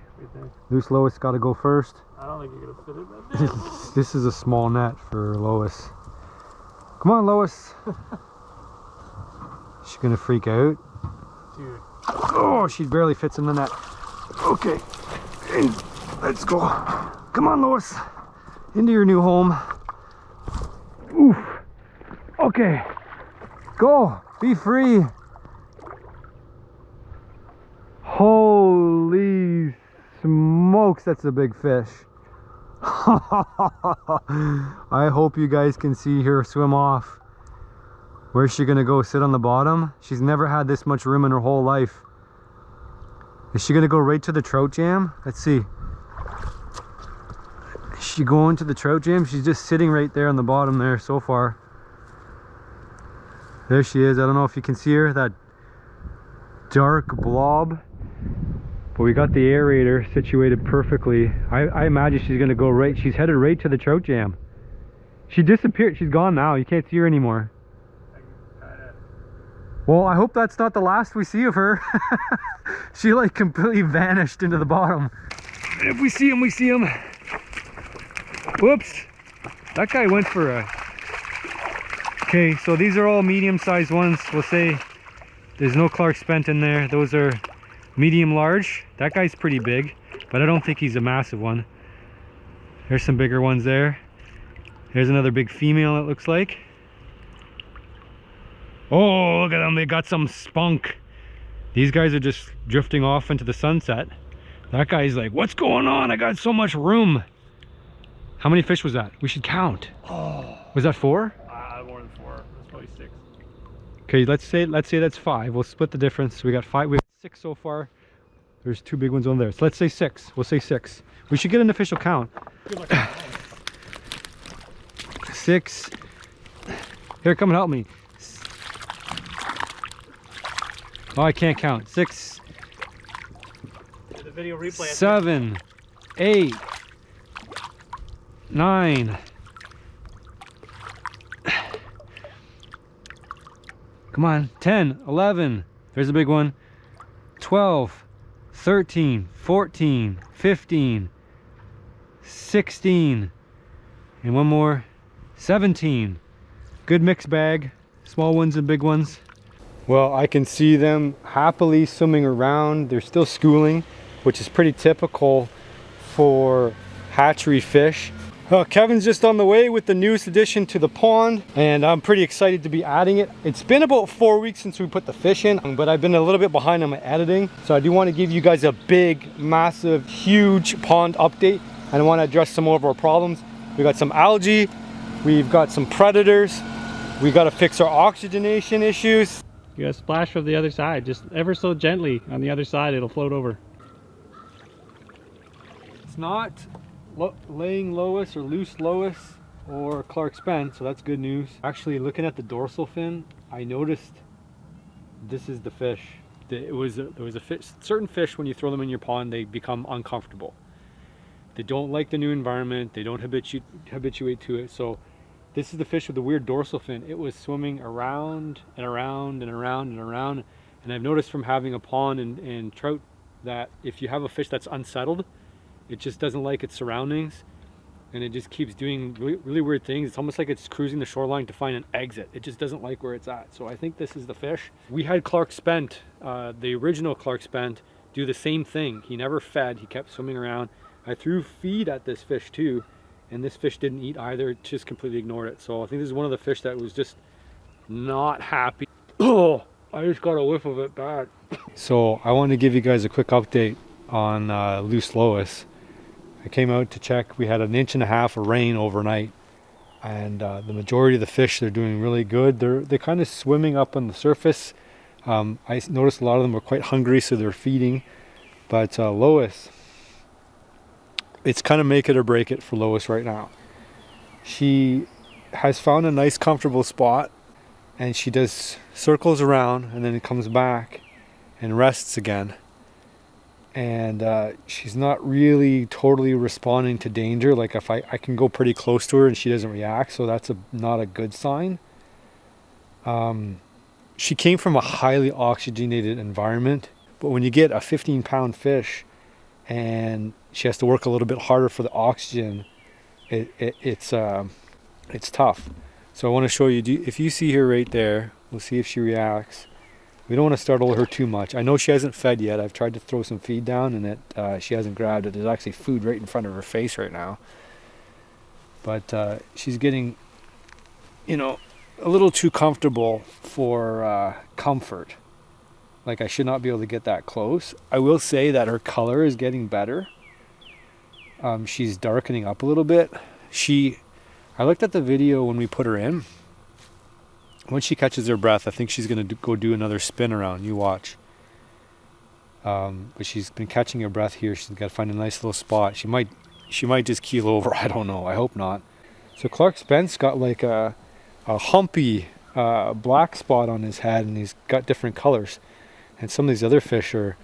Loose Lois got to go first. I don't think you're gonna fit it right there. This is a small net for Lois. Come on, Lois. She's gonna freak out. Dude. Oh, she barely fits in the net. Okay, and let's go. Come on, Lois. Into your new home. Oof. Okay. Go. Be free. Holy smokes, that's a big fish. I hope you guys can see her swim off. Where's she gonna go? Sit on the bottom? She's never had this much room in her whole life. Is she gonna go right to the trout jam? Let's see. Is she going to the trout jam? She's just sitting right there on the bottom there so far. There she is. I don't know if you can see her, that dark blob. But we got the aerator situated perfectly. I imagine she's gonna go right, she's headed right to the trout jam. She disappeared, she's gone now. You can't see her anymore. Well, I hope that's not the last we see of her. She like completely vanished into the bottom. And if we see him, we see him. Whoops. That guy went for a... Okay, so these are all medium-sized ones. We'll say there's no Clark Spent in there. Those are medium large. That guy's pretty big, but I don't think he's a massive one. There's some bigger ones there. There's another big female, it looks like. Oh, look at them, they got some spunk. These guys are just drifting off into the sunset. That guy's like, what's going on? I got so much room. How many fish was that? We should count. Oh. Was that 4? More than 4. That's probably 6. Okay, let's say that's 5. We'll split the difference. We got 5. We have 6 so far. There's 2 big ones on there. So let's say 6. We'll say 6. We should get an official count. 6. Here, come and help me. Oh, I can't count. 6. The video replay. 7, 8, 9. Come on, 10, 11. There's a big one. 12, 13, 14, 15, 16, and one more, 17. Good mixed bag, small ones and big ones. Well, I can see them happily swimming around. They're still schooling, which is pretty typical for hatchery fish. Kevin's just on the way with the newest addition to the pond, and I'm pretty excited to be adding it. It's been about 4 weeks since we put the fish in, but I've been a little bit behind on my editing. So I do want to give you guys a big, massive, huge pond update, and I want to address some more of our problems. We got some algae, we've got some predators, we got to fix our oxygenation issues. You gotta splash from the other side, just ever so gently on the other side, it'll float over. It's not laying Lois or loose Lois or Clark's Bend, so that's good news. Actually, looking at the dorsal fin, I noticed this is the fish. There was a fish, certain fish, when you throw them in your pond, they become uncomfortable. They don't like the new environment, they don't habituate to it. So this is the fish with the weird dorsal fin. It was swimming around and around and around and around. And I've noticed from having a pond and trout that if you have a fish that's unsettled, it just doesn't like its surroundings, and it just keeps doing really weird things. It's almost like it's cruising the shoreline to find an exit. It just doesn't like where it's at. So I think this is the fish. We had Clark Spent, the original Clark Spent, do the same thing. He never fed, he kept swimming around. I threw feed at this fish too, and this fish didn't eat either. It just completely ignored it. So I think this is one of the fish that was just not happy. Oh, I just got a whiff of it bad. So I want to give you guys a quick update on loose Lois. I came out to check. We had 1.5 inches of rain overnight, and the majority of the fish, they're doing really good. They're kind of swimming up on the surface. I noticed a lot of them were quite hungry, so they're feeding. But Lois, it's kind of make it or break it for Lois right now. She has found a nice comfortable spot, and she does circles around and then it comes back and rests again. And she's not really totally responding to danger. Like if I can go pretty close to her and she doesn't react, so that's not a good sign. She came from a highly oxygenated environment, but when you get a 15-pound fish and she has to work a little bit harder for the oxygen, it's tough. So I want to show you, if you see her right there, we'll see if she reacts. We don't want to startle her too much. I know she hasn't fed yet. I've tried to throw some feed down and she hasn't grabbed it. There's actually food right in front of her face right now. But she's getting, a little too comfortable for comfort. Like I should not be able to get that close. I will say that her color is getting better. She's darkening up a little bit. I looked at the video when we put her in. Once she catches her breath, I think she's going to go do another spin around. You watch. But she's been catching her breath here. She's got to find a nice little spot. She might just keel over. I don't know. I hope not. So Clark Spence got like a humpy black spot on his head, and he's got different colors. And some of these other fish are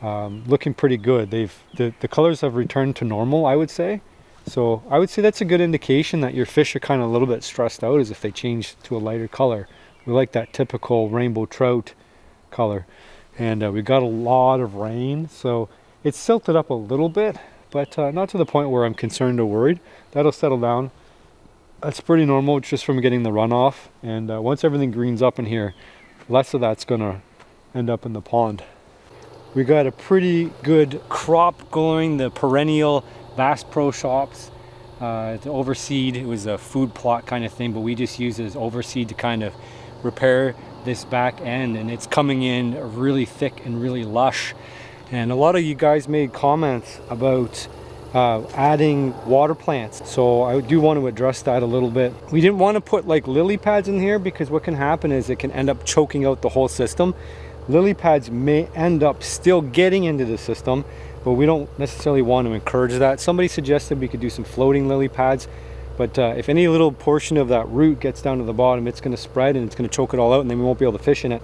looking pretty good. The colors have returned to normal, I would say. So I would say that's a good indication that your fish are kind of a little bit stressed out, is if they change to a lighter color. We like that typical rainbow trout color. And we got a lot of rain, so it's silted up a little bit, but not to the point where I'm concerned or worried. That'll settle down. That's pretty normal just from getting the runoff. And once everything greens up in here, less of that's going to end up in the pond. We got a pretty good crop going, the perennial Bass Pro Shops. It's overseed. It was a food plot kind of thing, but we just use it as overseed to kind of repair this back end, and it's coming in really thick and really lush. And a lot of you guys made comments about adding water plants. So I do want to address that a little bit. We didn't want to put like lily pads in here because what can happen is it can end up choking out the whole system. Lily pads may end up still getting into the system, but we don't necessarily want to encourage that. Somebody suggested we could do some floating lily pads, but if any little portion of that root gets down to the bottom, it's going to spread and it's going to choke it all out, and then we won't be able to fish in it.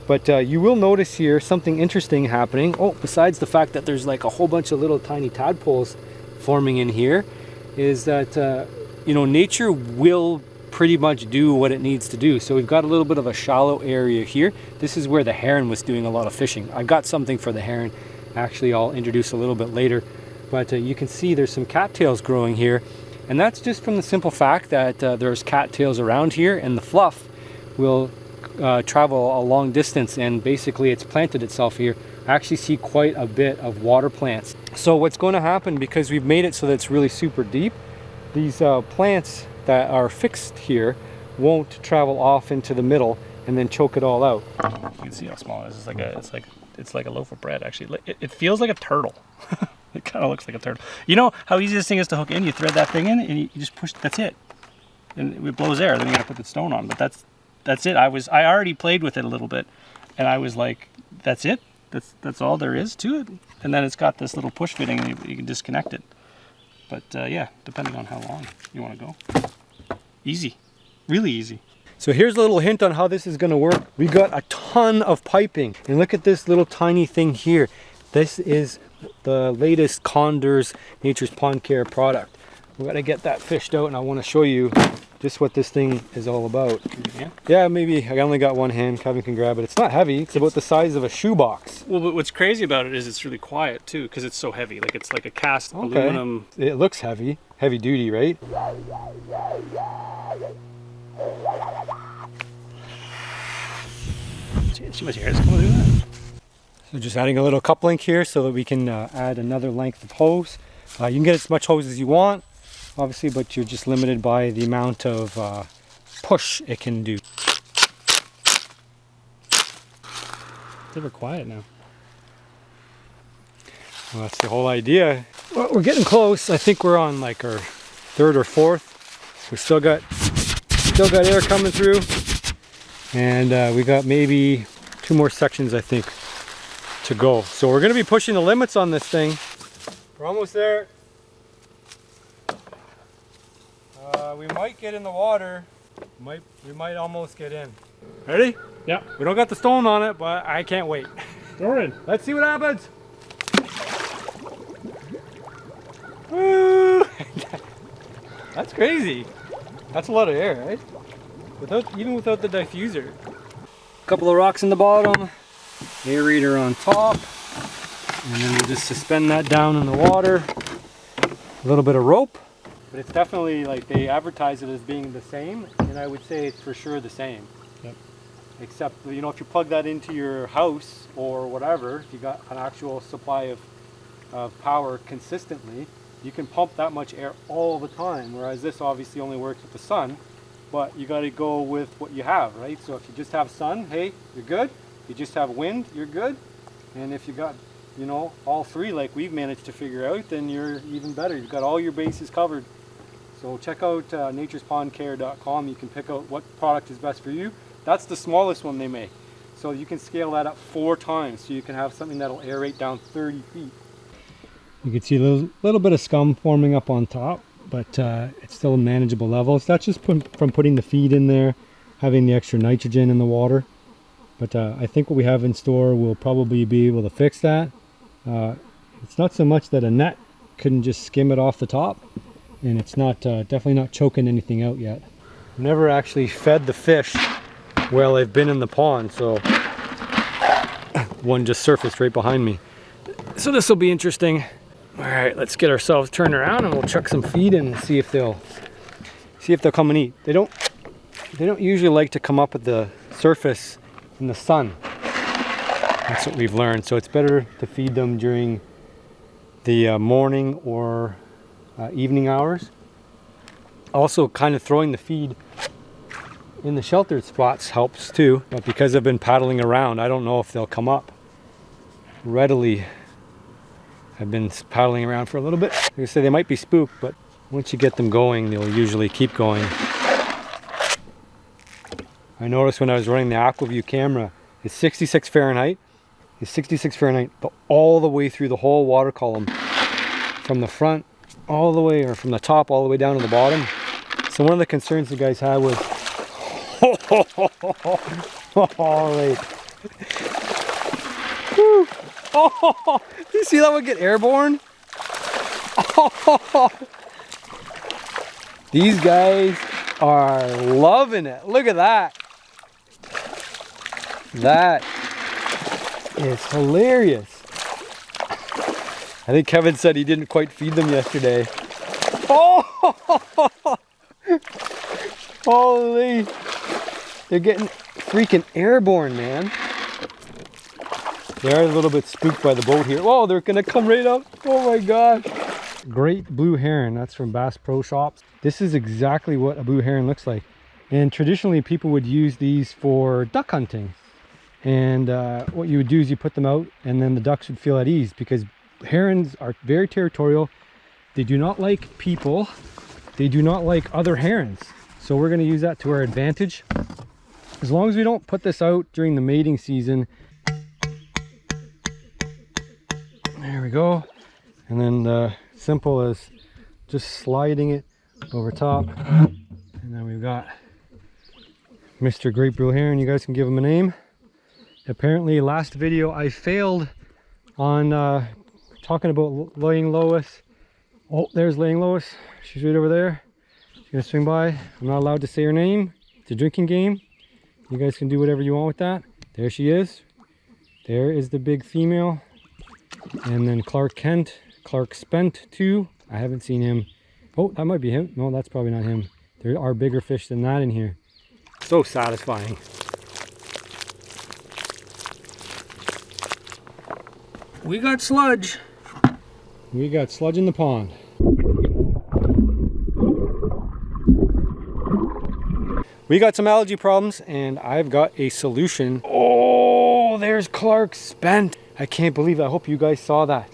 But you will notice here something interesting happening. Oh, besides the fact that there's like a whole bunch of little tiny tadpoles forming in here, is that you know, nature will pretty much do what it needs to do. So we've got a little bit of a shallow area here. This is where the heron was doing a lot of fishing. I've got something for the heron. Actually, I'll introduce a little bit later. But you can see there's some cattails growing here. And that's just from the simple fact that there's cattails around here, and the fluff will travel a long distance, and basically it's planted itself here. I actually see quite a bit of water plants. So what's going to happen, because we've made it so that it's really super deep, these plants that are fixed here won't travel off into the middle and then choke it all out. You can see how small it is. It's like a loaf of bread, actually. It feels like a turtle. It kind of looks like a turtle. You know how easy this thing is to hook in? You thread that thing in and you just push, that's it. And it blows air, then you gotta put the stone on. But that's it. I already played with it a little bit, and I was like, that's it? That's all there is to it? And then it's got this little push fitting, and you can disconnect it. But yeah, depending on how long you want to go. Easy, really easy. So here's a little hint on how this is going to work. We got a ton of piping, and look at this little tiny thing here. This is the latest Condors Nature's Pond Care product. We're going to get that fished out, and I want to show you just what this thing is all about. Yeah, maybe. I only got one hand. Kevin can grab it. It's not heavy. It's about the size of a shoebox. Well, but what's crazy about it is it's really quiet too, because it's so heavy. Like it's like a cast aluminum. It looks heavy. Heavy duty, right? Too much air is coming through that. So just adding a little cup link here so that we can add another length of hose. You can get as much hose as you want, obviously, but you're just limited by the amount of push it can do. It's ever quiet now. Well, that's the whole idea. Well, we're getting close. I think we're on like our third or fourth. We still got air coming through, and we got maybe 2 more sections, I think, to go. So we're going to be pushing the limits on this thing. We're almost there. We might get in the water. We might almost get in. Ready? Yeah. We don't got the stone on it, but I can't wait. Throw it in. Let's see what happens. Woo! That's crazy. That's a lot of air, right? Even without the diffuser. A couple of rocks in the bottom, aerator on top, and then we'll just suspend that down in the water. A little bit of rope, but it's definitely like they advertise it as being the same, and I would say it's for sure the same. Yep. Except, you know, if you plug that into your house or whatever, if you got an actual supply of power consistently, you can pump that much air all the time, whereas this obviously only works with the sun. But you got to go with what you have, right? So if you just have sun, hey, you're good. If you just have wind, you're good. And if you got, you know, all three like we've managed to figure out, then you're even better. You've got all your bases covered. So check out naturespondcare.com. You can pick out what product is best for you. That's the smallest one they make. So you can scale that up 4 times. So you can have something that'll aerate down 30 feet. You can see a little bit of scum forming up on top, but it's still a manageable level. So that's just from putting the feed in there, having the extra nitrogen in the water. But I think what we have in store will probably be able to fix that. It's not so much that a net couldn't just skim it off the top, and it's not definitely not choking anything out yet. Never actually fed the fish while I've been in the pond, so one just surfaced right behind me. So this will be interesting. All right, let's get ourselves turned around and we'll chuck some feed in and see if they'll come and eat. They don't usually like to come up at the surface in the sun. That's what we've learned. So it's better to feed them during the morning or evening hours. Also, kind of throwing the feed in the sheltered spots helps too. But because I've been paddling around, I don't know if they'll come up readily I've been paddling around for a little bit. Like I say, they might be spooked, but once you get them going, they'll usually keep going. I noticed when I was running the AquaView camera, it's 66 Fahrenheit. It's 66 Fahrenheit all the way through the whole water column, from the front all the way, or from the top all the way down to the bottom. So one of the concerns the guys had was, holy. Woo. Oh, you see that one get airborne? Oh, these guys are loving it. Look at that. That is hilarious. I think Kevin said he didn't quite feed them yesterday. Oh, holy. They're getting freaking airborne, man. They are a little bit spooked by the boat here. Oh, they're gonna come right up. Oh my gosh. Great blue heron, that's from Bass Pro Shops. This is exactly what a blue heron looks like. And traditionally people would use these for duck hunting. And what you would do is you put them out and then the ducks would feel at ease, because herons are very territorial. They do not like people. They do not like other herons. So we're gonna use that to our advantage. As long as we don't put this out during the mating season. There we go. And then simple as just sliding it over top. And then we've got Mr. Great Blue Heron. You guys can give him a name. Apparently last video I failed on talking about laying Lois. Oh, there's laying Lois. She's right over there. She's gonna swing by. I'm not allowed to say her name. It's a drinking game. You guys can do whatever you want with that. There she is. There is the big female. And then Clark Kent, Clark Spent too. I haven't seen him. Oh, that might be him. No, that's probably not him. There are bigger fish than that in here. So satisfying. We got sludge. We got sludge in the pond. We got some algae problems and I've got a solution. Oh, there's Clark Spent. I can't believe it. I hope you guys saw that.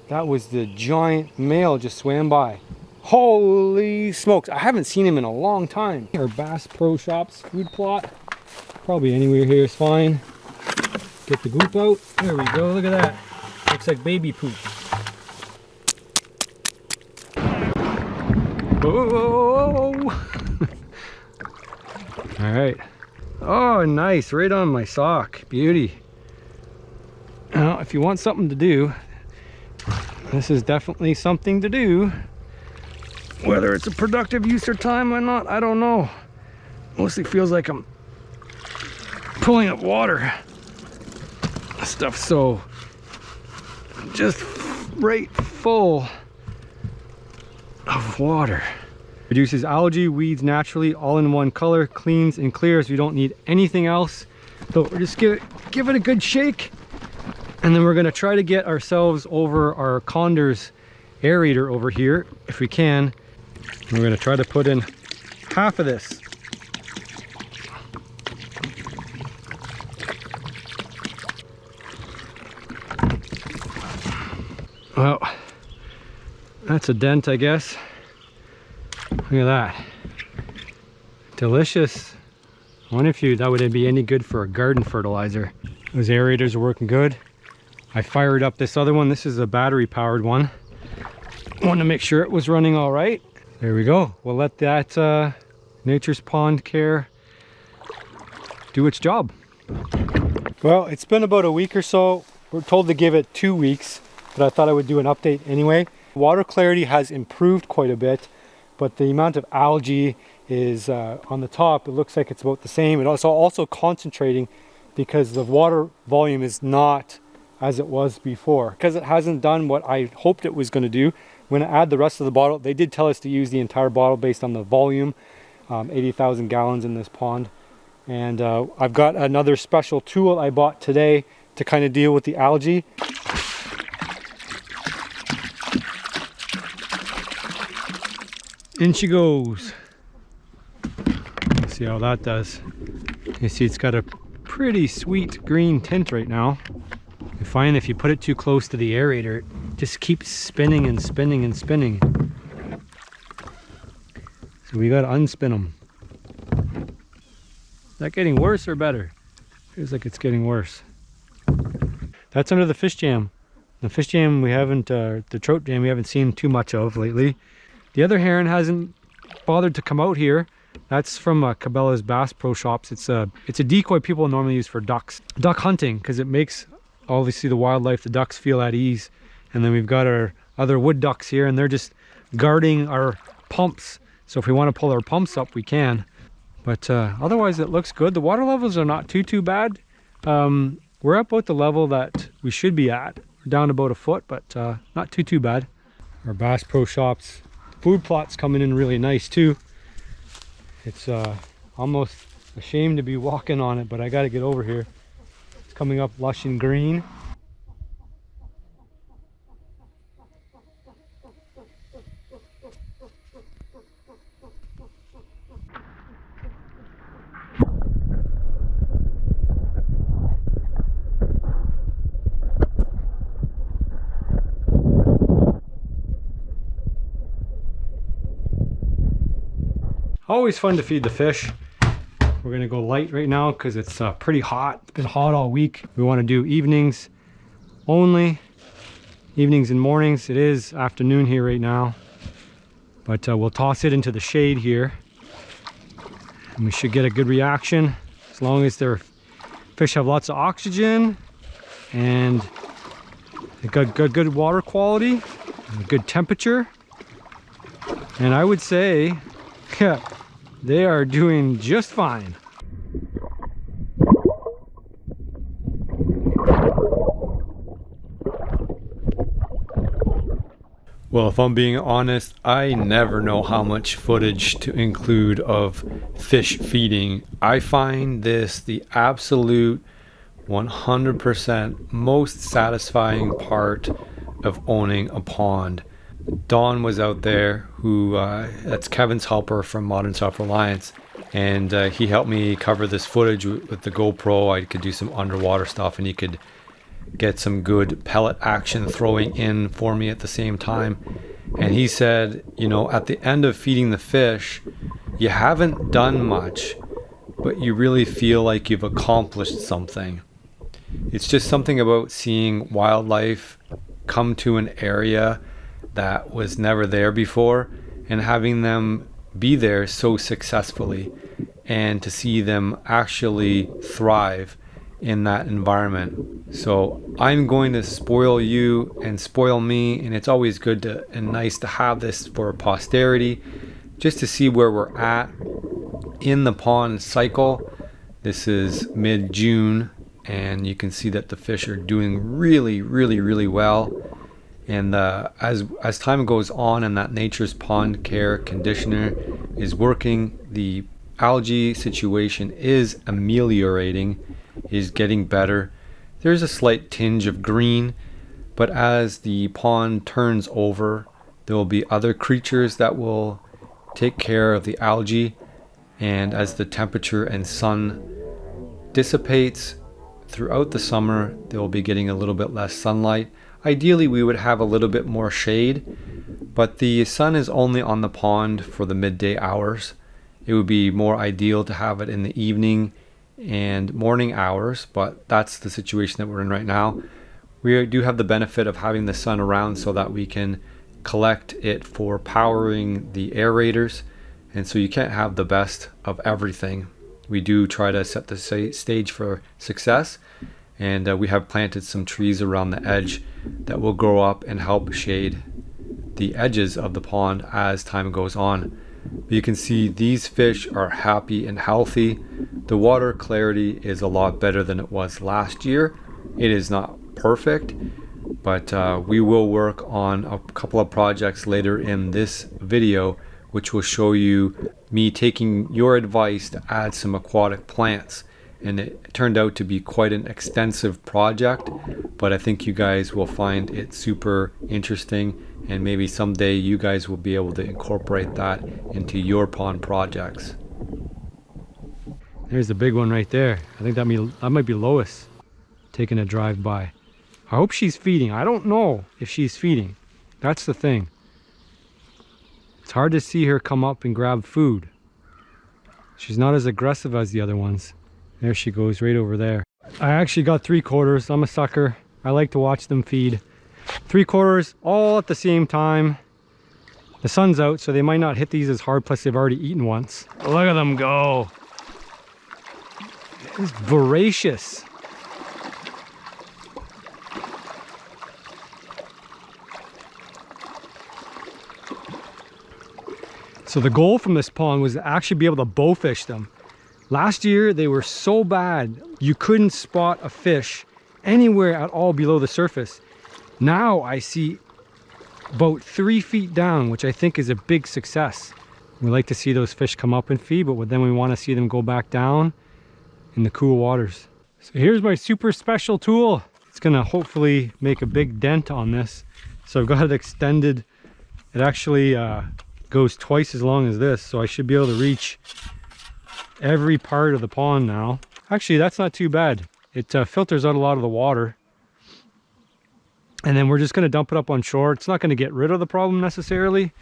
That was the giant male just swam by. Holy smokes. I haven't seen him in a long time. Our Bass Pro Shops food plot. Probably anywhere here is fine. Get the goop out. There we go. Look at that. Looks like baby poop. Whoa. All right. Oh, nice. Right on my sock. Beauty. Now, if you want something to do, this is definitely something to do. Whether it's a productive use of time or not, I don't know. Mostly feels like I'm pulling up water. This stuff's so just right full of water. Reduces algae, weeds naturally, all in one color, cleans and clears. We don't need anything else. So we're just give it a good shake. And then we're gonna try to get ourselves over our Condor's aerator over here, if we can. And we're gonna try to put in half of this. Well, that's a dent, I guess. Look at that. Delicious. I wonder if that would be any good for a garden fertilizer. Those aerators are working good. I fired up this other one. This is a battery powered one. I wanted to make sure it was running all right. There we go. We'll let that Nature's Pond Care do its job. Well, it's been about a week or so. We're told to give it 2 weeks, but I thought I would do an update anyway. Water clarity has improved quite a bit, but the amount of algae is on the top. It looks like it's about the same. It's also concentrating because the water volume is not as it was before, because it hasn't done what I hoped it was going to do. When I add the rest of the bottle, they did tell us to use the entire bottle based on the volume, 80,000 gallons in this pond. And I've got another special tool I bought today to kind of deal with the algae. In she goes. Let's see how that does. You see it's got a pretty sweet green tint right now. I find if you put it too close to the aerator, just keeps spinning and spinning and spinning. So we gotta unspin them. Is that getting worse or better? Feels like it's getting worse. That's under the fish jam. The fish jam we haven't, the trout jam we haven't seen too much of lately. The other heron hasn't bothered to come out here. That's from Cabela's Bass Pro Shops. It's a decoy people normally use for ducks. Duck hunting, because it makes obviously the wildlife, the ducks feel at ease. And then we've got our other wood ducks here, and they're just guarding our pumps. So if we want to pull our pumps up, we can. But otherwise it looks good. The water levels are not too bad. We're at about the level that we should be at. We're down about a foot, but not too bad. Our Bass Pro Shops food plot's coming in really nice too. It's almost a shame to be walking on it, but I gotta get over here. It's coming up lush and green. Always fun to feed the fish. We're gonna go light right now because it's pretty hot. It's been hot all week. We want to do evenings only. Evenings and mornings. It is afternoon here right now. But we'll toss it into the shade here. And we should get a good reaction as long as their fish have lots of oxygen and they got good water quality and a good temperature. And I would say, yeah, they are doing just fine. Well, if I'm being honest, I never know how much footage to include of fish feeding. I find this the absolute 100% most satisfying part of owning a pond. Don was out there, that's Kevin's helper from Modern Self-Reliance, and he helped me cover this footage with the GoPro. I could do some underwater stuff, and he could get some good pellet action throwing in for me at the same time. And he said, you know, at the end of feeding the fish, you haven't done much, but you really feel like you've accomplished something. It's just something about seeing wildlife come to an area that was never there before and having them be there so successfully, and to see them actually thrive in that environment. So I'm going to spoil you and spoil me, and it's always good to and nice to have this for posterity, just to see where we're at in the pond cycle. This is mid-June, and you can see that the fish are doing really well. And as time goes on and that Nature's Pond Care conditioner is working, the algae situation is ameliorating, is getting better. There's a slight tinge of green, but as the pond turns over, there will be other creatures that will take care of the algae. And as the temperature and sun dissipates throughout the summer, they will be getting a little bit less sunlight. Ideally, we would have a little bit more shade, but the sun is only on the pond for the midday hours. It would be more ideal to have it in the evening and morning hours, but that's the situation that we're in right now. We do have the benefit of having the sun around so that we can collect it for powering the aerators, and so you can't have the best of everything. We do try to set the stage for success, and we have planted some trees around the edge that will grow up and help shade the edges of the pond as time goes on. But you can see these fish are happy and healthy. The water clarity is a lot better than it was last year. It is not perfect, but we will work on a couple of projects later in this video, which will show you me taking your advice to add some aquatic plants. And it turned out to be quite an extensive project, but I think you guys will find it super interesting, and maybe someday you guys will be able to incorporate that into your pond projects. There's the big one right there. I think that might be Lois taking a drive by. I hope she's feeding. I don't know if she's feeding. That's the thing. It's hard to see her come up and grab food. She's not as aggressive as the other ones. There she goes, right over there. I actually got 3/4. I'm a sucker. I like to watch them feed. 3/4 all at the same time. The sun's out, so they might not hit these as hard, plus they've already eaten once. Look at them go. It's voracious. So the goal from this pond was to actually be able to bowfish them. Last year, they were so bad, you couldn't spot a fish anywhere at all below the surface. Now I see about 3 feet down, which I think is a big success. We like to see those fish come up and feed, but then we want to see them go back down in the cool waters. So here's my super special tool. It's gonna hopefully make a big dent on this. So I've got it extended. It actually goes twice as long as this, so I should be able to reach every part of the pond now. Actually, that's not too bad. It filters out a lot of the water. And then we're just going to dump it up on shore. It's not going to get rid of the problem necessarily,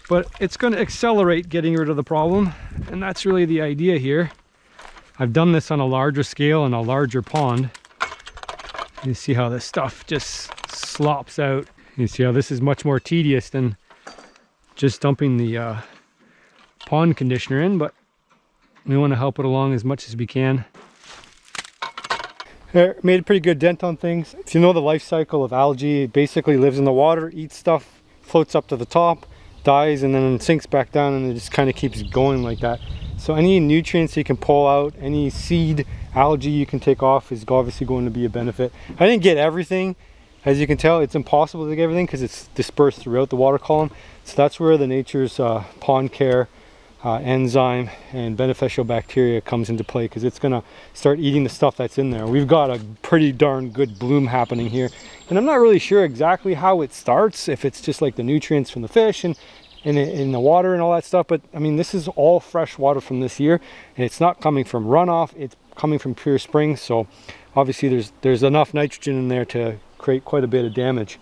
but it's going to accelerate getting rid of the problem. And that's really the idea here. I've done this on a larger scale and a larger pond. You see how this stuff just slops out. You see how this is much more tedious than just dumping the pond conditioner in, but we want to help it along as much as we can. Made a pretty good dent on things. If you know the life cycle of algae, it basically lives in the water, eats stuff, floats up to the top, dies, and then sinks back down, and it just kind of keeps going like that. So any nutrients you can pull out, any seed algae you can take off is obviously going to be a benefit. I didn't get everything. As you can tell, it's impossible to get everything because it's dispersed throughout the water column. So that's where the nature's pond care enzyme and beneficial bacteria comes into play, because it's going to start eating the stuff that's in there. We've got a pretty darn good bloom happening here, and I'm not really sure exactly how it starts, if it's just like the nutrients from the fish and in the water and all that stuff, but I mean, this is all fresh water from this year, and it's not coming from runoff, it's coming from pure springs. So obviously there's enough nitrogen in there to create quite a bit of damage.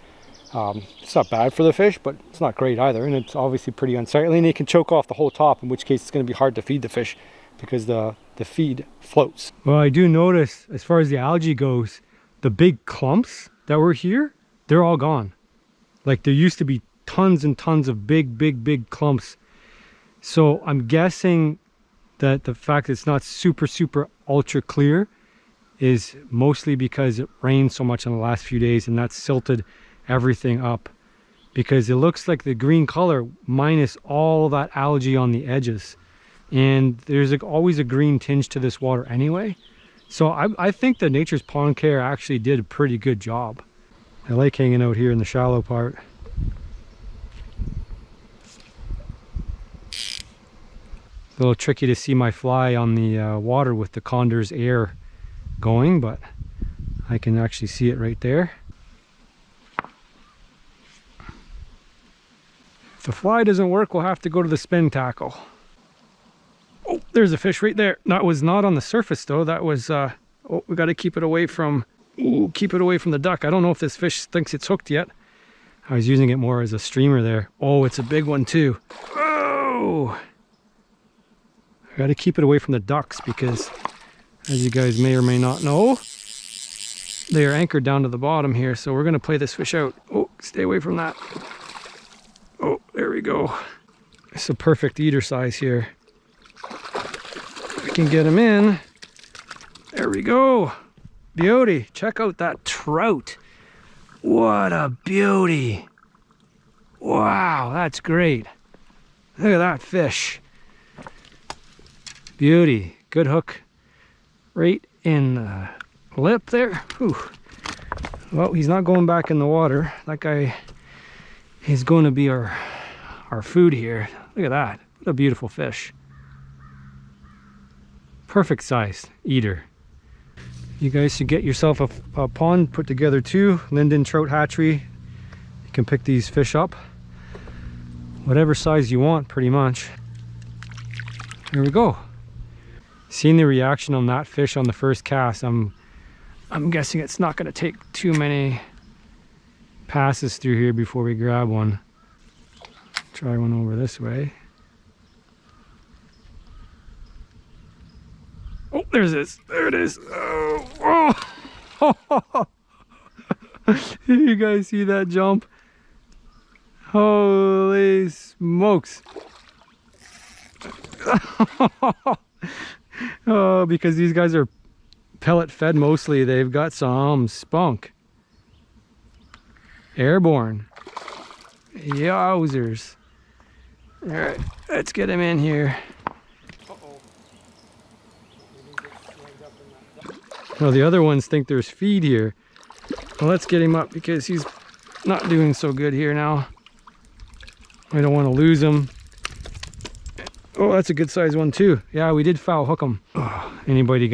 It's not bad for the fish, but it's not great either, and it's obviously pretty unsightly, and it can choke off the whole top, in which case it's going to be hard to feed the fish because the feed floats. Well, I do notice, as far as the algae goes, the big clumps that were here, they're all gone. Like, there used to be tons and tons of big clumps. So I'm guessing that the fact that it's not super ultra clear is mostly because it rained so much in the last few days, and that's silted everything up, because it looks like the green color minus all that algae on the edges, and there's always a green tinge to this water anyway. So I think the Nature's Pond Care actually did a pretty good job. I like hanging out here in the shallow part. It's a little tricky to see my fly on the water with the condor's air going, but I can actually see it right there. If the fly doesn't work, we'll have to go to the spin tackle. Oh, there's a fish right there. That was not on the surface though. That was oh, we got to keep it away from the duck. I don't know if this fish thinks it's hooked yet. I was using it more as a streamer there. Oh, it's a big one too. Oh, I got to keep it away from the ducks because, as you guys may or may not know, they are anchored down to the bottom here. So we're going to play this fish out. Oh, stay away from that. Oh, there we go. It's a perfect eater size here. I can get him in. There we go. Beauty. Check out that trout. What a beauty. Wow, that's great. Look at that fish. Beauty. Good hook right in the lip there. Whew. Well, he's not going back in the water. That guy is going to be our food here. Look at that. What a beautiful fish. Perfect sized eater. You guys should get yourself a pond put together too. Linden Trout Hatchery. You can pick these fish up whatever size you want, pretty much. There we go. Seeing the reaction on that fish on the first cast, I'm I'm guessing it's not going to take too many passes through here before we grab one. Try one over this way. Oh, there's this. There it is. Oh, oh. You guys see that jump? Holy smokes. Oh, because these guys are pellet fed mostly, they've got some spunk. Airborne. Yowzers. All right, let's get him in here. Well, the other ones think there's feed here. Well, let's get him up because he's not doing so good here now. I don't want to lose him. Oh, that's a good size one too. Yeah, we did foul hook him. Oh, anybody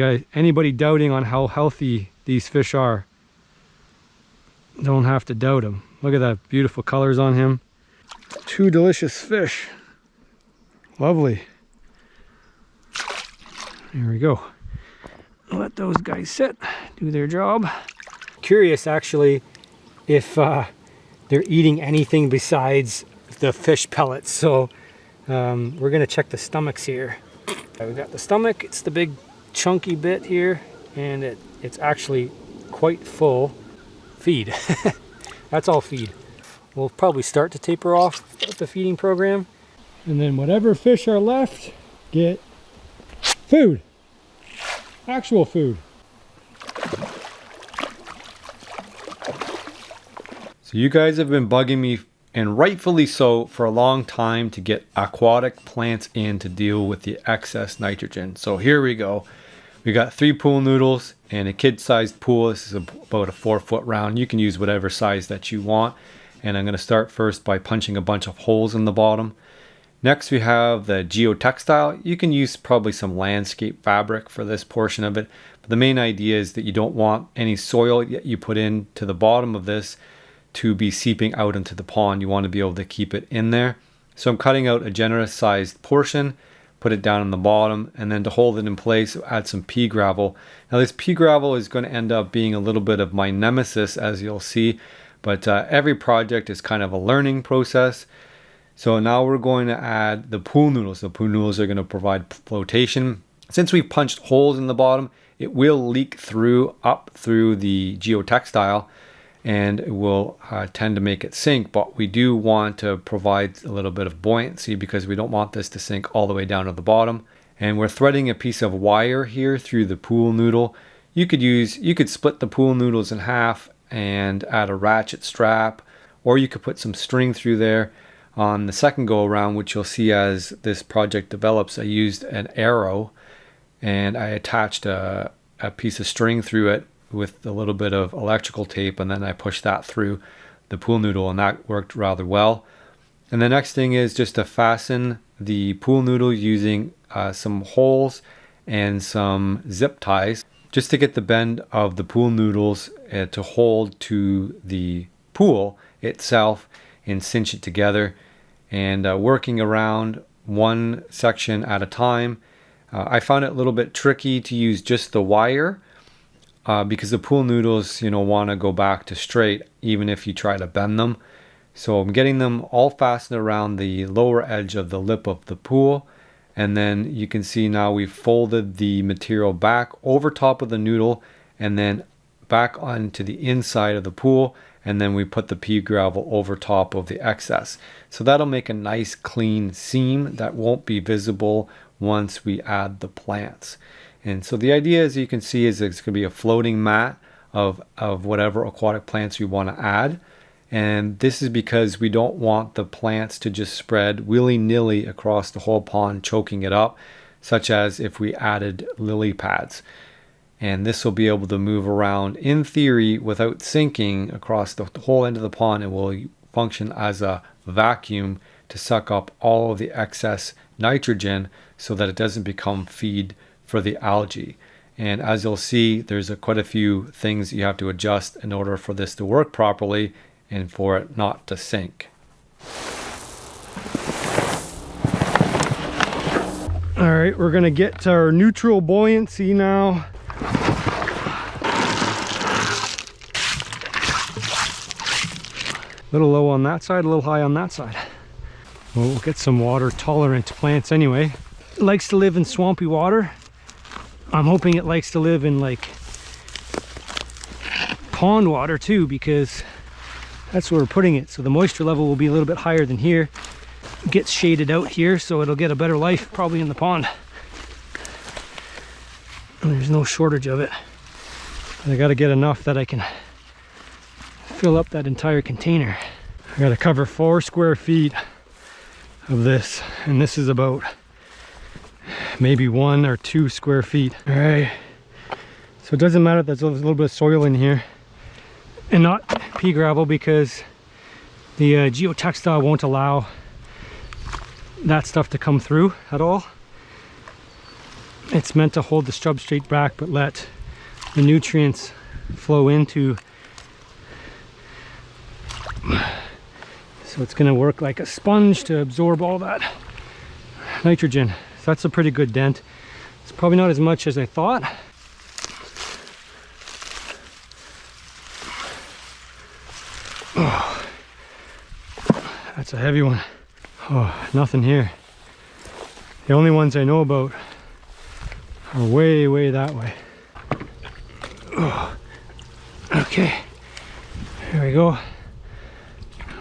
doubting on how healthy these fish are, don't have to doubt them. Look at that beautiful colors on him. Two delicious fish. Lovely. Here we go. Let those guys sit, do their job. Curious actually if they're eating anything besides the fish pellets. So we're gonna check the stomachs here. We've got the stomach, it's the big chunky bit here, and it's actually quite full. Feed. That's all feed. We'll probably start to taper off the feeding program. And then whatever fish are left, get food. Actual food. So you guys have been bugging me, and rightfully so, for a long time to get aquatic plants in to deal with the excess nitrogen. So here we go. We got 3 pool noodles and a kid-sized pool. This is about a 4-foot round. You can use whatever size that you want. And I'm going to start first by punching a bunch of holes in the bottom. Next we have the Geotextile. You can use probably some landscape fabric for this portion of it. But the main idea is that you don't want any soil that you put into the bottom of this to be seeping out into the pond. You want to be able to keep it in there. So I'm cutting out a generous sized portion, put it down in the bottom, and then to hold it in place, add some pea gravel. Now this pea gravel is going to end up being a little bit of my nemesis, as you'll see, but every project is kind of a learning process. So now we're going to add the pool noodles. The pool noodles are going to provide flotation. Since we've punched holes in the bottom, it will leak up through the geotextile, and it will tend to make it sink, but we do want to provide a little bit of buoyancy because we don't want this to sink all the way down to the bottom. And we're threading a piece of wire here through the pool noodle. You could split the pool noodles in half and add a ratchet strap, or you could put some string through there. On the second go around, which you'll see as this project develops, I used an arrow and I attached a piece of string through it with a little bit of electrical tape, and then I pushed that through the pool noodle, and that worked rather well. And the next thing is just to fasten the pool noodle using some holes and some zip ties, just to get the bend of the pool noodles to hold to the pool itself and cinch it together, and working around one section at a time. I found it a little bit tricky to use just the wire because the pool noodles, want to go back to straight even if you try to bend them. So I'm getting them all fastened around the lower edge of the lip of the pool, and then you can see now we've folded the material back over top of the noodle and then back onto the inside of the pool, and then we put the pea gravel over top of the excess. So that'll make a nice clean seam that won't be visible once we add the plants. And so the idea, as you can see, is it's going to be a floating mat of whatever aquatic plants we want to add. And this is because we don't want the plants to just spread willy-nilly across the whole pond, choking it up, such as if we added lily pads. And this will be able to move around in theory without sinking across the whole end of the pond, and will function as a vacuum to suck up all of the excess nitrogen so that it doesn't become feed for the algae. And as you'll see, there's quite a few things you have to adjust in order for this to work properly and for it not to sink. All right, we're gonna get to our neutral buoyancy now. little low on that side, a little high on that side. Well, we'll get some water tolerant plants anyway. It likes to live in swampy water. I'm hoping it likes to live in like pond water too, because that's where we're putting it. So the moisture level will be a little bit higher than here. It gets shaded out here, so it'll get a better life probably in the pond. And there's no shortage of it. I gotta get enough that I can fill up that entire container. I gotta cover 4 square feet of this, and this is about maybe 1 or 2 square feet. All right, so it doesn't matter that there's a little bit of soil in here and not pea gravel, because the geotextile won't allow that stuff to come through at all. It's meant to hold the substrate back but let the nutrients flow into. So it's going to work like a sponge to absorb all that nitrogen. So that's a pretty good dent. It's probably not as much as I thought. Oh, that's a heavy one. Oh, nothing here. The only ones I know about are way, way that way. Oh. Okay, here we go.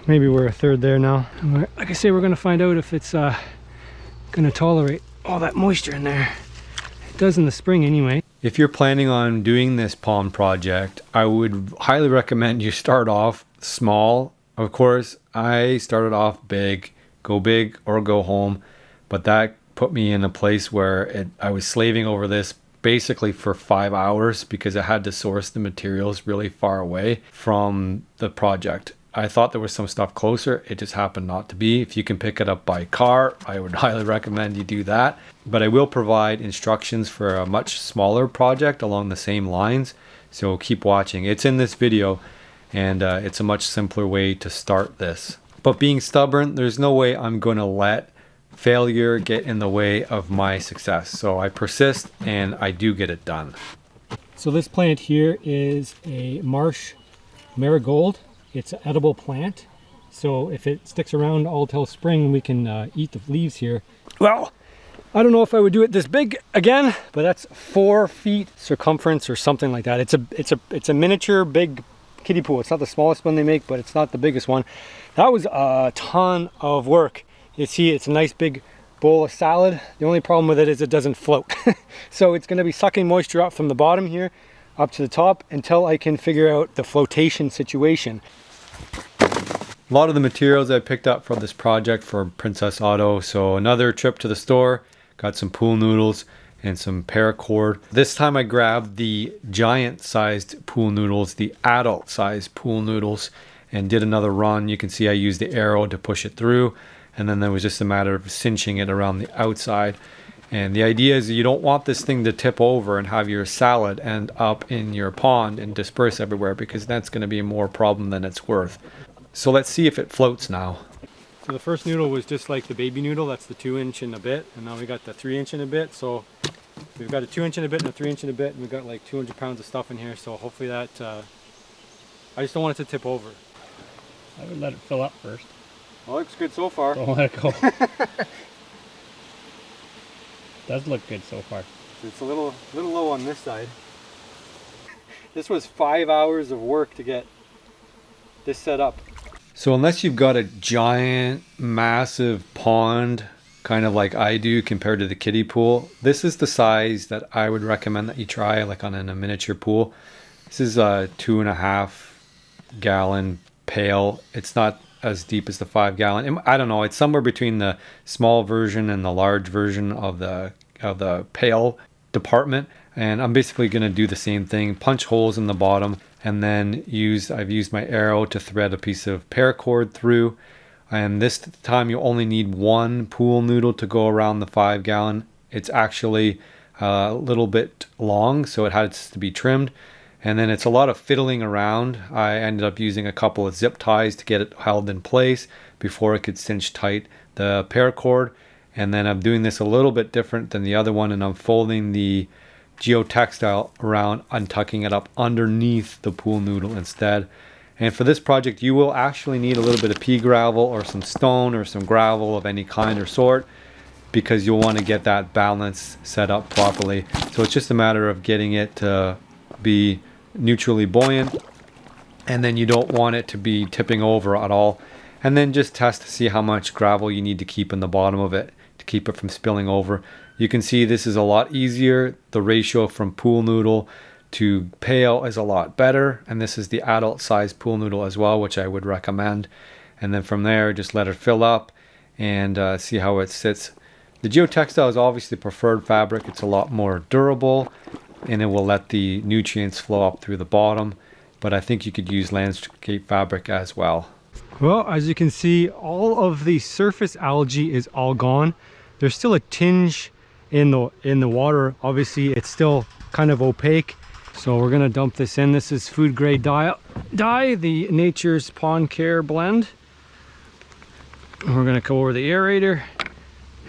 Maybe we're a third there now. Like I say, we're gonna find out if it's gonna tolerate all that moisture in there. It does in the spring anyway. If you're planning on doing this pond project, I would highly recommend you start off small. Of course, I started off big, go big or go home, but that put me in a place where I was slaving over this basically for 5 hours because I had to source the materials really far away from the project. I thought there was some stuff closer. It just happened not to be. If you can pick it up by car, I would highly recommend you do that. But I will provide instructions for a much smaller project along the same lines. So keep watching. It's in this video, and it's a much simpler way to start this. But being stubborn, there's no way I'm going to let failure get in the way of my success. So I persist and I do get it done. So this plant here is a marsh marigold. It's an edible plant. So if it sticks around all till spring, we can eat the leaves here. Well, I don't know if I would do it this big again, but that's 4 feet circumference or something like that. It's a miniature big kiddie pool. It's not the smallest one they make, but it's not the biggest one. That was a ton of work. You see, it's a nice big bowl of salad. The only problem with it is it doesn't float. So it's going to be sucking moisture up from the bottom here up to the top until I can figure out the flotation situation. A lot of the materials I picked up for this project for Princess Auto. So another trip to the store, got some pool noodles and some paracord. This time I grabbed the giant sized pool noodles, the adult sized pool noodles, and did another run. You can see I used the arrow to push it through, and then there was just a matter of cinching it around the outside. And the idea is you don't want this thing to tip over and have your salad end up in your pond and disperse everywhere, because that's going to be more problem than it's worth. So let's see if it floats now. So the first noodle was just like the baby noodle. That's the 2-inch and a bit. And now we got the 3-inch and a bit. So we've got a 2-inch and a bit and a 3-inch and a bit. And we've got like 200 pounds of stuff in here. So hopefully that, I just don't want it to tip over. I would let it fill up first. Well, looks good so far. Don't let it go. Does look good so far. It's a little low on this side. This was 5 hours of work to get this set up. So unless you've got a giant, massive pond, kind of like I do compared to the kiddie pool, this is the size that I would recommend that you try, like on a miniature pool. This is a 2.5 gallon pail. It's not as deep as the 5 gallon. I don't know, it's somewhere between the small version and the large version of the pail department. And I'm basically going to do the same thing, punch holes in the bottom, and then I've used my arrow to thread a piece of paracord through. And this time you only need 1 pool noodle to go around the 5 gallon. It's actually a little bit long, so it has to be trimmed. And then it's a lot of fiddling around. I ended up using a couple of zip ties to get it held in place before I could cinch tight the paracord. And then I'm doing this a little bit different than the other one, and I'm folding the geotextile around, untucking it up underneath the pool noodle instead. And for this project, you will actually need a little bit of pea gravel or some stone or some gravel of any kind or sort, because you'll want to get that balance set up properly. So it's just a matter of getting it to be neutrally buoyant, and then you don't want it to be tipping over at all. And then just test to see how much gravel you need to keep in the bottom of it to keep it from spilling over. You can see this is a lot easier. The ratio from pool noodle to pail is a lot better, and this is the adult size pool noodle as well, which I would recommend. And then from there, just let it fill up and see how it sits. The Geotextile is obviously the preferred fabric. It's a lot more durable, and it will let the nutrients flow up through the bottom, but I think you could use landscape fabric as well. Well, as you can see, all of the surface algae is all gone. There's still a tinge in the water. Obviously, it's still kind of opaque. So we're gonna dump this in. This is food grade dye, the Nature's Pond Care blend. We're gonna go over the aerator,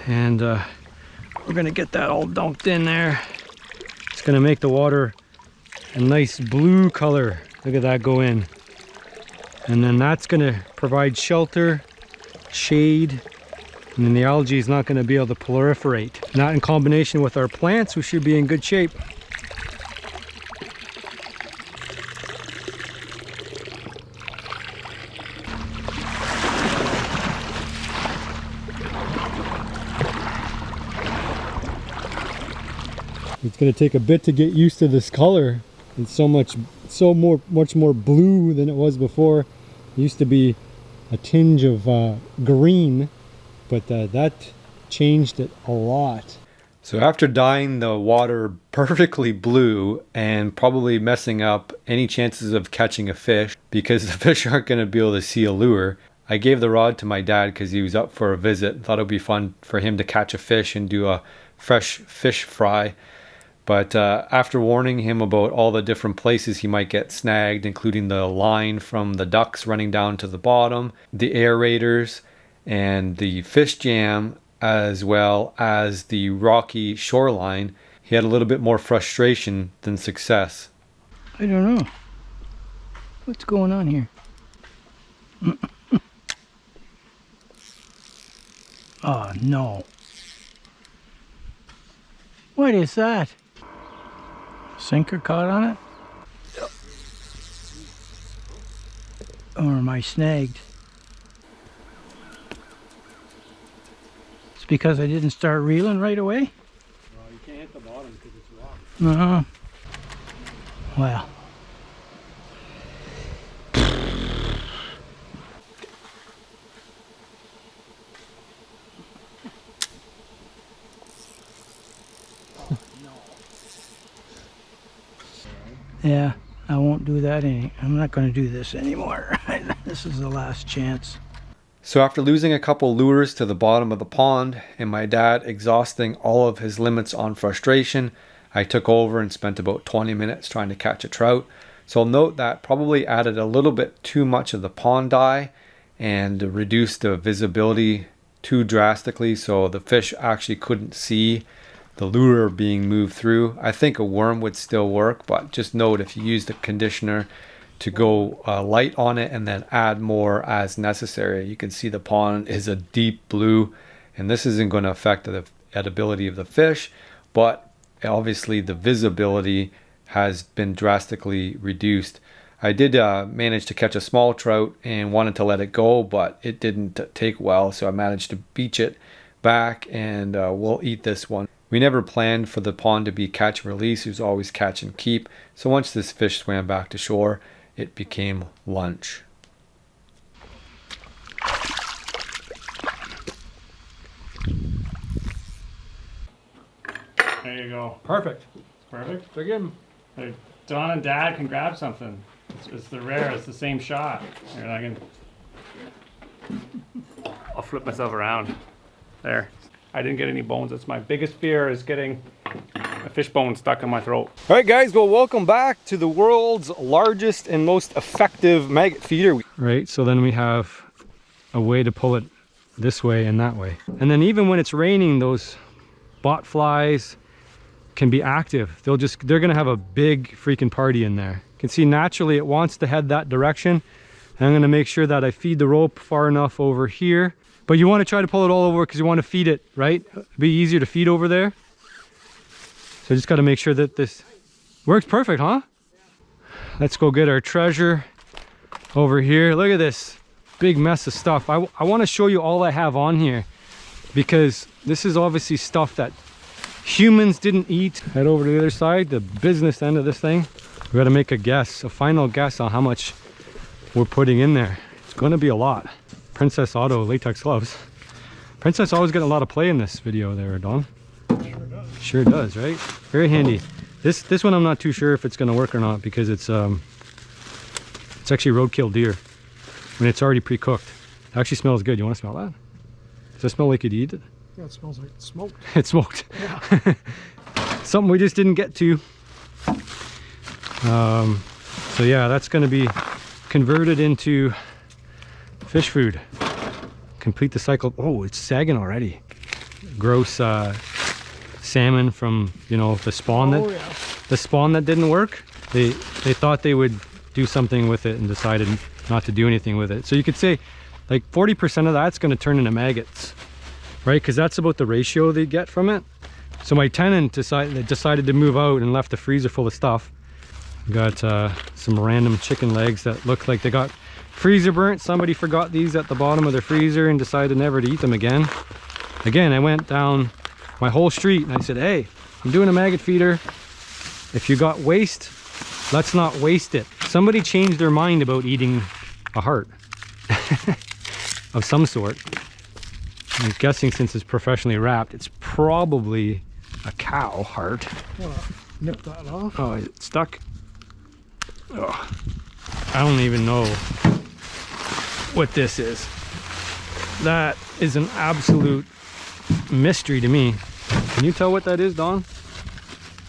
and we're gonna get that all dumped in there. It's gonna make the water a nice blue color. Look at that go in. And then that's gonna provide shelter, shade, and then the algae is not gonna be able to proliferate. And that in combination with our plants, we should be in good shape. It's going to take a bit to get used to this color. It's much more blue than it was before. It used to be a tinge of green, but that changed it a lot. So after dyeing the water perfectly blue and probably messing up any chances of catching a fish, because the fish aren't going to be able to see a lure, I gave the rod to my dad because he was up for a visit. Thought it would be fun for him to catch a fish and do a fresh fish fry. But after warning him about all the different places he might get snagged, including the line from the ducks running down to the bottom, the aerators, and the fish jam, as well as the rocky shoreline, he had a little bit more frustration than success. I don't know. What's going on here? Oh no. What is that? Sinker caught on it? Or am I snagged? It's because I didn't start reeling right away? Well, you can't hit the bottom because it's rock. Uh-huh. Well. Yeah, I won't do that I'm not going to do this anymore. This is the last chance. So after losing a couple lures to the bottom of the pond and my dad exhausting all of his limits on frustration, I took over and spent about 20 minutes trying to catch a trout. So I'll note that probably added a little bit too much of the pond dye and reduced the visibility too drastically, so the fish actually couldn't see the lure being moved through. I think a worm would still work, but just note if you use the conditioner to go light on it and then add more as necessary. You can see the pond is a deep blue, and this isn't going to affect the edibility of the fish, but obviously the visibility has been drastically reduced. I did manage to catch a small trout and wanted to let it go, but it didn't take well, so I managed to beach it back, and we'll eat this one. We never planned for the pond to be catch and release. It was always catch and keep. So once this fish swam back to shore, it became lunch. There you go. Perfect. Perfect. Again. Don and Dad can grab something. It's the rare. It's the same shot. Here, I can. I'll flip myself around. There. I didn't get any bones. That's my biggest fear, is getting a fish bone stuck in my throat. All right, guys, well, welcome back to the world's largest and most effective maggot feeder. Right, so then we have a way to pull it this way and that way. And then even when it's raining, those bot flies can be active. They're gonna have a big freaking party in there. can see naturally it wants to head that direction. And I'm gonna make sure that I feed the rope far enough over here. But you wanna try to pull it all over because you wanna feed it, right? It'd be easier to feed over there. So I just gotta make sure that this works perfect, huh? Let's go get our treasure over here. Look at this big mess of stuff. I wanna show you all I have on here because this is obviously stuff that humans didn't eat. Head over to the other side, the business end of this thing. We gotta make a guess, a final guess on how much we're putting in there. It's gonna be a lot. Princess Auto latex gloves. Princess always getting a lot of play in this video there, Don. Sure does, right? Very handy. This one I'm not too sure if it's gonna work or not because it's actually roadkill deer. I mean, it's already pre-cooked. It actually smells good. You wanna smell that? Does it smell like you'd eat it? Yeah, it smells like it's smoked. It's smoked. Yeah. Something we just didn't get to. So yeah, that's gonna be converted into fish food. Complete the cycle. Oh, it's sagging already. Gross salmon from, you know, the spawn the spawn that didn't work. They thought they would do something with it and decided not to do anything with it. So you could say like 40% of that's going to turn into maggots, right? Because that's about the ratio they get from it. So my tenant decided to move out and left the freezer full of stuff. Got some random chicken legs that look like they got freezer burnt. Somebody forgot these at the bottom of their freezer and decided never to eat them again. Again, I went down my whole street and I said, hey, I'm doing a maggot feeder. If you got waste, let's not waste it. Somebody changed their mind about eating a heart of some sort. I'm guessing since it's professionally wrapped, it's probably a cow heart. Well, nip that off. Oh, it's stuck. Oh, I don't even know what this is. That is an absolute mystery to me. Can you tell what that is, Don?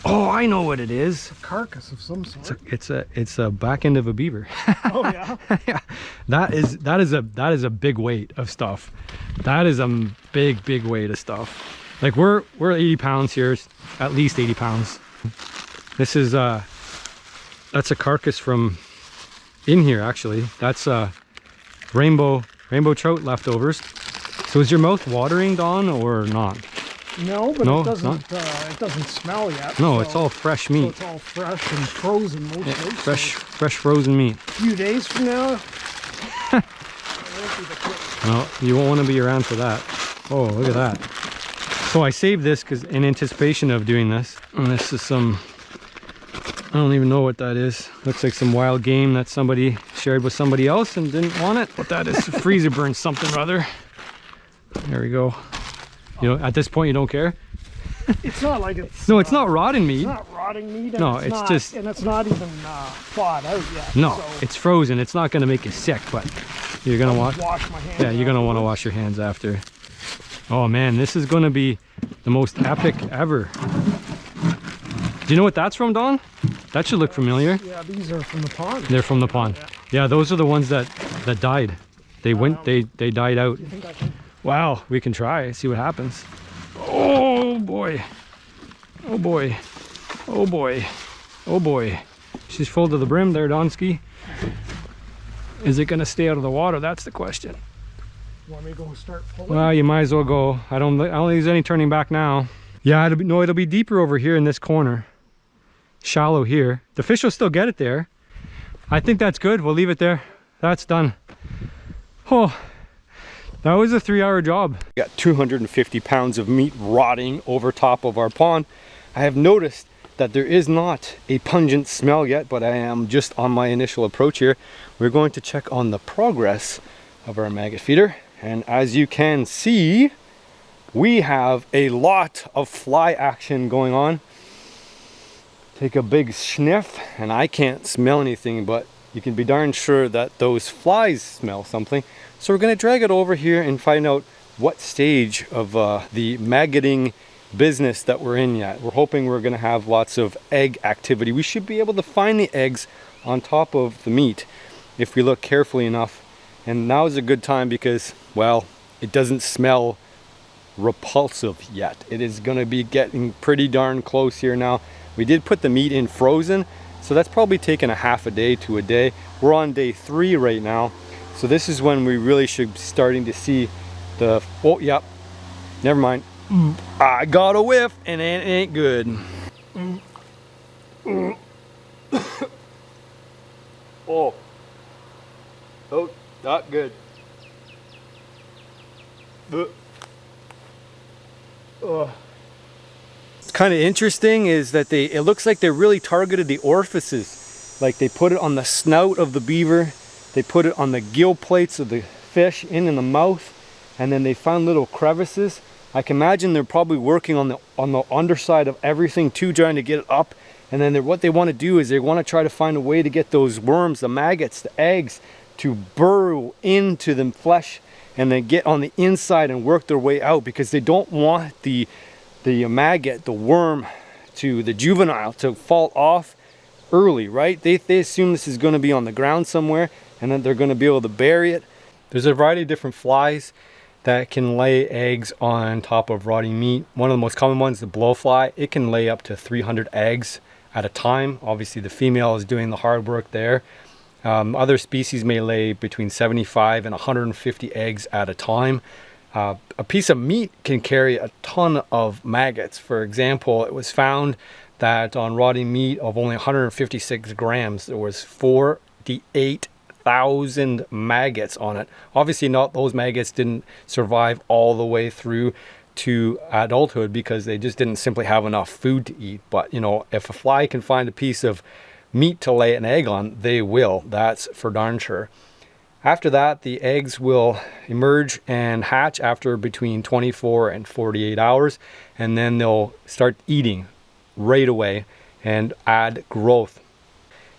Oh, I know what it is. A carcass of some sort. It's a back end of a beaver. Oh yeah. Yeah. That is a big weight of stuff. That is a big weight of stuff. Like we're 80 pounds here, at least 80 pounds. This is that's a carcass from in here actually. That's rainbow trout leftovers. So is your mouth watering, Don, or not? No, but No, it doesn't smell yet. No, so, it's all fresh meat. So it's all fresh and frozen mostly. Yeah, fresh so frozen meat. a few days from now. No, you won't want to be around for that. Oh, look at that. So I saved this because in anticipation of doing this. And this is some, I don't even know what that is. Looks like some wild game that somebody shared with somebody else and didn't want it. What that is, freezer burned something or other. There we go. You know, at this point you don't care? It's not like it's... No, it's not rotting meat. It's not rotting meat. And No, it's it's not, just... And it's not even thawed out yet. No, so it's frozen. It's not going to make you sick, but you're going to wash my hands. Yeah, you're going to want to wash your hands after. Oh man, this is going to be the most epic ever. Do you know what that's from, Don? That should look familiar. Yeah, these are from the pond. They're from the pond. Yeah, those are the ones that died. They they died out. You think I can... Wow, we can try, see what happens. Oh boy. Oh boy. Oh boy. Oh boy. She's full to the brim there, Donsky. Is it gonna stay out of the water? That's the question. Want me to go start pulling? Well, you might as well go. I don't think there's any turning back now. Yeah, it'll be deeper over here in this corner. Shallow here. The fish will still get it there. I think that's good. We'll leave it there. That's done. Oh, that was a 3-hour job. We got 250 pounds of meat rotting over top of our pond. I have noticed that there is not a pungent smell yet, but I am just on my initial approach here. We're going to check on the progress of our maggot feeder. And as you can see, we have a lot of fly action going on. Take a big sniff, and I can't smell anything, but you can be darn sure that those flies smell something. So we're going to drag it over here and find out what stage of the maggoting business that we're in yet. We're hoping we're going to have lots of egg activity. We should be able to find the eggs on top of the meat if we look carefully enough. And now is a good time because, well, it doesn't smell repulsive yet. It is going to be getting pretty darn close here now. We did put the meat in frozen, So that's probably taken a half a day to a day. We're on day 3 right now. So this is when we really should be starting to see the, oh, yep, never mind. I got a whiff and it ain't good. Oh, not good. It's kind of interesting is that it looks like they really targeted the orifices. Like they put it on the snout of the beaver, they put it on the gill plates of the fish in the mouth, and then they found little crevices. I can imagine they're probably working on the underside of everything too, trying to get it up. And then what they want to do is they want to try to find a way to get those worms, the maggots, the eggs, to burrow into the flesh and then get on the inside and work their way out, because they don't want the maggot, the worm, the juvenile to fall off early, right? They assume this is going to be on the ground somewhere and then they're going to be able to bury it. There's a variety of different flies that can lay eggs on top of rotting meat. One of the most common ones, the blowfly. It can lay up to 300 eggs at a time. Obviously the female is doing the hard work there. Other species may lay between 75 and 150 eggs at a time. A piece of meat can carry a ton of maggots. For example, it was found that on rotting meat of only 156 grams, there was 48,000 maggots on it. Obviously those maggots didn't survive all the way through to adulthood because they just didn't simply have enough food to eat. But you know, if a fly can find a piece of meat to lay an egg on, they will. That's for darn sure. After that, the eggs will emerge and hatch after between 24 and 48 hours, and then they'll start eating right away and add growth.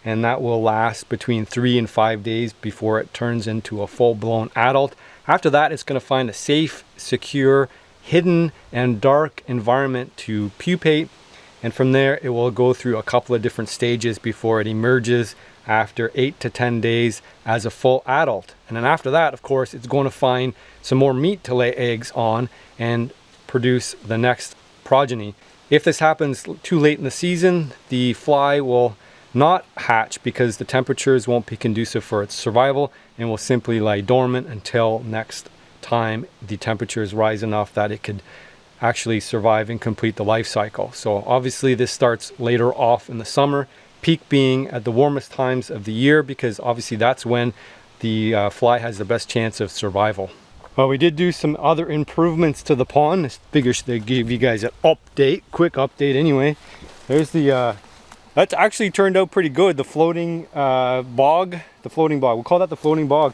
And that will last between 3 and 5 days before it turns into a full-blown adult. After that, it's going to find a safe, secure, hidden, and dark environment to pupate. And from there, it will go through a couple of different stages before it emerges after 8 to 10 days as a full adult. And then after that, of course, it's going to find some more meat to lay eggs on and produce the next progeny. If this happens too late in the season, the fly will not hatch because the temperatures won't be conducive for its survival and will simply lie dormant until next time the temperatures rise enough that it could actually survive and complete the life cycle. So obviously this starts later off in the summer, peak being at the warmest times of the year, because obviously that's when the fly has the best chance of survival. Well, we did do some other improvements to the pond. I figured they give you guys an update, quick update anyway. There's the that's actually turned out pretty good. The floating bog, we'll call that the floating bog.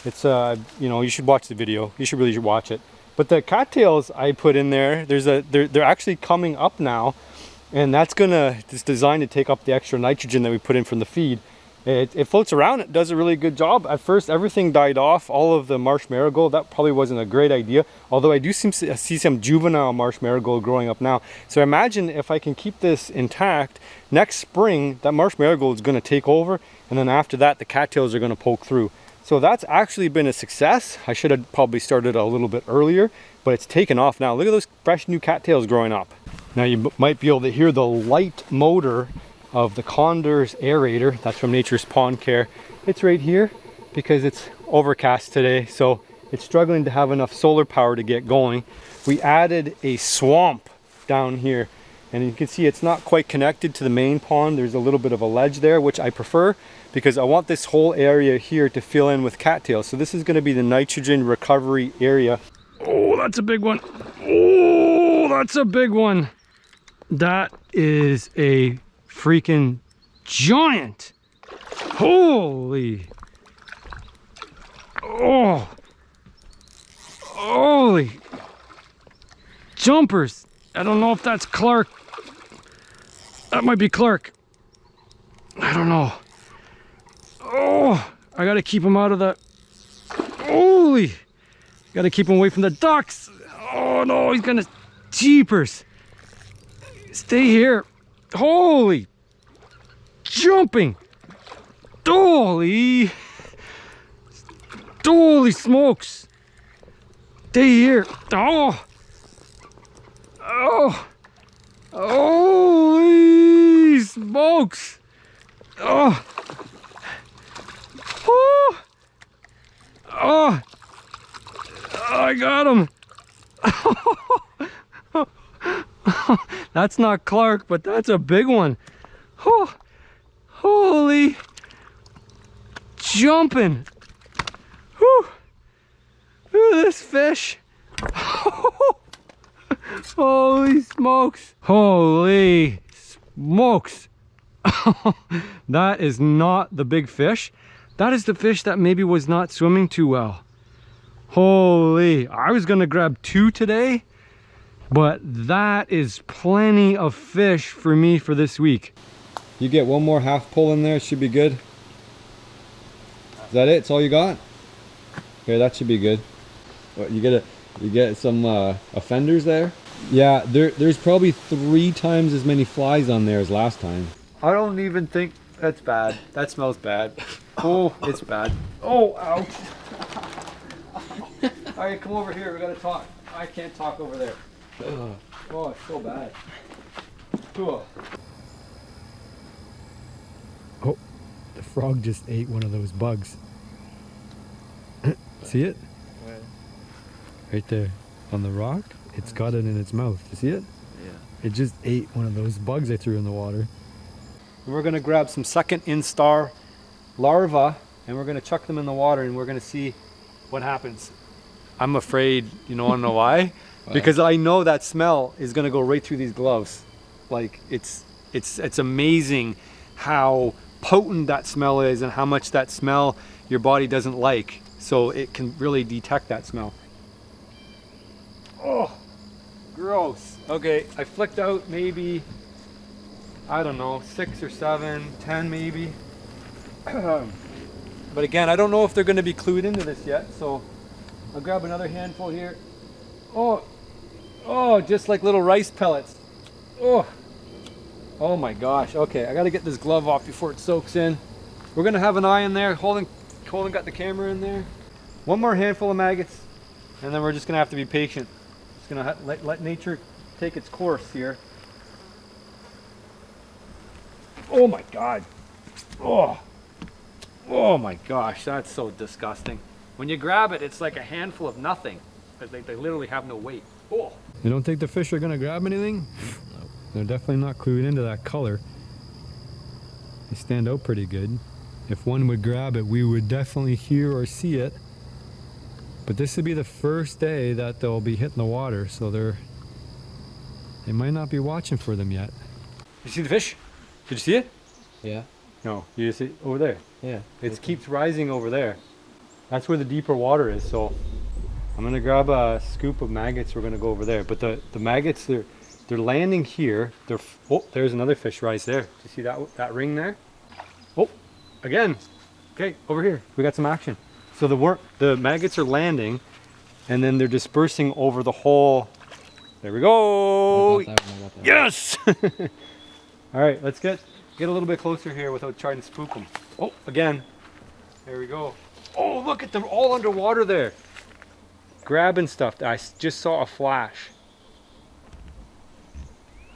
It's you know, you should watch the video. You should really watch it. But the cattails I put in there, they're actually coming up now, and it's designed to take up the extra nitrogen that we put in from the feed. It floats around, it does a really good job. At first everything died off, all of the marsh marigold. That probably wasn't a great idea, although I do see some juvenile marsh marigold growing up now. So imagine if I can keep this intact, next spring that marsh marigold is going to take over, and then after that the cattails are going to poke through. So that's actually been a success. I should have probably started a little bit earlier, but it's taken off now. Look at those fresh new cattails growing up. Now you might be able to hear the light motor of the Condor's aerator. That's from Nature's Pond Care. It's right here because it's overcast today, so it's struggling to have enough solar power to get going. We added a swamp down here, and you can see it's not quite connected to the main pond. There's a little bit of a ledge there, which I prefer because I want this whole area here to fill in with cattails. So this is going to be the nitrogen recovery area. Oh, that's a big one. Oh, that's a big one. That is a freaking giant. Holy. Oh. Holy. Jumpers. I don't know if that's Clark. That might be Clark. I don't know. Oh, I gotta keep him out of the... Holy. Gotta keep him away from the ducks. Oh no, he's gonna... Jeepers. Stay here. Holy. Jumping. Holy. Holy smokes. Stay here. Oh. Oh. Holy smokes. got him. That's not Clark, but that's a big one. Oh, holy jumping. Whew. Look at this fish. Holy smokes. Holy smokes. That is not the big fish. That is the fish that maybe was not swimming too well. Holy, I was gonna grab 2 today, but that is plenty of fish for me for this week. You get one more half pull in there, it should be good. Is that it? It's all you got? Okay, that should be good. What, you get some offenders there? Yeah, there's probably 3 times as many flies on there as last time. I don't even think that's bad. That smells bad. Oh, it's bad. Oh, ouch. All right, come over here. We gotta talk. I can't talk over there. Ugh. Oh, it's so bad. Cool. Oh, the frog just ate one of those bugs. See it? Where? Right there on the rock. It's got it in its mouth. You see it? Yeah. It just ate one of those bugs I threw in the water. And we're gonna grab some second instar larvae and we're gonna chuck them in the water and we're gonna see what happens. I'm afraid, you wanna know why? Because I know that smell is gonna go right through these gloves. Like it's amazing how potent that smell is and how much that smell your body doesn't like. So it can really detect that smell. Oh, gross. Okay, I flicked out maybe, I don't know, 6 or 7, 10 maybe. But again, I don't know if they're gonna be clued into this yet, so I'll grab another handful here. Oh, just like little rice pellets. Oh my gosh. Okay, I gotta get this glove off before it soaks in. We're gonna have an eye in there. Colin got the camera in there. One more handful of maggots, and then we're just gonna have to be patient. Just gonna let nature take its course here. Oh my God. Oh my gosh, that's so disgusting. When you grab it, it's like a handful of nothing, because they literally have no weight. Oh. You don't think the fish are gonna grab anything? No. They're definitely not clued into that color. They stand out pretty good. If one would grab it, we would definitely hear or see it. But this would be the first day that they'll be hitting the water, so they might not be watching for them yet. You see the fish? Did you see it? Yeah. No, you see it over there? Yeah. It keeps rising over there. That's where the deeper water is, so I'm gonna grab a scoop of maggots. We're gonna go over there. But the maggots, they're landing here. Oh, there's another fish rise there. Do you see that ring there? Oh, again. Okay, over here. We got some action. So the maggots are landing, and then they're dispersing over the whole. There we go. Yes. All right, let's get a little bit closer here without trying to spook them. Oh, again. There we go. Oh, look at them all underwater there. Grabbing stuff. I just saw a flash.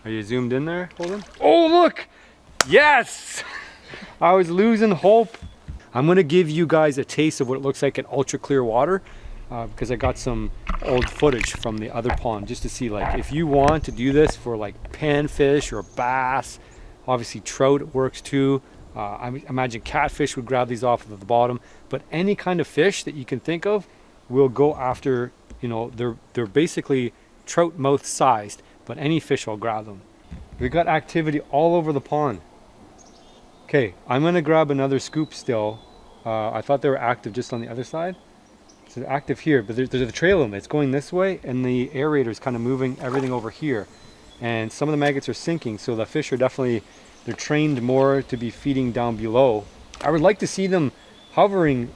Are you zoomed in there, Holden? Oh, look! Yes! I was losing hope. I'm gonna give you guys a taste of what it looks like in ultra clear water because I got some old footage from the other pond just to see, like, if you want to do this for like panfish or bass, obviously trout works too. I imagine catfish would grab these off of the bottom, but any kind of fish that you can think of will go after, they're basically trout mouth sized, but any fish will grab them. We got activity all over the pond. Okay, I'm gonna grab another scoop still. I thought they were active just on the other side. So they're active here, but there's a trail in it. It's going this way, and the aerator is kind of moving everything over here. And some of the maggots are sinking, so the fish are definitely, they're trained more to be feeding down below. I would like to see them hovering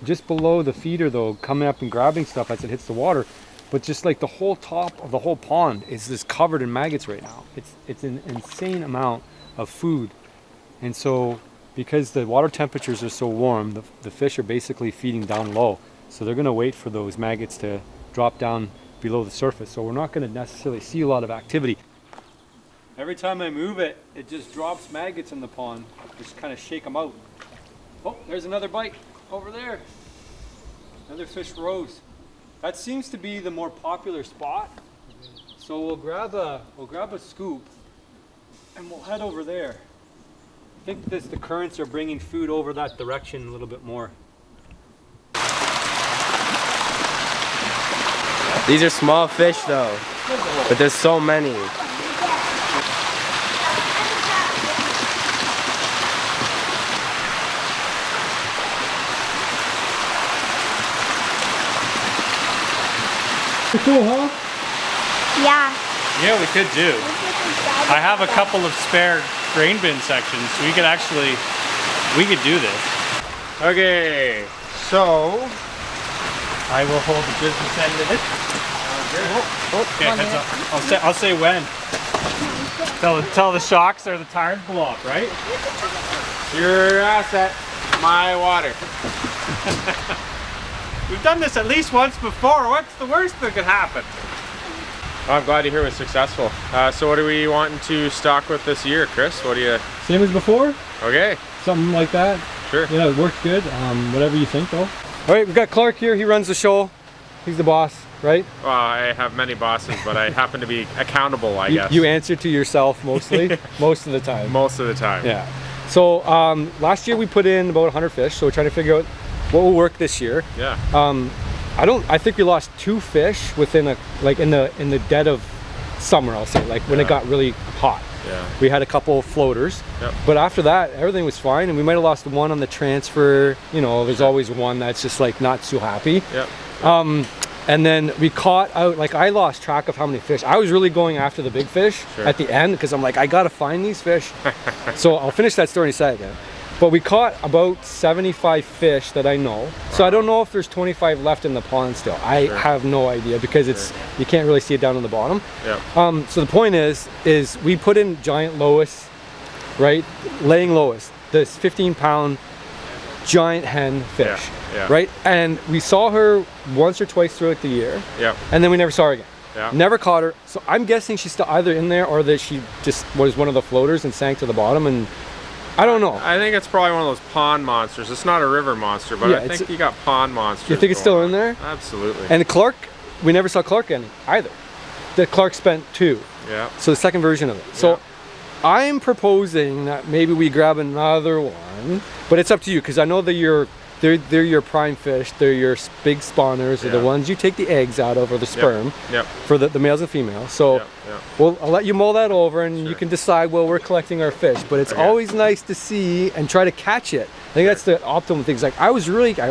just below the feeder though, coming up and grabbing stuff as it hits the water. But just like the whole top of the whole pond is just covered in maggots right now. It's an insane amount of food. And so because the water temperatures are so warm, the fish are basically feeding down low. So they're gonna wait for those maggots to drop down below the surface. So we're not gonna necessarily see a lot of activity. Every time I move it, it just drops maggots in the pond. Just kind of shake them out. Oh, there's another bite over there. Another fish rose. That seems to be the more popular spot. So we'll grab a scoop and we'll head over there. I think the currents are bringing food over that direction a little bit more. These are small fish though, but there's so many. Cool, huh? Yeah. Yeah, we could do. I have a couple of spare grain bin sections. We could do this. Okay, so I will hold the business end of it. Okay, heads up. I'll say when. Tell the shocks or the tires blow up, right? Your asset, my water. We've done this at least once before. What's the worst that could happen? Well, I'm glad to hear it was successful. So what are we wanting to stock with this year, Chris? What do you... Same as before? Okay. Something like that. Sure. Yeah, it works good. Whatever you think though. All right, we've got Clark here. He runs the show. He's the boss, right? Well, I have many bosses, but I happen to be accountable, I guess. You answer to yourself mostly, most of the time. Most of the time. Yeah. So last year we put in about 100 fish, so we're trying to figure out what will work this year. Yeah. I think we lost 2 fish within in the dead of summer, I'll say, like when it got really hot. Yeah. We had a couple floaters, but after that everything was fine, and we might have lost one on the transfer. You know, there's always one that's just like not so happy. Yeah. And then we caught out, like I lost track of how many fish. I was really going after the big fish at the end because I'm like, I gotta find these fish. So I'll finish that story in a second. But we caught about 75 fish that I know. So I don't know if there's 25 left in the pond still. I have no idea because it's you can't really see it down on the bottom. Yeah. So the point is we put in giant Lois, right? Laying Lois, this 15-pound giant hen fish, right? And we saw her once or twice throughout the year. Yeah. And then we never saw her again. Yeah. Never caught her. So I'm guessing she's still either in there or that she just was one of the floaters and sank to the bottom, and I don't know. I think it's probably one of those pond monsters. It's not a river monster, but I think you got pond monsters. You think it's still in there? Absolutely. And Clark, we never saw Clark any either. The Clark spent 2. Yeah. So the second version of it. So I'm proposing that maybe we grab another one, but it's up to you because I know that they're your prime fish. They're your big spawners. They're the ones you take the eggs out of or the sperm for the males and females. So I'll let you mull that over and you can decide where we're collecting our fish. But it's always nice to see and try to catch it. I think that's the optimum thing. Like I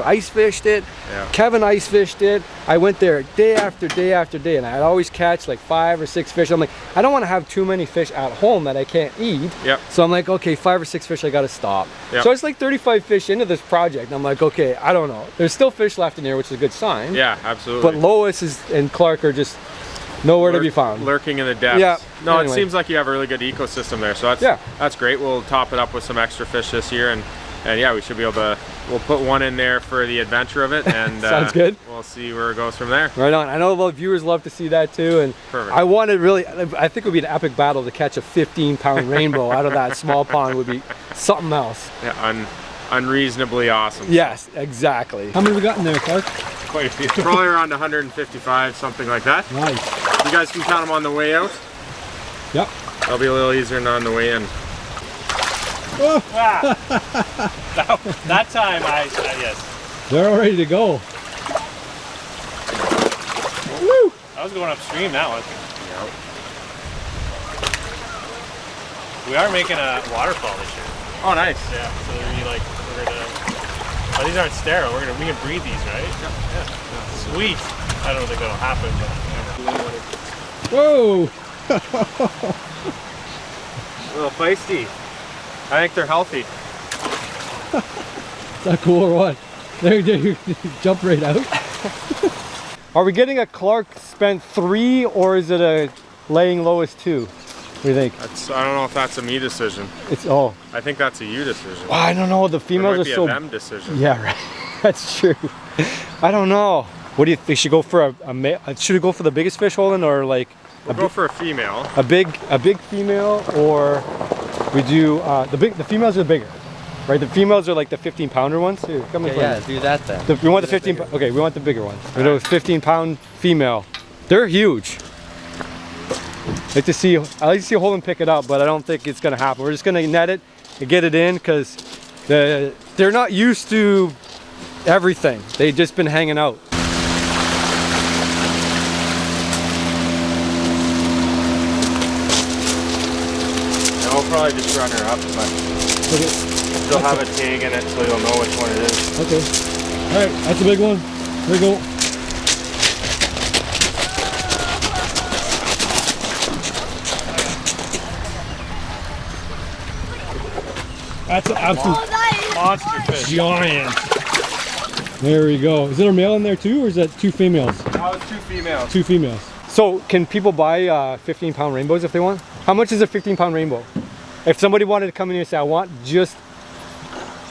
ice fished it. Kevin ice fished it. I went there day after day after day, and I'd always catch like 5 or 6 fish. I'm like, I don't want to have too many fish at home that I can't eat. So I'm like, okay, 5 or 6 fish, I got to stop. So it's like 35 fish into this project. And I'm like, okay, I don't know. There's still fish left in here, which is a good sign. Yeah, absolutely. But Lois and Clark are just nowhere to be found. Lurking in the depths. Yeah. No, anyway. It seems like you have a really good ecosystem there. So that's great. We'll top it up with some extra fish this year, and yeah, we should be able to. We'll put one in there for the adventure of it, and sounds good. We'll see where it goes from there. Right on. I know the viewers love to see that too, and I think it would be an epic battle to catch a 15-pound rainbow out of that small pond. Would be something else. Yeah, unreasonably awesome. Yes, exactly. How many have we got in there, Clark? Quite a few. Probably around 155, something like that. Nice. You guys can count them on the way out. Yep. That'll be a little easier than on the way in. That time, yes. They're all ready to go. Woo! I was going upstream that one. We are making a waterfall this year. Oh, nice. Yeah. So we're gonna. Oh, these aren't sterile. We can breathe these, right? Yeah. Sweet. I don't think that'll happen, but. Whoa! A little feisty. I think they're healthy. Is that cool or what? There, jump right out. Are we getting a Clark spent 3 or is it a laying Lois 2? What do you think? I don't know if that's a me decision. I think that's a you decision. Oh, I don't know. The females are so. It might be a them decision. Yeah, right. That's true. I don't know. What do you think? Should go for a male? Should we go for the biggest fish, Holden, or like? We'll go for a female. A big female, or we do the females are bigger. right? The females are like the 15-pounder ones. Here, come in. Okay, yeah, do that then. We want the 15. Okay, we want the bigger ones. We know 15-pound female. They're huge. I like to see Holden pick it up, but I don't think it's gonna happen. We're just gonna net it and get it in because they're not used to everything. They've just been hanging out. And we'll probably just run her up, but she'll have a tag in it so you'll know which one it is. Okay. All right, that's a big one. Here we go. That's an absolute Monster fish. giant. There we go. Is there a male in there too, or is that 2 females? That was 2 females. 2 females. So can people buy 15-pound rainbows if they want? How much is a 15-pound rainbow? If somebody wanted to come in here and say, I want just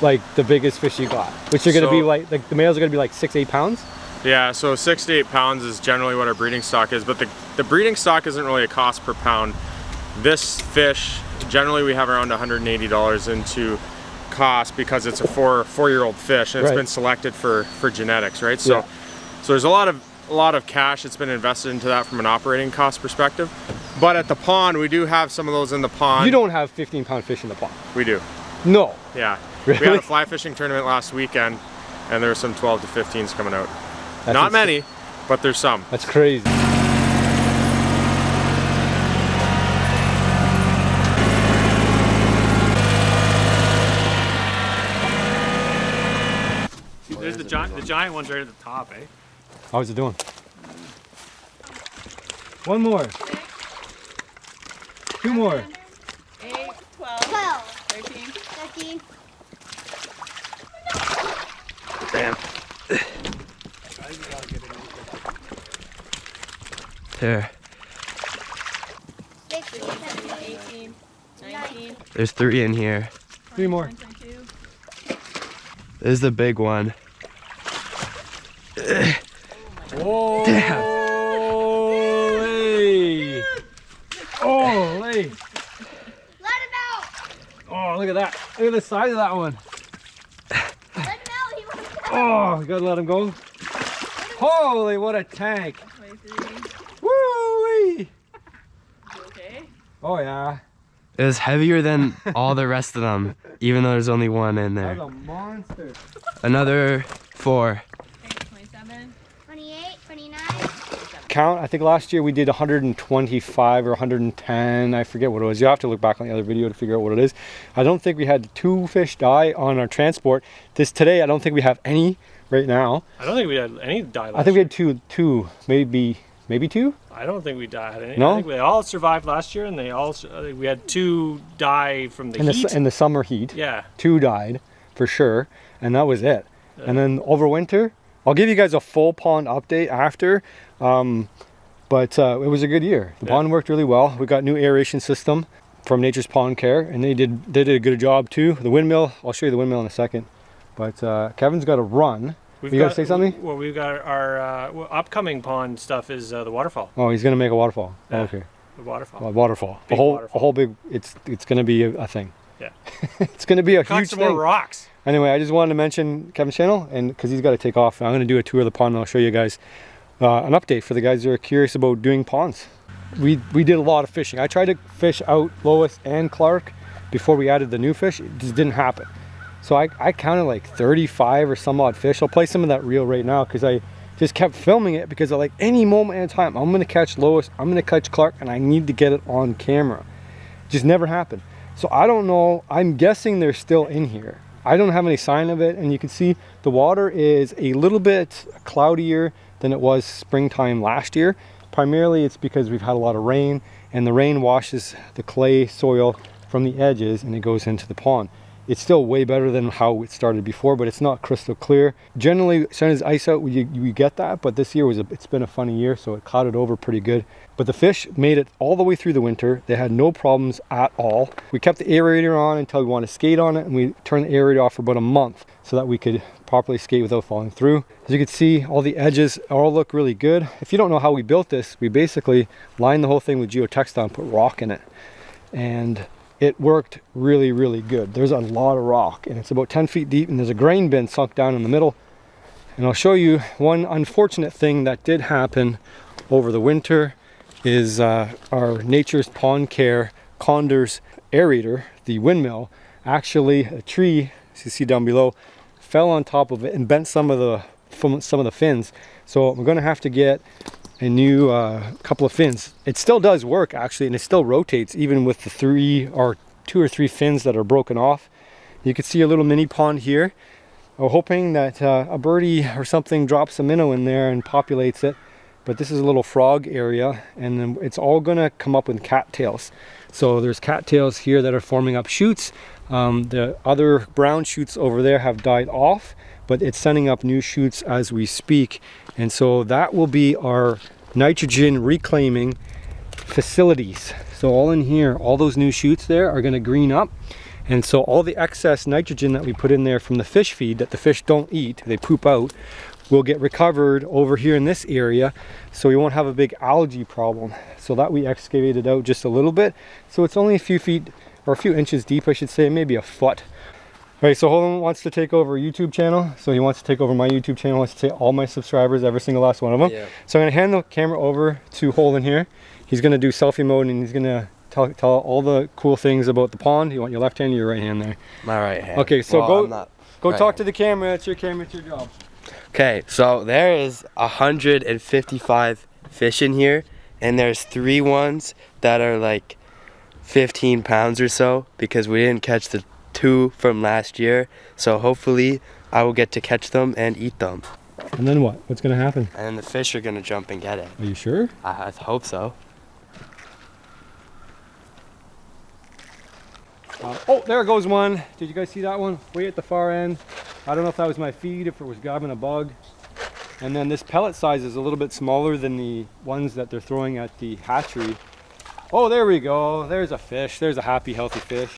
like the biggest fish you got, which are going to be like the males are going to be like 6-8 pounds? Yeah, so 6 to 8 pounds is generally what our breeding stock is, but the breeding stock isn't really a cost per pound. This fish, generally we have around $180 into cost because it's a four-year-old fish and it's been selected for genetics, right? So, so there's a lot of cash that's been invested into that from an operating cost perspective. But at the pond, we do have some of those in the pond. You don't have 15-pound fish in the pond? We do. No. Yeah. Really? We had a fly fishing tournament last weekend and there were some 12 to 15s coming out. That's not many, but there's some. That's crazy. There's the giant ones right at the top, eh? How's it doing? One more. 2 more. 8, 12, 13. Damn. There. 18, 19. There's 3 in here. 3 more. 22. This is the big one. Oh, damn. Holy. Holy. Let him out. Oh, look at that. Look at the size of that one. Let him out. He wants to. Oh, you gotta let him go. Holy, what a tank. 23. Woo-wee. You okay? Oh, yeah. It was heavier than all the rest of them, even though there's only 1 in there. That's a monster. Another 4. 27. 28, 29. Count, I think last year we did 125 or 110. I forget what it was. You have to look back on the other video to figure out what it is. I don't think we had 2 fish die on our transport. Today, I don't think we have any right now. I don't think we had any die last I think we had two, maybe 2. I don't think we died. No? I think they all survived last year, and we had 2 die from the heat. In the summer heat. Yeah. 2 died for sure, and that was it. And then over winter, I'll give you guys a full pond update after. But it was a good year. The pond worked really well. We got new aeration system from Nature's Pond Care, and they did a good job too. The windmill, I'll show you the windmill in a second. But Kevin's got to run. You got to say something? Well, we've got our upcoming pond stuff is the waterfall. Oh, he's gonna make a waterfall. Yeah. Oh, okay. The waterfall. Waterfall. Big A whole big. It's gonna be a thing. Yeah. It's gonna be a Caught huge some thing. more rocks. Anyway, I just wanted to mention Kevin's channel, and because he's got to take off, I'm gonna do a tour of the pond, and I'll show you guys an update for the guys who are curious about doing ponds. We did a lot of fishing. I tried to fish out Lois and Clark before we added the new fish. It just didn't happen. So I counted like 35 or some odd fish. I'll play some of that reel right now because I just kept filming it because at like any moment in time, I'm gonna catch Lois, I'm gonna catch Clark, and I need to get it on camera. It just never happened. So I don't know, I'm guessing they're still in here. I don't have any sign of it, and you can see the water is a little bit cloudier than it was springtime last year. Primarily it's because we've had a lot of rain, and the rain washes the clay soil from the edges and it goes into the pond. It's still way better than how it started before, but it's not crystal clear. Generally, as soon as ice out, you get that, but this year it's been a funny year, so it clouded over pretty good. But the fish made it all the way through the winter. They had no problems at all. We kept the aerator on until we wanted to skate on it, and we turned the aerator off for about a month so that we could properly skate without falling through. As you can see, all the edges all look really good. If you don't know how we built this, we basically lined the whole thing with Geotextile and put rock in it. And it worked really, really good. There's a lot of rock, and it's about 10 feet deep, and there's a grain bin sunk down in the middle. And I'll show you one unfortunate thing that did happen over the winter is our Nature's Pond Care Condors aerator, the windmill, actually a tree, as you see down below, fell on top of it and bent some of the fins. So we're going to have to get a new couple of fins. It still does work actually, and it still rotates even with the 2 or 3 fins that are broken off. You can see a little mini pond here. I'm hoping that a birdie or something drops a minnow in there and populates it. But this is a little frog area, and then it's all gonna come up with cattails. So there's cattails here that are forming up shoots. The other brown shoots over there have died off, but it's sending up new shoots as we speak. And so that will be our nitrogen reclaiming facilities. So all in here, all those new shoots there are gonna green up. And so all the excess nitrogen that we put in there from the fish feed that the fish don't eat, they poop out, will get recovered over here in this area, so we won't have a big algae problem. So that we excavated out just a little bit. So it's only a few feet, or a few inches deep, I should say, maybe a foot. All right, so Holden wants to take over a YouTube channel. So he wants to take over my YouTube channel. He wants to take all my subscribers, every single last one of them. Yeah. So I'm gonna hand the camera over to Holden here. He's gonna do selfie mode, and he's gonna tell all the cool things about the pond. You want your left hand or your right hand there? My right hand. Okay, so well, go talk to the camera. It's your camera, it's your job. Okay, so there is 155 fish in here, and there's 3 ones that are like 15 pounds or so, because we didn't catch the 2 from last year. So hopefully I will get to catch them and eat them. And then what? What's gonna happen? And the fish are gonna jump and get it. Are you sure? I hope so. Oh, there goes one. Did you guys see that one? Way at the far end. I don't know if that was my feed, if it was grabbing a bug. And then this pellet size is a little bit smaller than the ones that they're throwing at the hatchery. Oh, there we go. There's a fish. There's a happy, healthy fish.